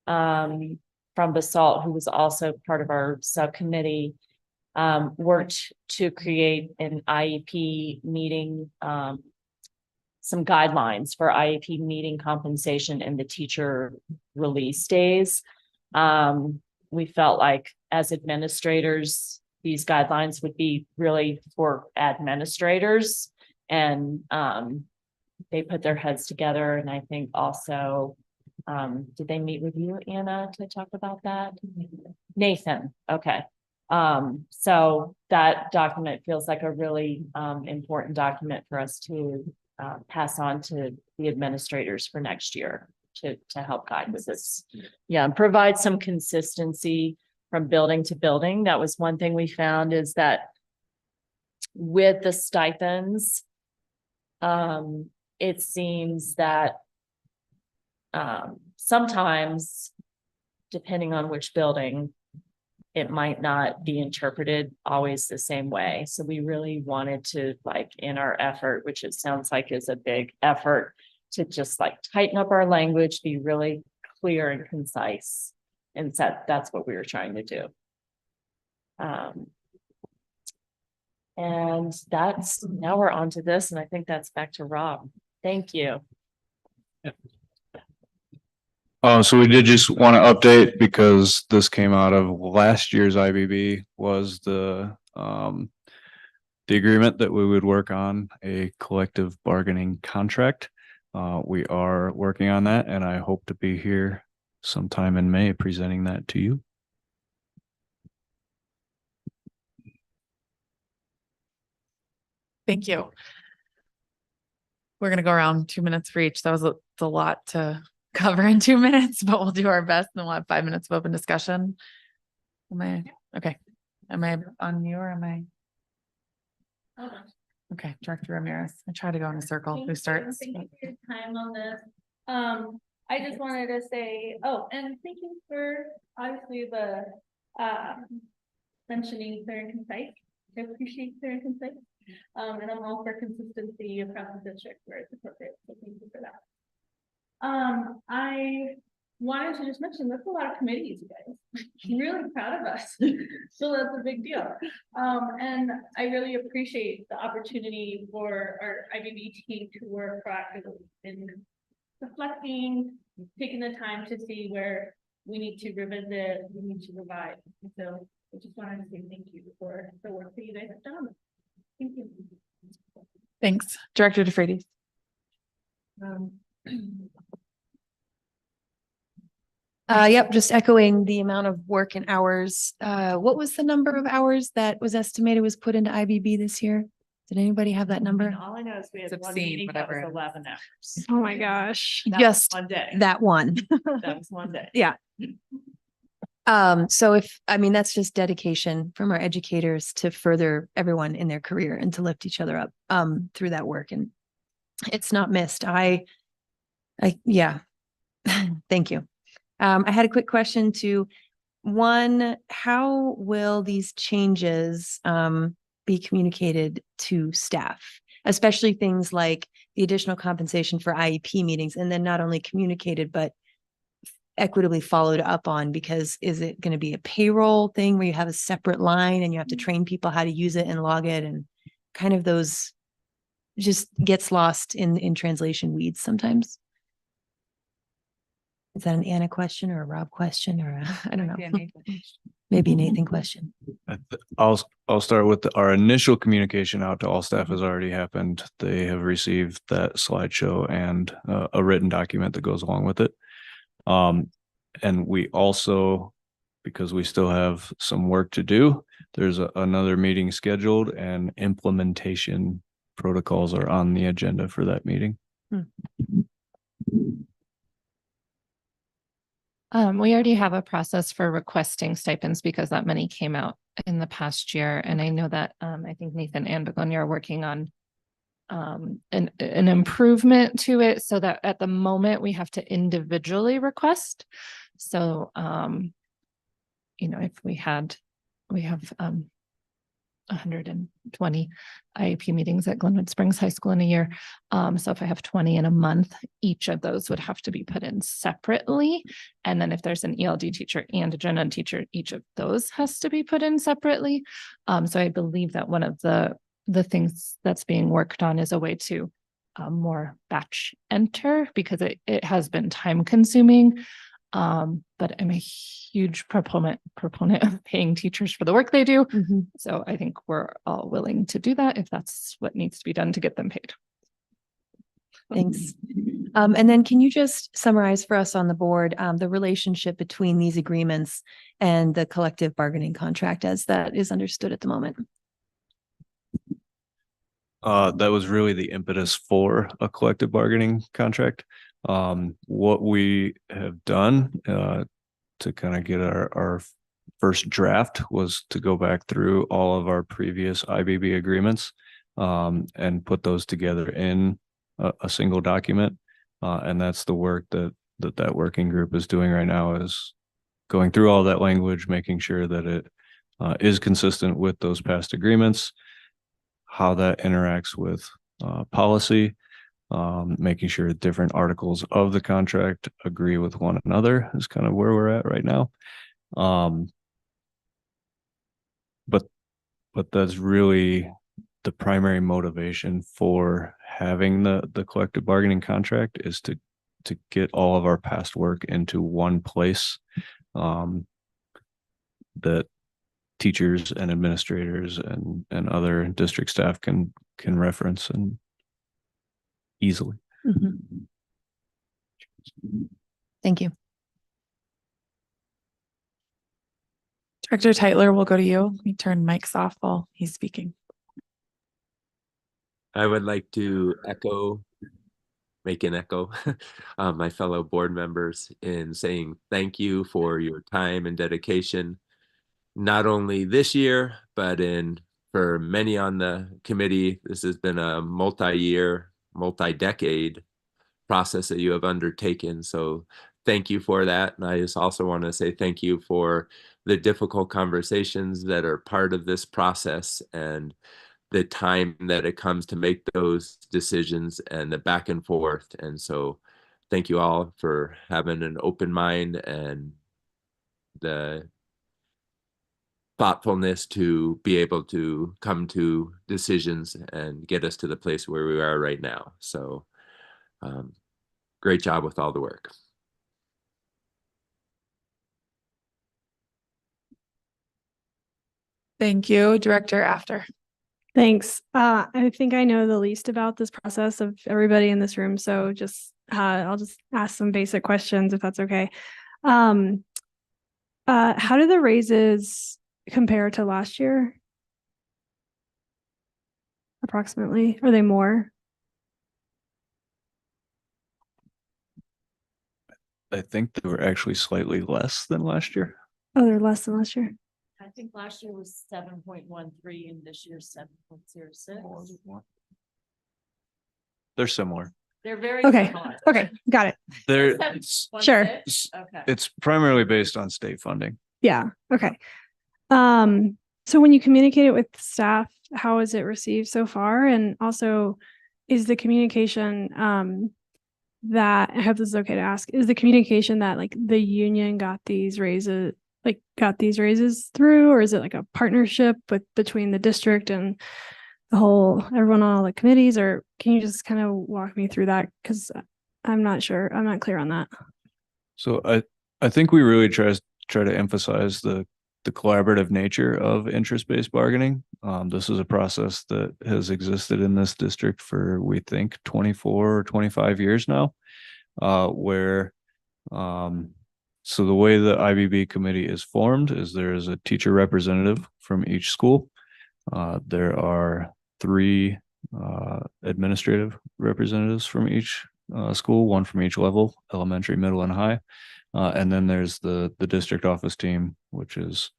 from Basalt, who was also part of our subcommittee, worked to create an IEP meeting, some guidelines for IEP meeting compensation and the teacher release days. We felt like as administrators, these guidelines would be really for administrators, and they put their heads together. And I think also, did they meet with you, Anna, to talk about that? Nathan, okay. So that document feels like a really important document for us to pass on to the administrators for next year to help guide with this. Yeah, and provide some consistency from building to building. That was one thing we found, is that with the stipends, it seems that sometimes, depending on which building, it might not be interpreted always the same way. So we really wanted to, like, in our effort, which it sounds like is a big effort, to just like tighten up our language, be really clear and concise. And that's what we were trying to do. And now we're on to this, and I think that's back to Rob. Thank you. So we did just want to update, because this came out of last year's IBB, was the agreement that we would work on a collective bargaining contract. We are working on that, and I hope to be here sometime in May presenting that to you. Thank you. We're going to go around 2 minutes for each. That was a lot to cover in 2 minutes, but we'll do our best, and then we'll have 5 minutes of open discussion. Okay. Am I on you, or am I? Okay, Director Ramirez. I try to go in a circle. Who starts? Thank you for your time on this. I just wanted to say, and thank you for obviously the mentioning clear and concise. I appreciate clear and concise. And I'm all for consistency across the district where it's appropriate. So thank you for that. I wanted to just mention that's a lot of committees, you guys. I'm really proud of us. So that's a big deal. And I really appreciate the opportunity for our IBB team to work proactively in reflecting, taking the time to see where we need to revisit, we need to revise. So I just wanted to say thank you for the work that you guys have done. Thank you. Thanks. Director DeFreitas. Yep, just echoing the amount of work and hours. What was the number of hours that was estimated was put into IBB this year? Did anybody have that number? All I know is we had It's one obscene, meeting that was whatever. 11 hours. Oh my gosh. That was Just one day. that one. That was one day. Yeah. So that's just dedication from our educators to further everyone in their career and to lift each other up through that work. And it's not missed. Yeah. Thank you. I had a quick question One, how will these changes be communicated to staff? Especially things like the additional compensation for IEP meetings, and then not only communicated, but equitably followed up on, because is it going to be a payroll thing where you have a separate line and you have to train people how to use it and log it, and kind of those just gets lost in translation weeds sometimes. Is that an Anna question or a Rob question or I don't know. Maybe a Nathan question. I'll start with our initial communication out to all staff has already happened. They have received that slideshow and a written document that goes along with it. And we also, because we still have some work to do, there's another meeting scheduled, and implementation protocols are on the agenda for that meeting. We already have a process for requesting stipends because that money came out in the past year. And I know that I think Nathan and Begonia are working on an improvement to it, so that at the moment we have to individually request. So if we have 120 IEP meetings at Glenwood Springs High School in a year. So if I have 20 in a month, each of those would have to be put in separately. And then if there's an ELD teacher and a gen ed teacher, each of those has to be put in separately. So I believe that one of the things that's being worked on is a way to more batch enter, because it has been time consuming. But I'm a huge proponent of paying teachers for the work they do. So I think we're all willing to do that if that's what needs to be done to get them paid. Thanks. And then can you just summarize for us on the board the relationship between these agreements and the collective bargaining contract as that is understood at the moment? That was really the impetus for a collective bargaining contract. What we have done to kind of get our first draft was to go back through all of our previous IBB agreements and put those together in a single document. And that's the work that working group is doing right now, is going through all that language, making sure that it is consistent with those past agreements, how that interacts with policy, making sure different articles of the contract agree with one another is kind of where we're at right now. But that's really the primary motivation for having the collective bargaining contract, is to get all of our past work into one place that teachers and administrators and other district staff can reference and easily. Thank you. Director Tytler, we'll go to you. Let me turn mics off while he's speaking. I would like to make an echo my fellow board members in saying thank you for your time and dedication, not only this year, but for many on the committee. This has been a multi-year, multi-decade process that you have undertaken. So thank you for that. And I just also want to say thank you for the difficult conversations that are part of this process, and the time that it comes to make those decisions, and the back and forth. And so thank you all for having an open mind and the thoughtfulness to be able to come to decisions and get us to the place where we are right now. So great job with all the work. Thank you, Director After. Thanks. I think I know the least about this process of everybody in this room, so I'll just ask some basic questions if that's okay. How do the raises compare to last year? Approximately, are they more? I think they were actually slightly less than last year. Oh, they're less than last year. I think last year was 7.13 and this year's 7.06. They're similar. They're very Okay. similar. Okay, got it. They're Sure. Okay. It's primarily based on state funding. Yeah, okay. So when you communicate it with staff, how is it received so far? And also, is the communication that, I hope this is okay to ask, is the communication that like the union got these raises through, or is it like a partnership between the district and everyone on all the committees, or can you just kind of walk me through that? Because I'm not sure, I'm not clear on that. So I think we really try to emphasize the collaborative nature of interest-based bargaining. This is a process that has existed in this district for, we think, 24 or 25 years now, where so the way the IBB committee is formed is there is a teacher representative from each school. There are 3 administrative representatives from each school, 1 from each level, elementary, middle, and high. And then there's the district office team, which is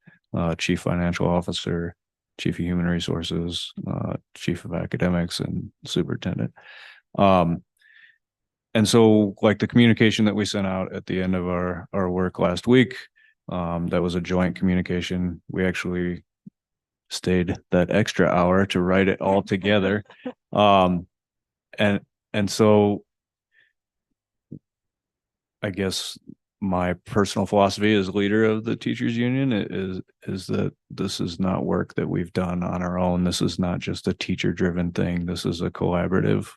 chief financial officer, chief of human resources, chief of academics, and superintendent. And so like the communication that we sent out at the end of our work last week, that was a joint communication. We actually stayed that extra hour to write it all together. And so I guess my personal philosophy as leader of the teachers union is that this is not work that we've done on our own. This is not just a teacher driven thing. This is a collaborative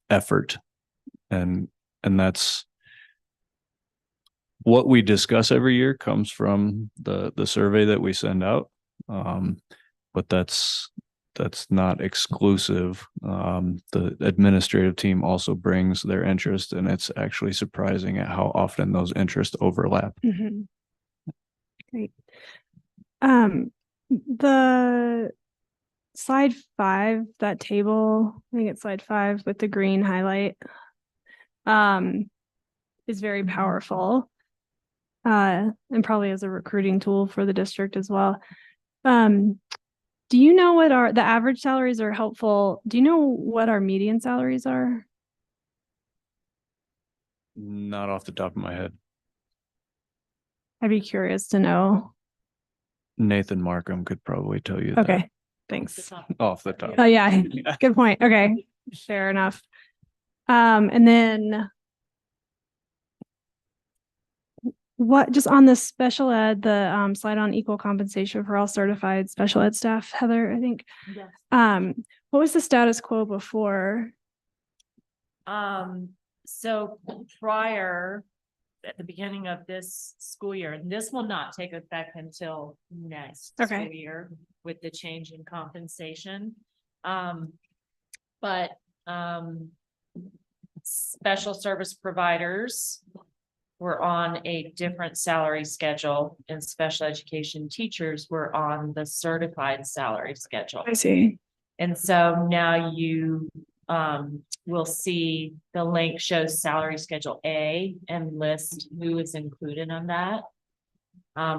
effort. And that's what we discuss every year comes from the survey that we send out. But that's not exclusive. The administrative team also brings their interest, and it's actually surprising at how often those interests overlap. Mm-hmm. Great. The slide 5, that table, I think it's slide 5 with the green highlight, is very powerful, and probably as a recruiting tool for the district as well. Do you know what the average salaries are helpful? Do you know what our median salaries are? Not off the top of my head. I'd be curious to know. Nathan Markham could probably tell you Okay, that thanks. off the top. Oh, yeah, good point. Okay, fair enough. And then what, just on the special ed, the slide on equal compensation for all certified special ed staff, Heather, I think. Yes. What was the status quo before? So prior, at the beginning of this school year, and this will not take effect until next Okay. school year with the change in compensation. But special service providers were on a different salary schedule, and special education teachers were on the certified salary schedule. I see. And so now you will see the link shows salary schedule A and list who is included on that,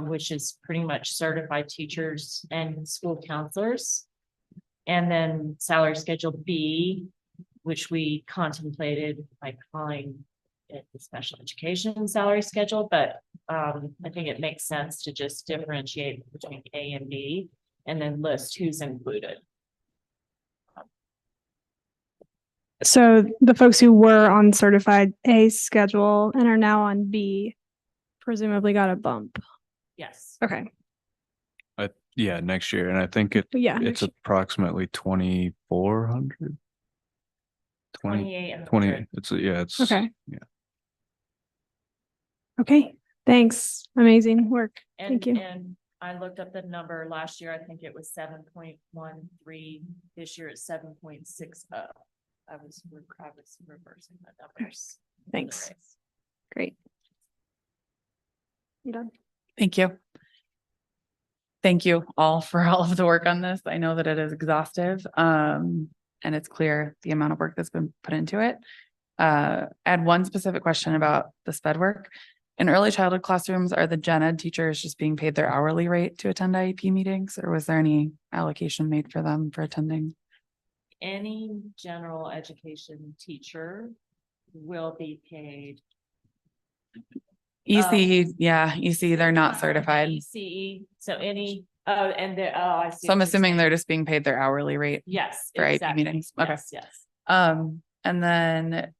which is pretty much certified teachers and school counselors. And then salary schedule B, which we contemplated by calling it the special education salary schedule, but I think it makes sense to just differentiate between A and B and then list who's included. So the folks who were on certified A schedule and are now on B presumably got a bump. Yes. Okay. Yeah, next year. And I think it's next year. approximately 2,400. 20, it's okay. Yeah. Okay. Thanks. Amazing work. And, thank you. And I looked up the number last year. I think it was 7.13. This year it's 7.60. I was reversing the numbers. Thanks. Great. You done? Thank you. Thank you all for all of the work on this. I know that it is exhaustive, and it's clear the amount of work that's been put into it. I had one specific question about the sped work. In early childhood classrooms, are the gen ed teachers just being paid their hourly rate to attend IEP meetings, or was there any allocation made for them for attending? Any general education teacher will be paid ECE, yeah, ECE, they're not certified. ECE, so any, and they're, I see. So I'm what you're assuming saying. they're just being paid their hourly rate Yes, for IP exactly. meetings. Okay. Yes, yes. And then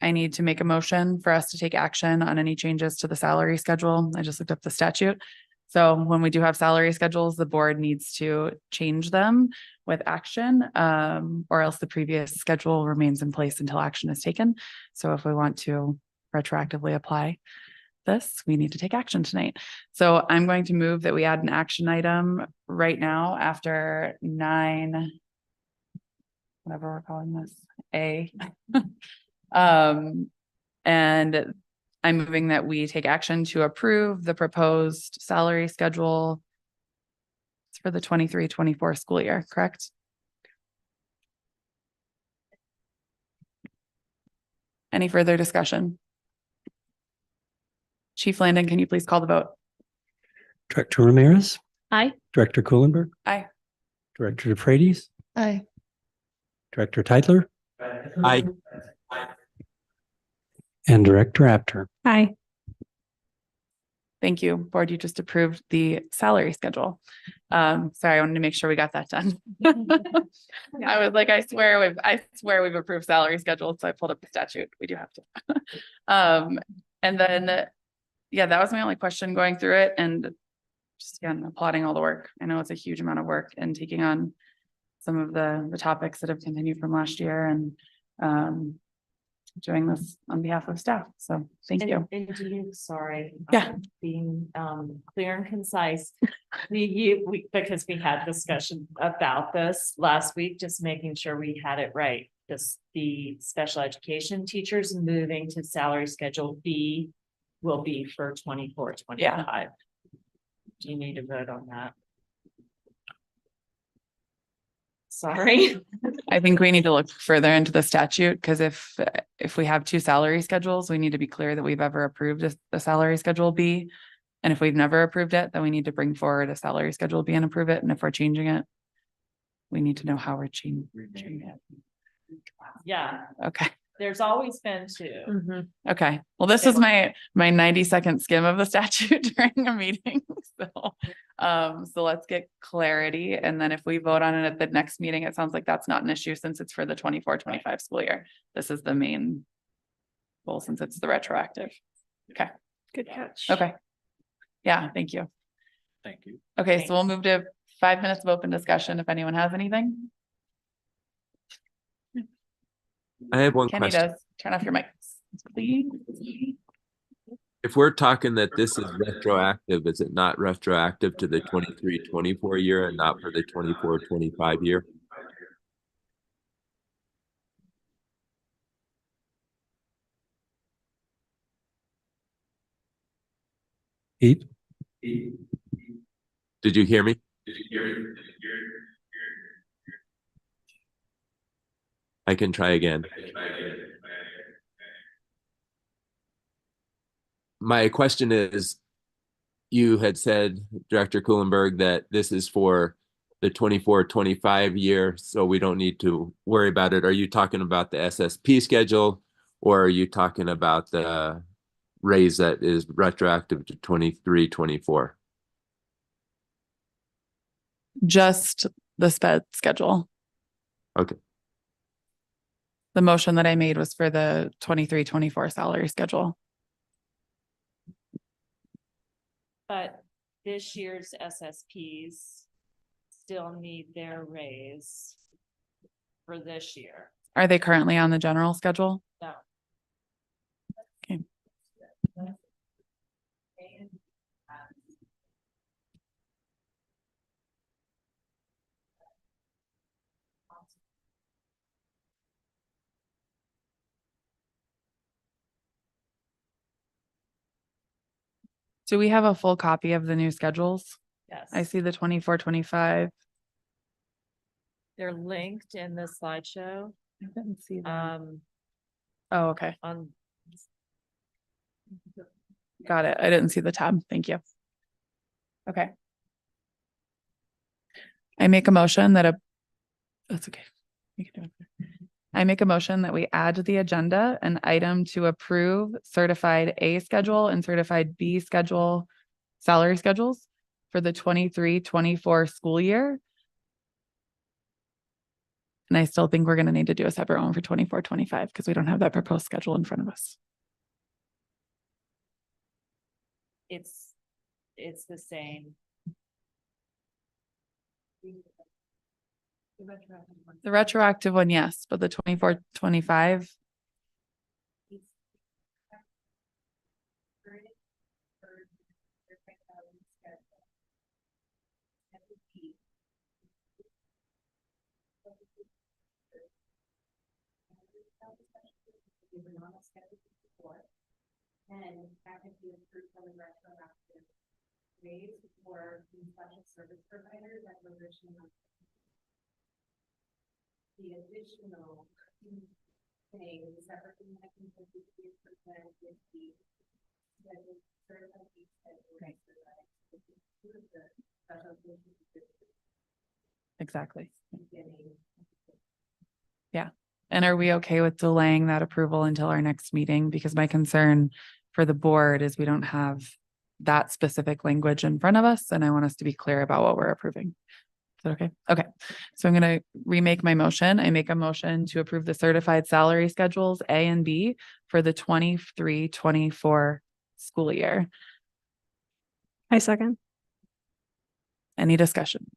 I need to make a motion for us to take action on any changes to the salary schedule. I just looked up the statute. So when we do have salary schedules, the board needs to change them with action, or else the previous schedule remains in place until action is taken. So if we want to retroactively apply this, we need to take action tonight. So I'm going to move that we add an action item right now after 9, whatever we're calling this, A. And I'm moving that we take action to approve the proposed salary schedule for the 23-24 school year, correct? Any further discussion? Chief Landon, can you please call the vote? Director Ramirez, Aye. Director Kuhlenberg, Aye. Director DeFreitas, Aye. Director Teitler, Aye. and Director Apter. Aye. Thank you, board. You just approved the salary schedule. Sorry, I wanted to make sure we got that done. I was like, I swear we've approved salary schedules. So I pulled up the statute. We do have to. And then, yeah, that was my only question going through it, and just again, applauding all the work. I know it's a huge amount of work and taking on some of the topics that have continued from last year, and doing this on behalf of staff. So thank you. And do you, sorry. Yeah. Being clear and concise. Because we had discussion about this last week, just making sure we had it right. Just the special education teachers moving to salary schedule B will be for 24-25. Do you need to vote on that? Sorry. I think we need to look further into the statute, because if we have two salary schedules, we need to be clear that we've ever approved a salary schedule B. And if we've never approved it, then we need to bring forward a salary schedule B and approve it. And if we're changing it, we need to know how we're changing it. Yeah. Okay. There's always been two. Okay. Well, this is my 90-second skim of the statute during a meeting. So let's get clarity. And then if we vote on it at the next meeting, it sounds like that's not an issue since it's for the 24-25 school year. This is the main goal since it's the retroactive. Okay. Good catch. Okay. Yeah, thank you. Thank you. Okay, so we'll move to 5 minutes of open discussion if anyone has anything. I have one Kenny question. does. Turn off your mics, please. If we're talking that this is retroactive, is it not retroactive to the 23-24 year and not for the 24-25 year? Pete? Did you hear me? I can try again. My question is, you had said, Director Kuhlenberg, that this is for the 24-25 year, so we don't need to worry about it. Are you talking about the SSP schedule, or are you talking about the raise that is retroactive to 23-24? Just the sped schedule. Okay. The motion that I made was for the 23-24 salary schedule. But this year's SSPs still need their raise for this year. Are they currently on the general schedule? No. Okay. Do we have a full copy of the new schedules? Yes. I see the 24-25. They're linked in the slideshow. I didn't see that. Oh, okay. On Got it. I didn't see the tab. Thank you. Okay. I make a motion that that's okay. You can do it. I make a motion that we add to the agenda an item to approve certified A schedule and certified B schedule salary schedules for the 23-24 school year. And I still think we're going to need to do a separate one for 24-25 because we don't have that proposed schedule in front of us. It's the same. The retroactive one, yes, but the 24-25. And having to approve from the retroactive ways for the special service providers that were originally. The additional thing, the separate thing that can be presented with the. Exactly. Yeah. And are we okay with delaying that approval until our next meeting? Because my concern for the board is we don't have that specific language in front of us, and I want us to be clear about what we're approving. Is that okay? Okay. So I'm going to remake my motion. I make a motion to approve the certified salary schedules A and B for the 23-24 school year. I second. Any discussion?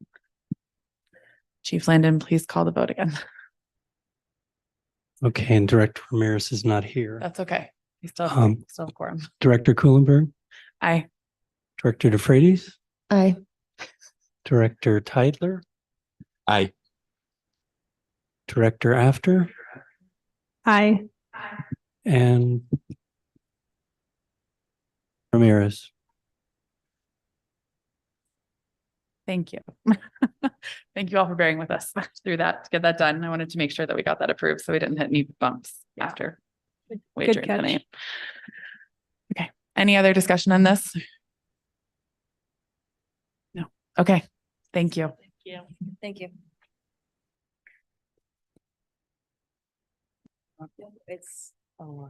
Chief Landon, please call the vote again. Okay, and Director Ramirez is not here. That's okay. We still have quorum. Director Kuhlenberg, Aye. Director DeFreitas, Aye. Director Teitler, Aye. Director After, Aye. and Ramirez. Thank you. Thank you all for bearing with us through that to get that done. I wanted to make sure that we got that approved so we didn't hit any bumps after wagering catch. tonight. Okay. Any other discussion on this? No. Okay. Thank you. Thank you.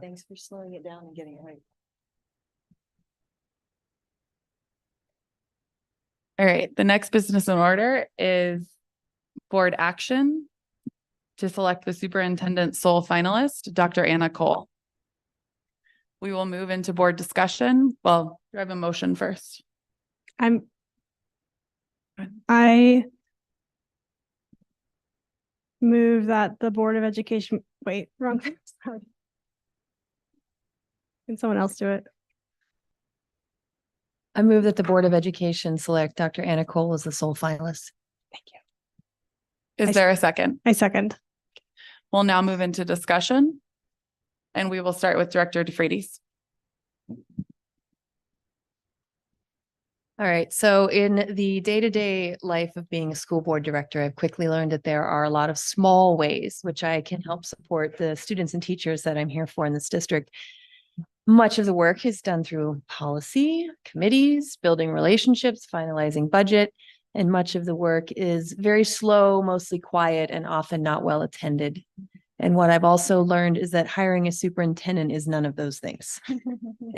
Thanks for slowing it down and getting it right. All right. The next business in order is board action to select the superintendent sole finalist, Dr. Anna Cole. We will move into board discussion. Well, do I have a motion first? I move that the Board of Education, wait, wrong. Sorry. Can someone else do it? I move that the Board of Education select Dr. Anna Cole as the sole finalist. Thank you. Is there a second? I second. We'll now move into discussion. And we will start with Director DeFreitas. All right. So in the day-to-day life of being a school board director, I've quickly learned that there are a lot of small ways which I can help support the students and teachers that I'm here for in this district. Much of the work is done through policy, committees, building relationships, finalizing budget, and much of the work is very slow, mostly quiet, and often not well attended. And what I've also learned is that hiring a superintendent is none of those things.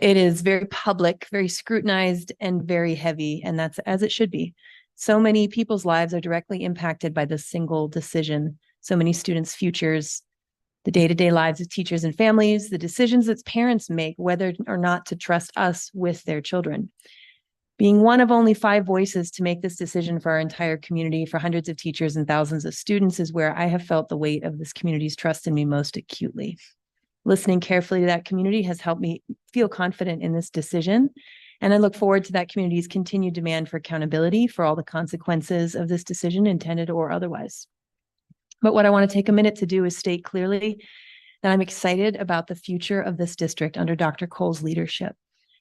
It is very public, very scrutinized, and very heavy, and that's as it should be. So many people's lives are directly impacted by this single decision. So many students' futures, the day-to-day lives of teachers and families, the decisions that parents make, whether or not to trust us with their children. Being one of only 5 voices to make this decision for our entire community, for hundreds of teachers and thousands of students, is where I have felt the weight of this community's trust in me most acutely. Listening carefully to that community has helped me feel confident in this decision, and I look forward to that community's continued demand for accountability for all the consequences of this decision, intended or otherwise. But what I want to take a minute to do is state clearly that I'm excited about the future of this district under Dr. Cole's leadership.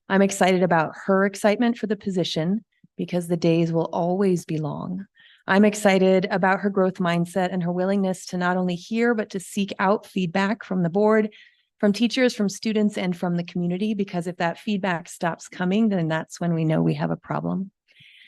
I'm excited about her excitement for the position because the days will always be long. I'm excited about her growth mindset and her willingness to not only hear, but to seek out feedback from the board, from teachers, from students, and from the community, because if that feedback stops coming, then that's when we know we have a problem.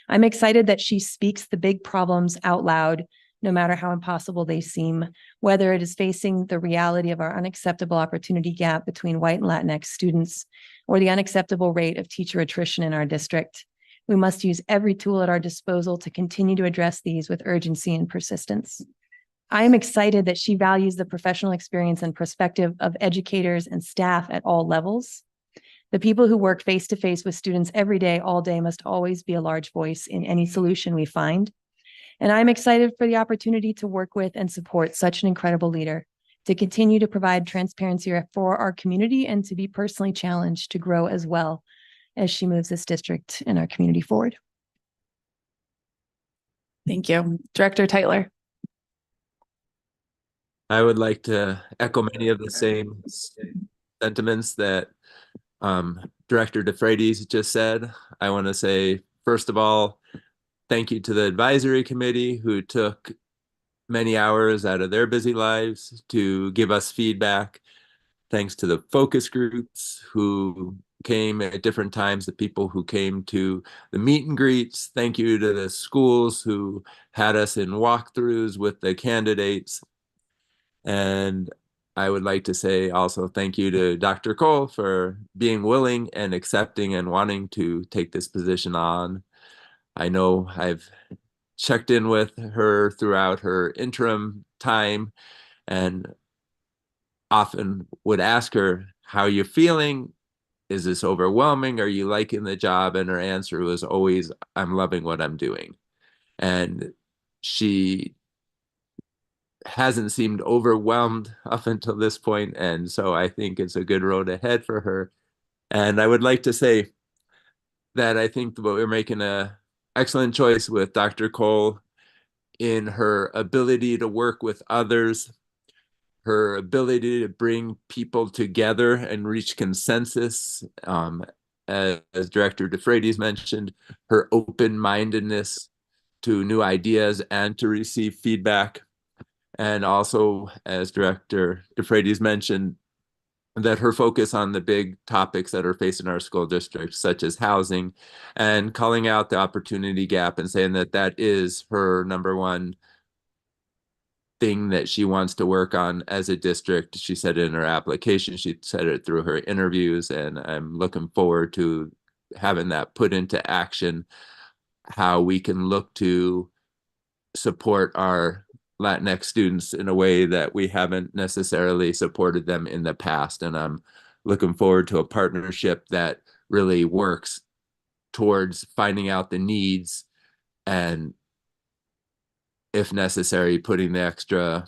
I'm excited that she speaks the big problems out loud, no matter how impossible they seem, whether it is facing the reality of our unacceptable opportunity gap between white and Latinx students or the unacceptable rate of teacher attrition in our district. We must use every tool at our disposal to continue to address these with urgency and persistence. I am excited that she values the professional experience and perspective of educators and staff at all levels. The people who work face-to-face with students every day, all day, must always be a large voice in any solution we find. And I'm excited for the opportunity to work with and support such an incredible leader, to continue to provide transparency for our community and to be personally challenged to grow as well as she moves this district and our community forward. Thank you. Director Tytler. I would like to echo many of the same sentiments that Director DeFreitas just said. I want to say, first of all, thank you to the advisory committee who took many hours out of their busy lives to give us feedback. Thanks to the focus groups who came at different times, the people who came to the meet and greets. Thank you to the schools who had us in walkthroughs with the candidates. And I would like to say also thank you to Dr. Cole for being willing and accepting and wanting to take this position on. I know I've checked in with her throughout her interim time and often would ask her, how are you feeling? Is this overwhelming? Are you liking the job? And her answer was always, I'm loving what I'm doing. And she hasn't seemed overwhelmed up until this point, and so I think it's a good road ahead for her. And I would like to say that I think we're making an excellent choice with Dr. Cole in her ability to work with others, her ability to bring people together and reach consensus. As Director DeFreitas mentioned, her open-mindedness to new ideas and to receive feedback. And also, as Director DeFreitas mentioned, that her focus on the big topics that are facing our school district, such as housing, and calling out the opportunity gap and saying that that is her number one thing that she wants to work on as a district. She said it in her application, she said it through her interviews, and I'm looking forward to having that put into action, how we can look to support our Latinx students in a way that we haven't necessarily supported them in the past. And I'm looking forward to a partnership that really works towards finding out the needs and, if necessary, putting the extra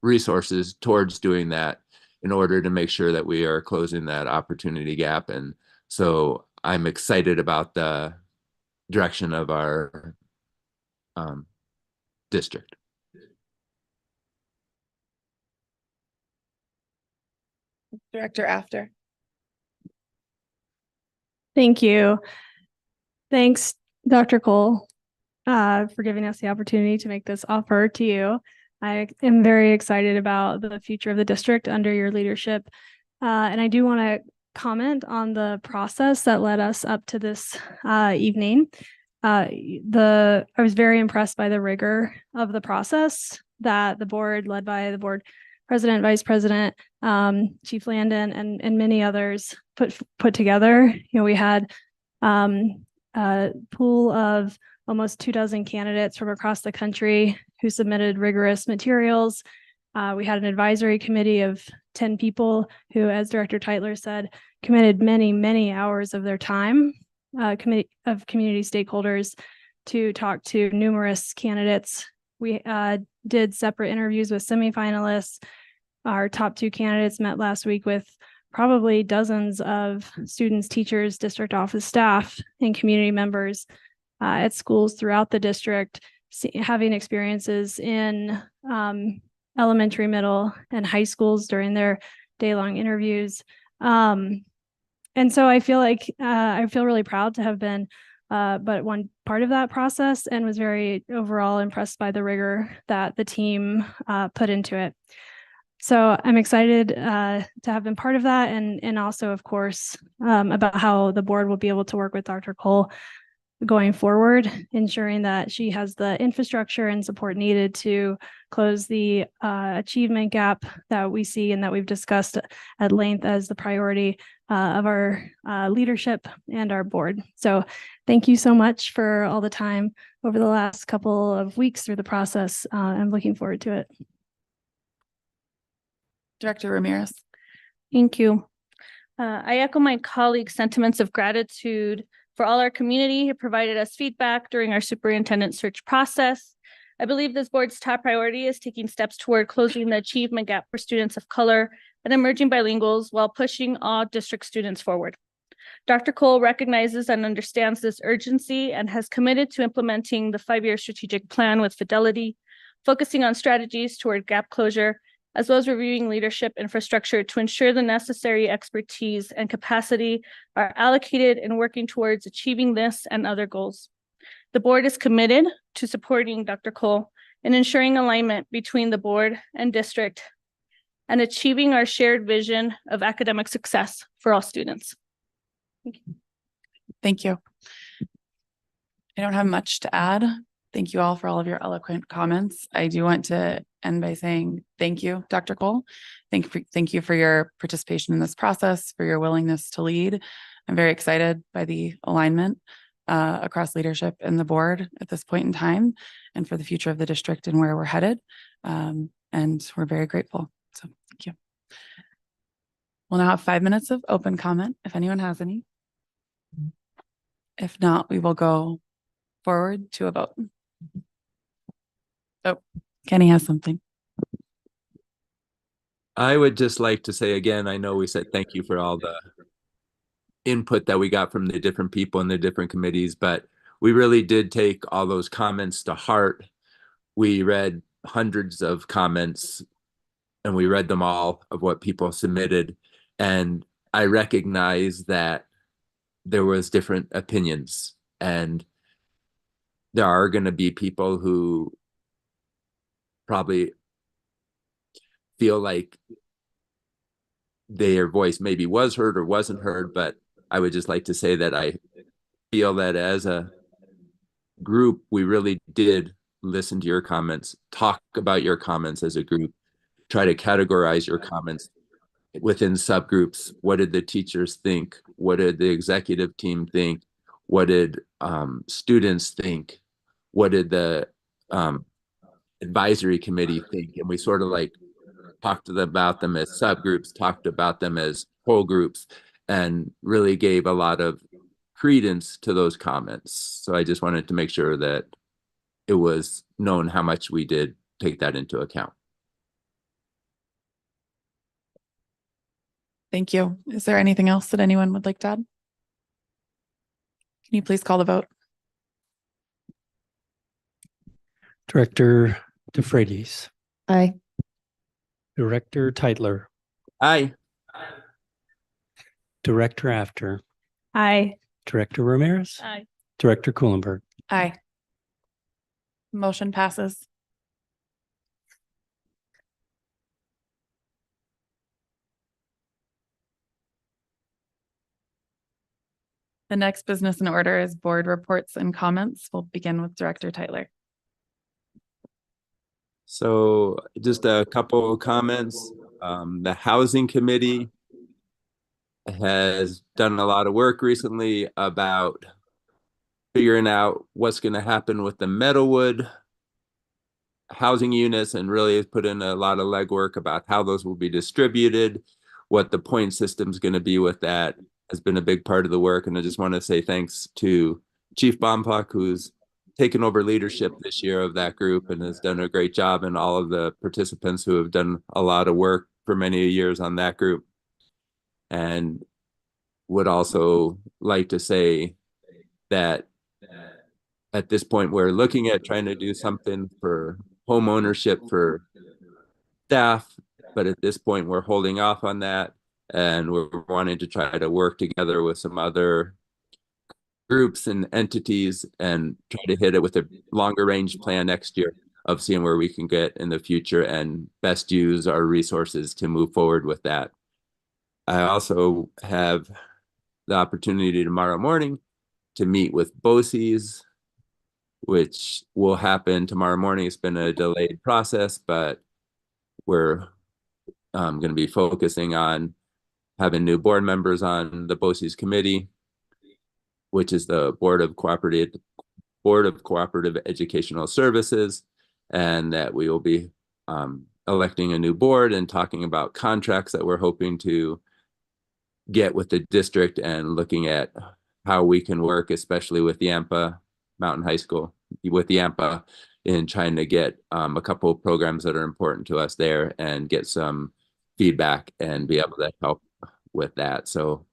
resources towards doing that in order to make sure that we are closing that opportunity gap. And so I'm excited about the direction of our district. Director After. Thank you. Thanks, Dr. Cole, for giving us the opportunity to make this offer to you. I am very excited about the future of the district under your leadership. And I do want to comment on the process that led us up to this evening. I was very impressed by the rigor of the process that the board, led by the board president, vice president, Chief Landon, and many others put together. You know, we had a pool of almost 24 candidates from across the country who submitted rigorous materials. We had an advisory committee of 10 people who, as Director Tytler said, committed many, many hours of their time, committee of community stakeholders, to talk to numerous candidates. We did separate interviews with semifinalists. Our top 2 candidates met last week with probably dozens of students, teachers, district office staff, and community members at schools throughout the district, having experiences in elementary, middle, and high schools during their day-long interviews. And so I feel like I feel really proud to have been but one part of that process, and was very overall impressed by the rigor that the team put into it. So I'm excited to have been part of that, and also, of course, about how the board will be able to work with Dr. Cole going forward, ensuring that she has the infrastructure and support needed to close the achievement gap that we see and that we've discussed at length as the priority of our leadership and our board. So thank you so much for all the time over the last couple of weeks through the process. I'm looking forward to it. Director Ramirez. Thank you. I echo my colleagues' sentiments of gratitude for all our community who provided us feedback during our superintendent search process. I believe this board's top priority is taking steps toward closing the achievement gap for students of color and emerging bilinguals while pushing all district students forward. Dr. Cole recognizes and understands this urgency and has committed to implementing the 5-year strategic plan with fidelity, focusing on strategies toward gap closure, as well as reviewing leadership infrastructure to ensure the necessary expertise and capacity are allocated in working towards achieving this and other goals. The board is committed to supporting Dr. Cole in ensuring alignment between the board and district and achieving our shared vision of academic success for all students. Thank you. Thank you. I don't have much to add. Thank you all for all of your eloquent comments. I do want to end by saying thank you, Dr. Cole. Thank you for your participation in this process, for your willingness to lead. I'm very excited by the alignment across leadership and the board at this point in time and for the future of the district and where we're headed. And we're very grateful. So thank you. We'll now have 5 minutes of open comment if anyone has any. If not, we will go forward to a vote. Oh, Kenny has something. I would just like to say again, I know we said thank you for all the input that we got from the different people in the different committees, but we really did take all those comments to heart. We read hundreds of comments and we read them all of what people submitted. And I recognize that there was different opinions and there are going to be people who probably feel like their voice maybe was heard or wasn't heard, but I would just like to say that I feel that as a group, we really did listen to your comments, talk about your comments as a group, try to categorize your comments within subgroups. What did the teachers think? What did the executive team think? What did students think? What did the advisory committee think? And we sort of like talked about them as subgroups, talked about them as whole groups, and really gave a lot of credence to those comments. So I just wanted to make sure that it was known how much we did take that into account. Thank you. Is there anything else that anyone would like to add? Can you please call the vote? Director DeFreitas. Aye. Director Teitler. Aye. Director After. Aye. Director Ramirez. Aye. Director Kuhlenberg. Aye. Motion passes. The next business in order is board reports and comments. We'll begin with Director Teitler. So just a couple of comments. The Housing Committee has done a lot of work recently about figuring out what's going to happen with the Meadowwood housing units and really has put in a lot of legwork about how those will be distributed, what the point system is going to be with that has been a big part of the work. And I just want to say thanks to Chief Bompak, who's taken over leadership this year of that group and has done a great job, and all of the participants who have done a lot of work for many years on that group. And would also like to say that at this point, we're looking at trying to do something for home ownership for staff, but at this point, we're holding off on that. And we're wanting to try to work together with some other groups and entities and try to hit it with a longer range plan next year of seeing where we can get in the future and best use our resources to move forward with that. I also have the opportunity tomorrow morning to meet with BOCES, which will happen tomorrow morning. It's been a delayed process, but we're going to be focusing on having new board members on the BOCES committee, which is the Board of Cooperative Educational Services, and that we will be electing a new board and talking about contracts that we're hoping to get with the district and looking at how we can work, especially with Yampa Mountain High School, with Yampa, in trying to get a couple of programs that are important to us there and get some feedback and be able to help with that. So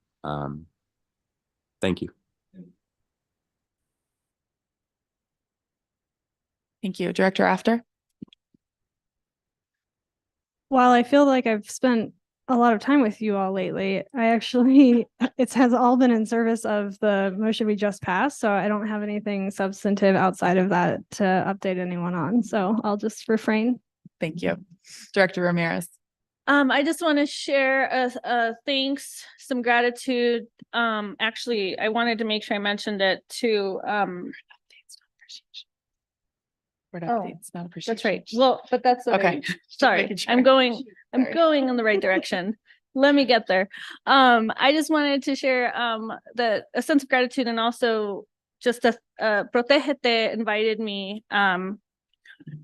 thank you. Thank you. Director After? While I feel like I've spent a lot of time with you all lately, I actually, it has all been in service of the motion we just passed. So I don't have anything substantive outside of that to update anyone on. So I'll just refrain. Thank you. Director Ramirez? I just want to share a thanks, some gratitude. Actually, I wanted to make sure I mentioned it to Word Oh, updates, not appreciation. that's right. Well, but that's Okay. Sorry, Making sure. I'm going in the right direction. Let me get there. I just wanted to share a sense of gratitude, and also just Protégete invited me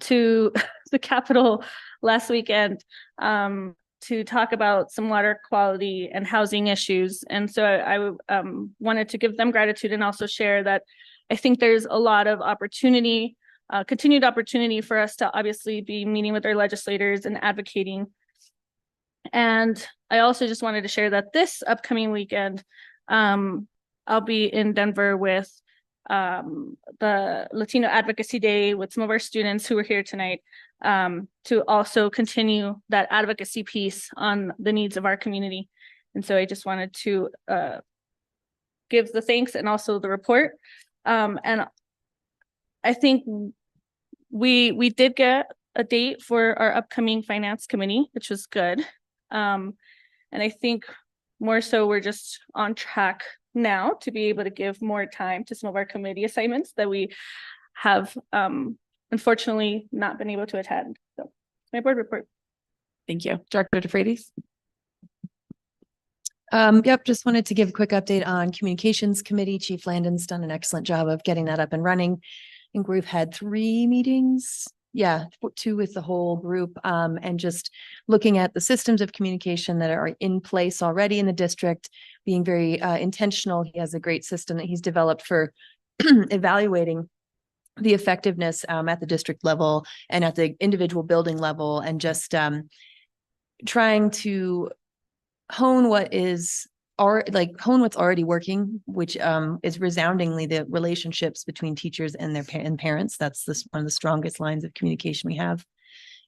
to the Capitol last weekend to talk about some water quality and housing issues. And so I wanted to give them gratitude and also share that I think there's a lot of opportunity, continued opportunity for us to obviously be meeting with our legislators and advocating. And I also just wanted to share that this upcoming weekend, I'll be in Denver with the Latino Advocacy Day with some of our students who are here tonight, to also continue that advocacy piece on the needs of our community. And so I just wanted to give the thanks and also the report. And I think we did get a date for our upcoming finance committee, which was good. And I think more so we're just on track now to be able to give more time to some of our committee assignments that we have unfortunately not been able to attend. So my board report. Thank you. Director DeFreitas? Yep, just wanted to give a quick update on Communications Committee. Chief Landon's done an excellent job of getting that up and running. I think we've had 3 meetings. Yeah, 2 with the whole group, and just looking at the systems of communication that are in place already in the district, being very intentional. He has a great system that he's developed for evaluating the effectiveness at the district level and at the individual building level, and just trying to hone what's already working, which is resoundingly the relationships between teachers and their parents. That's one of the strongest lines of communication we have.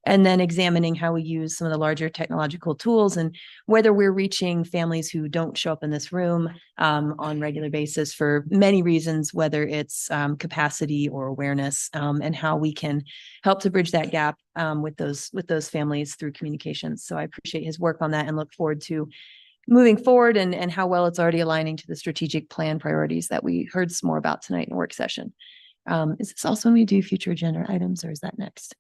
And then examining how we use some of the larger technological tools and whether we're reaching families who don't show up in this room on a regular basis for many reasons, whether it's capacity or awareness, and how we can help to bridge that gap with those families through communications. So I appreciate his work on that and look forward to moving forward and how well it's already aligning to the strategic plan priorities that we heard some more about tonight in work session. Is this also when we do future agenda items, or is that next?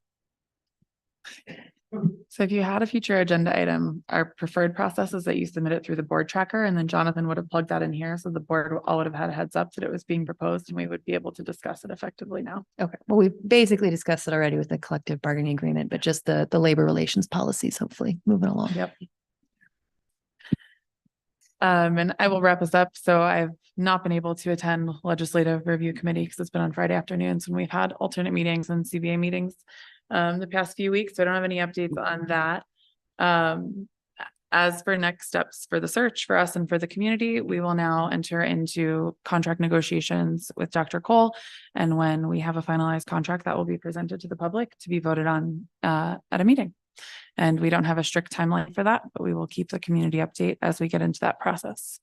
So if you had a future agenda item, our preferred process is that you submit it through the board tracker, and then Jonathan would have plugged that in here. So the board all would have had a heads up that it was being proposed, and we would be able to discuss it effectively now. Okay, well, we've basically discussed it already with the collective bargaining agreement, but just the labor relations policies, hopefully moving along. Yep. And I will wrap us up. So I've not been able to attend legislative review committee because it's been on Friday afternoons, and we've had alternate meetings and CBA meetings the past few weeks. So I don't have any updates on that. As for next steps for the search for us and for the community, we will now enter into contract negotiations with Dr. Cole. And when we have a finalized contract, that will be presented to the public to be voted on at a meeting. And we don't have a strict timeline for that, but we will keep the community update as we get into that process.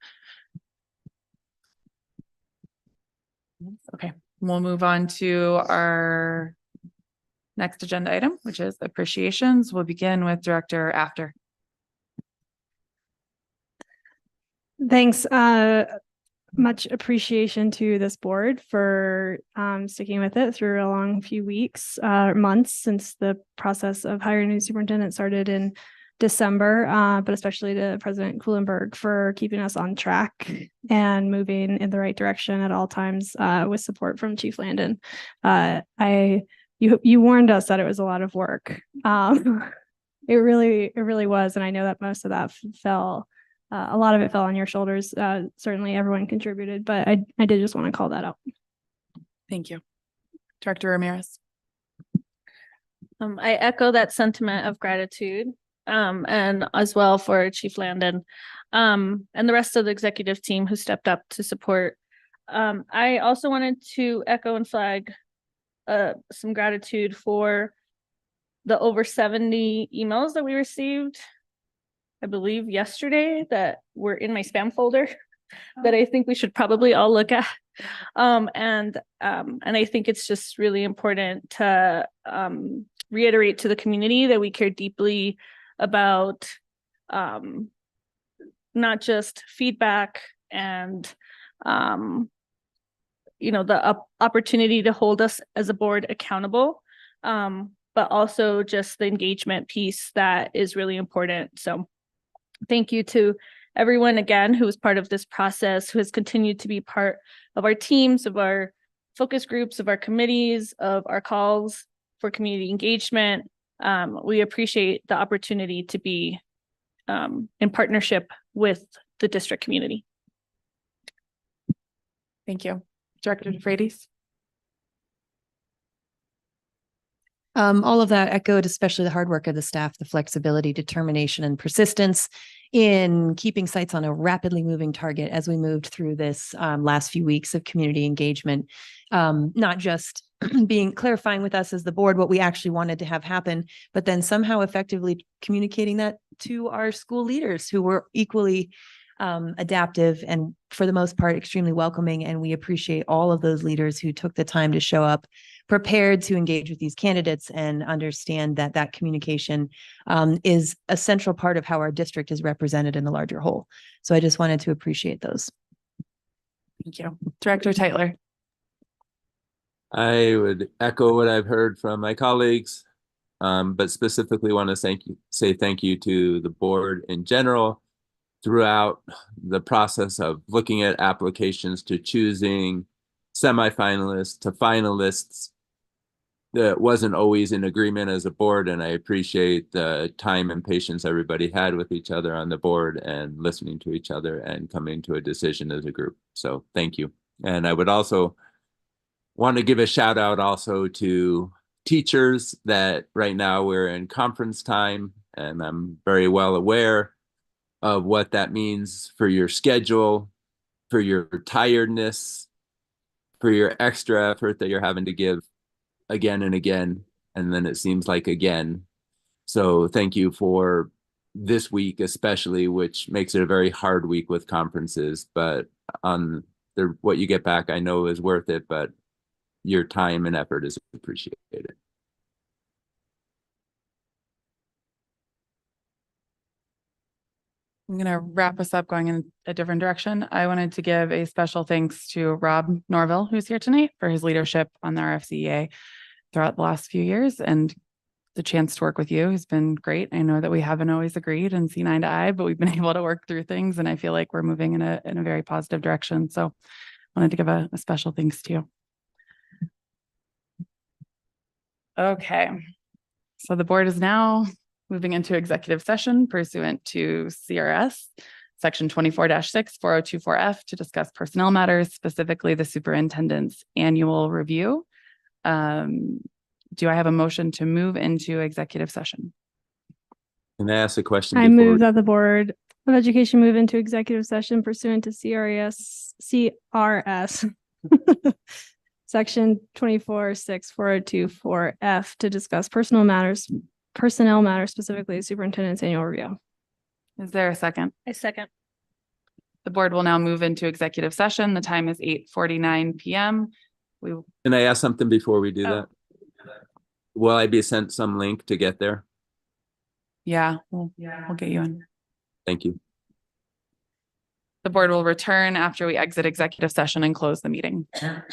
Okay, we'll move on to our next agenda item, which is appreciations. We'll begin with Director After. Thanks. much appreciation to this board for sticking with it through a long few weeks, months since the process of hiring a new superintendent started in December, but especially to President Kuhlenberg for keeping us on track and moving in the right direction at all times, with support from Chief Landon. You warned us that it was a lot of work. It really was, and I know that most of that fell. A lot of it fell on your shoulders. Certainly everyone contributed, but I did just want to call that out. Thank you. Director Ramirez. I echo that sentiment of gratitude, and as well for Chief Landon, and the rest of the executive team who stepped up to support. I also wanted to echo and flag some gratitude for the over 70 emails that we received, I believe yesterday, that were in my spam folder that I think we should probably all look at. And I think it's just really important to reiterate to the community that we care deeply about not just feedback and the opportunity to hold us as a board accountable, but also just the engagement piece that is really important. So thank you to everyone again who was part of this process, who has continued to be part of our teams, of our focus groups, of our committees, of our calls for community engagement. We appreciate the opportunity to be in partnership with the district community. Thank you. Director DeFreitas. All of that echoed, especially the hard work of the staff, the flexibility, determination, and persistence in keeping sights on a rapidly moving target as we moved through this last few weeks of community engagement. Not just clarifying with us as the board what we actually wanted to have happen, but then somehow effectively communicating that to our school leaders who were equally adaptive and for the most part extremely welcoming. And we appreciate all of those leaders who took the time to show up prepared to engage with these candidates and understand that that communication is a central part of how our district is represented in the larger whole. So I just wanted to appreciate those. Thank you. Director Tytler. I would echo what I've heard from my colleagues, but specifically want to say thank you to the board in general throughout the process of looking at applications to choosing semifinalists to finalists. That wasn't always in agreement as a board, and I appreciate the time and patience everybody had with each other on the board and listening to each other and coming to a decision as a group. So thank you. And I would also want to give a shout out also to teachers that right now we're in conference time, and I'm very well aware of what that means for your schedule, for your tiredness, for your extra effort that you're having to give again and again, and then it seems like again. So thank you for this week especially, which makes it a very hard week with conferences, but on what you get back I know is worth it, but your time and effort is appreciated. I'm going to wrap us up going in a different direction. I wanted to give a special thanks to Rob Norville, who's here tonight, for his leadership on the RFCEA throughout the last few years, and the chance to work with you has been great. I know that we haven't always agreed and seen eye to eye, but we've been able to work through things, and I feel like we're moving in a very positive direction. So I wanted to give a special thanks to you. Okay, so the board is now moving into executive session pursuant to CRS section 24-6 4024F to discuss personnel matters, specifically the superintendent's annual review. Do I have a motion to move into executive session? Can I ask a question? I move that the Board of Education move into executive session pursuant to CRS section 24-6 4024F to discuss personnel matters, specifically the superintendent's annual review. Is there a second? I second. The board will now move into executive session. The time is 8:49 p.m. Can I ask something before we do that? Will I be sent some link to get there? Yeah, we'll get you in. Thank you. The board will return after we exit executive session and close the meeting. All right.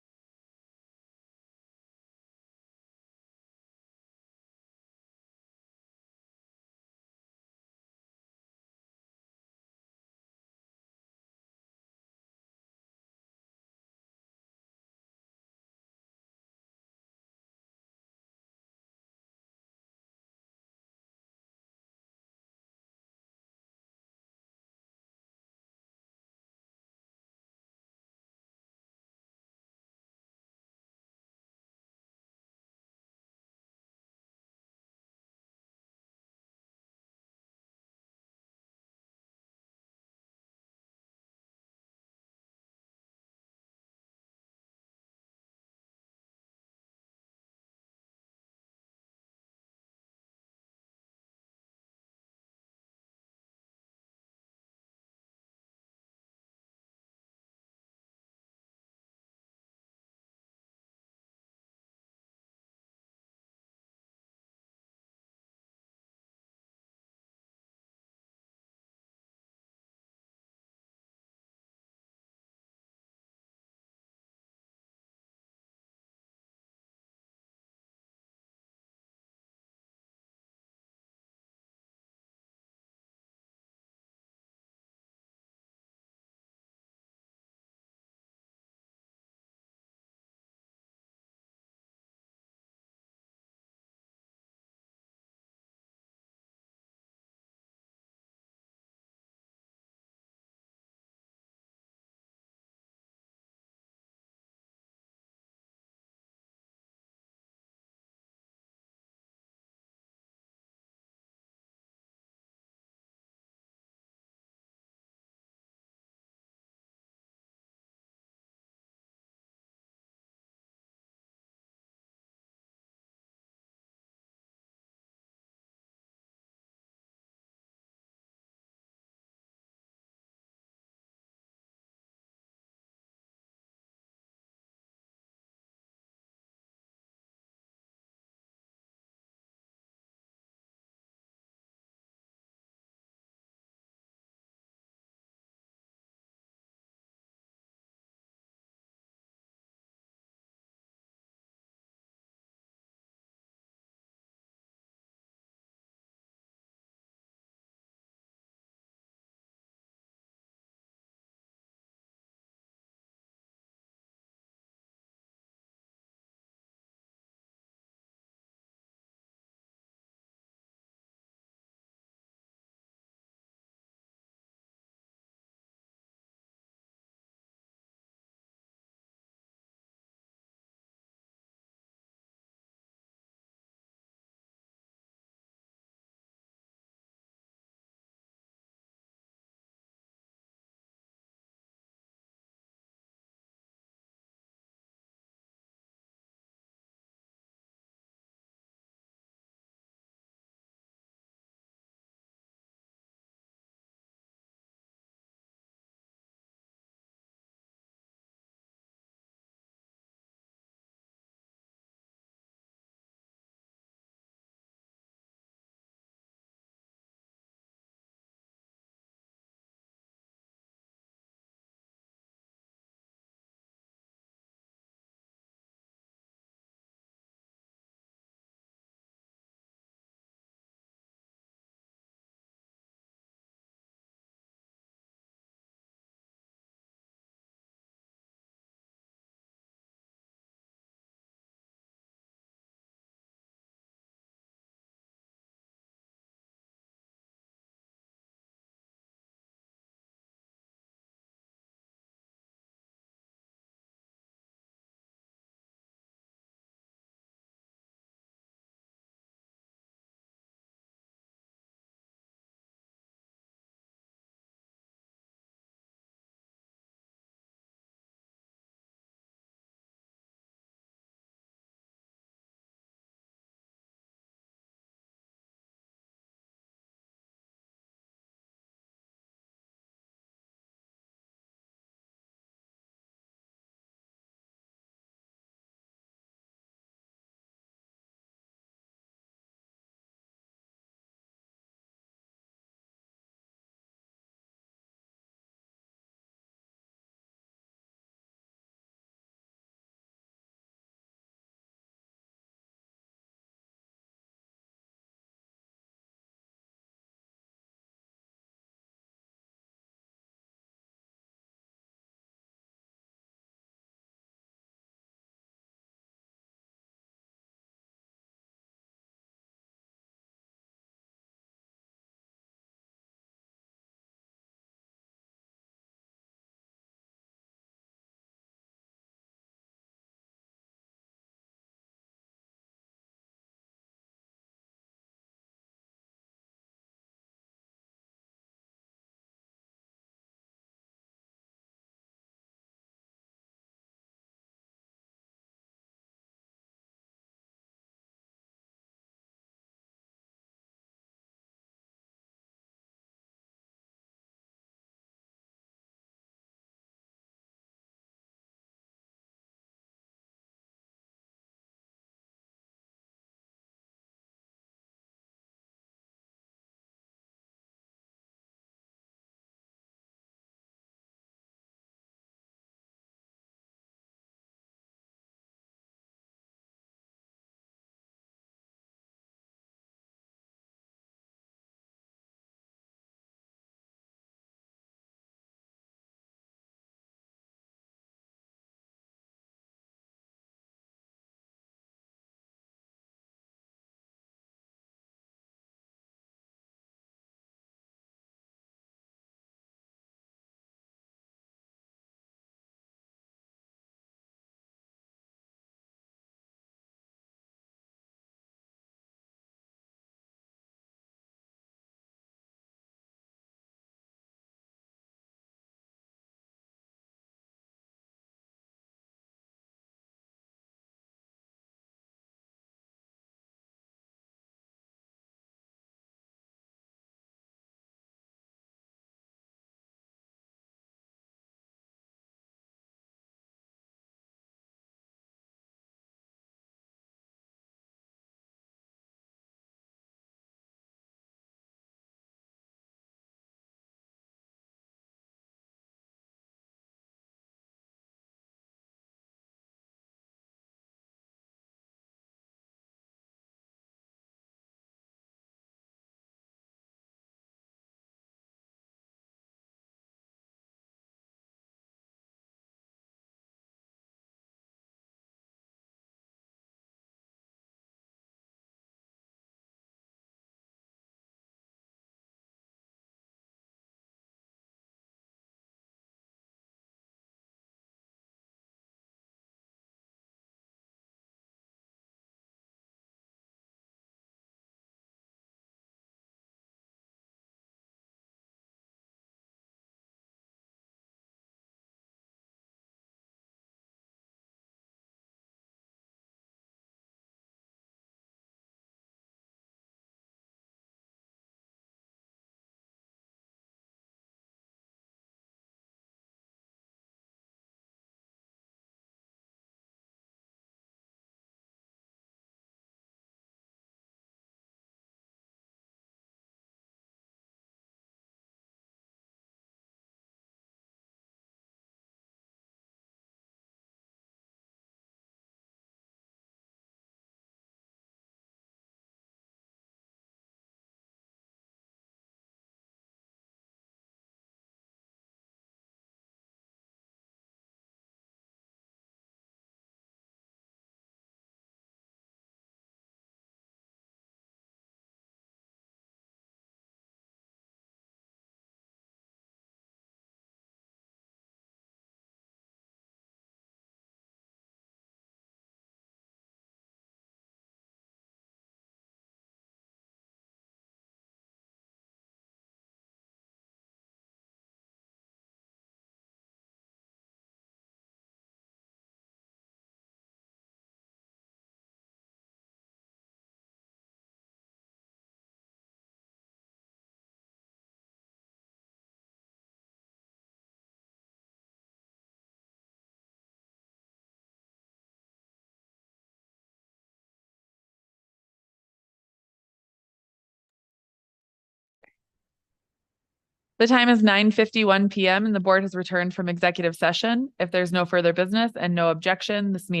The time is 9:51 PM and the board has returned from executive session. If there's no further business and no objection, this meeting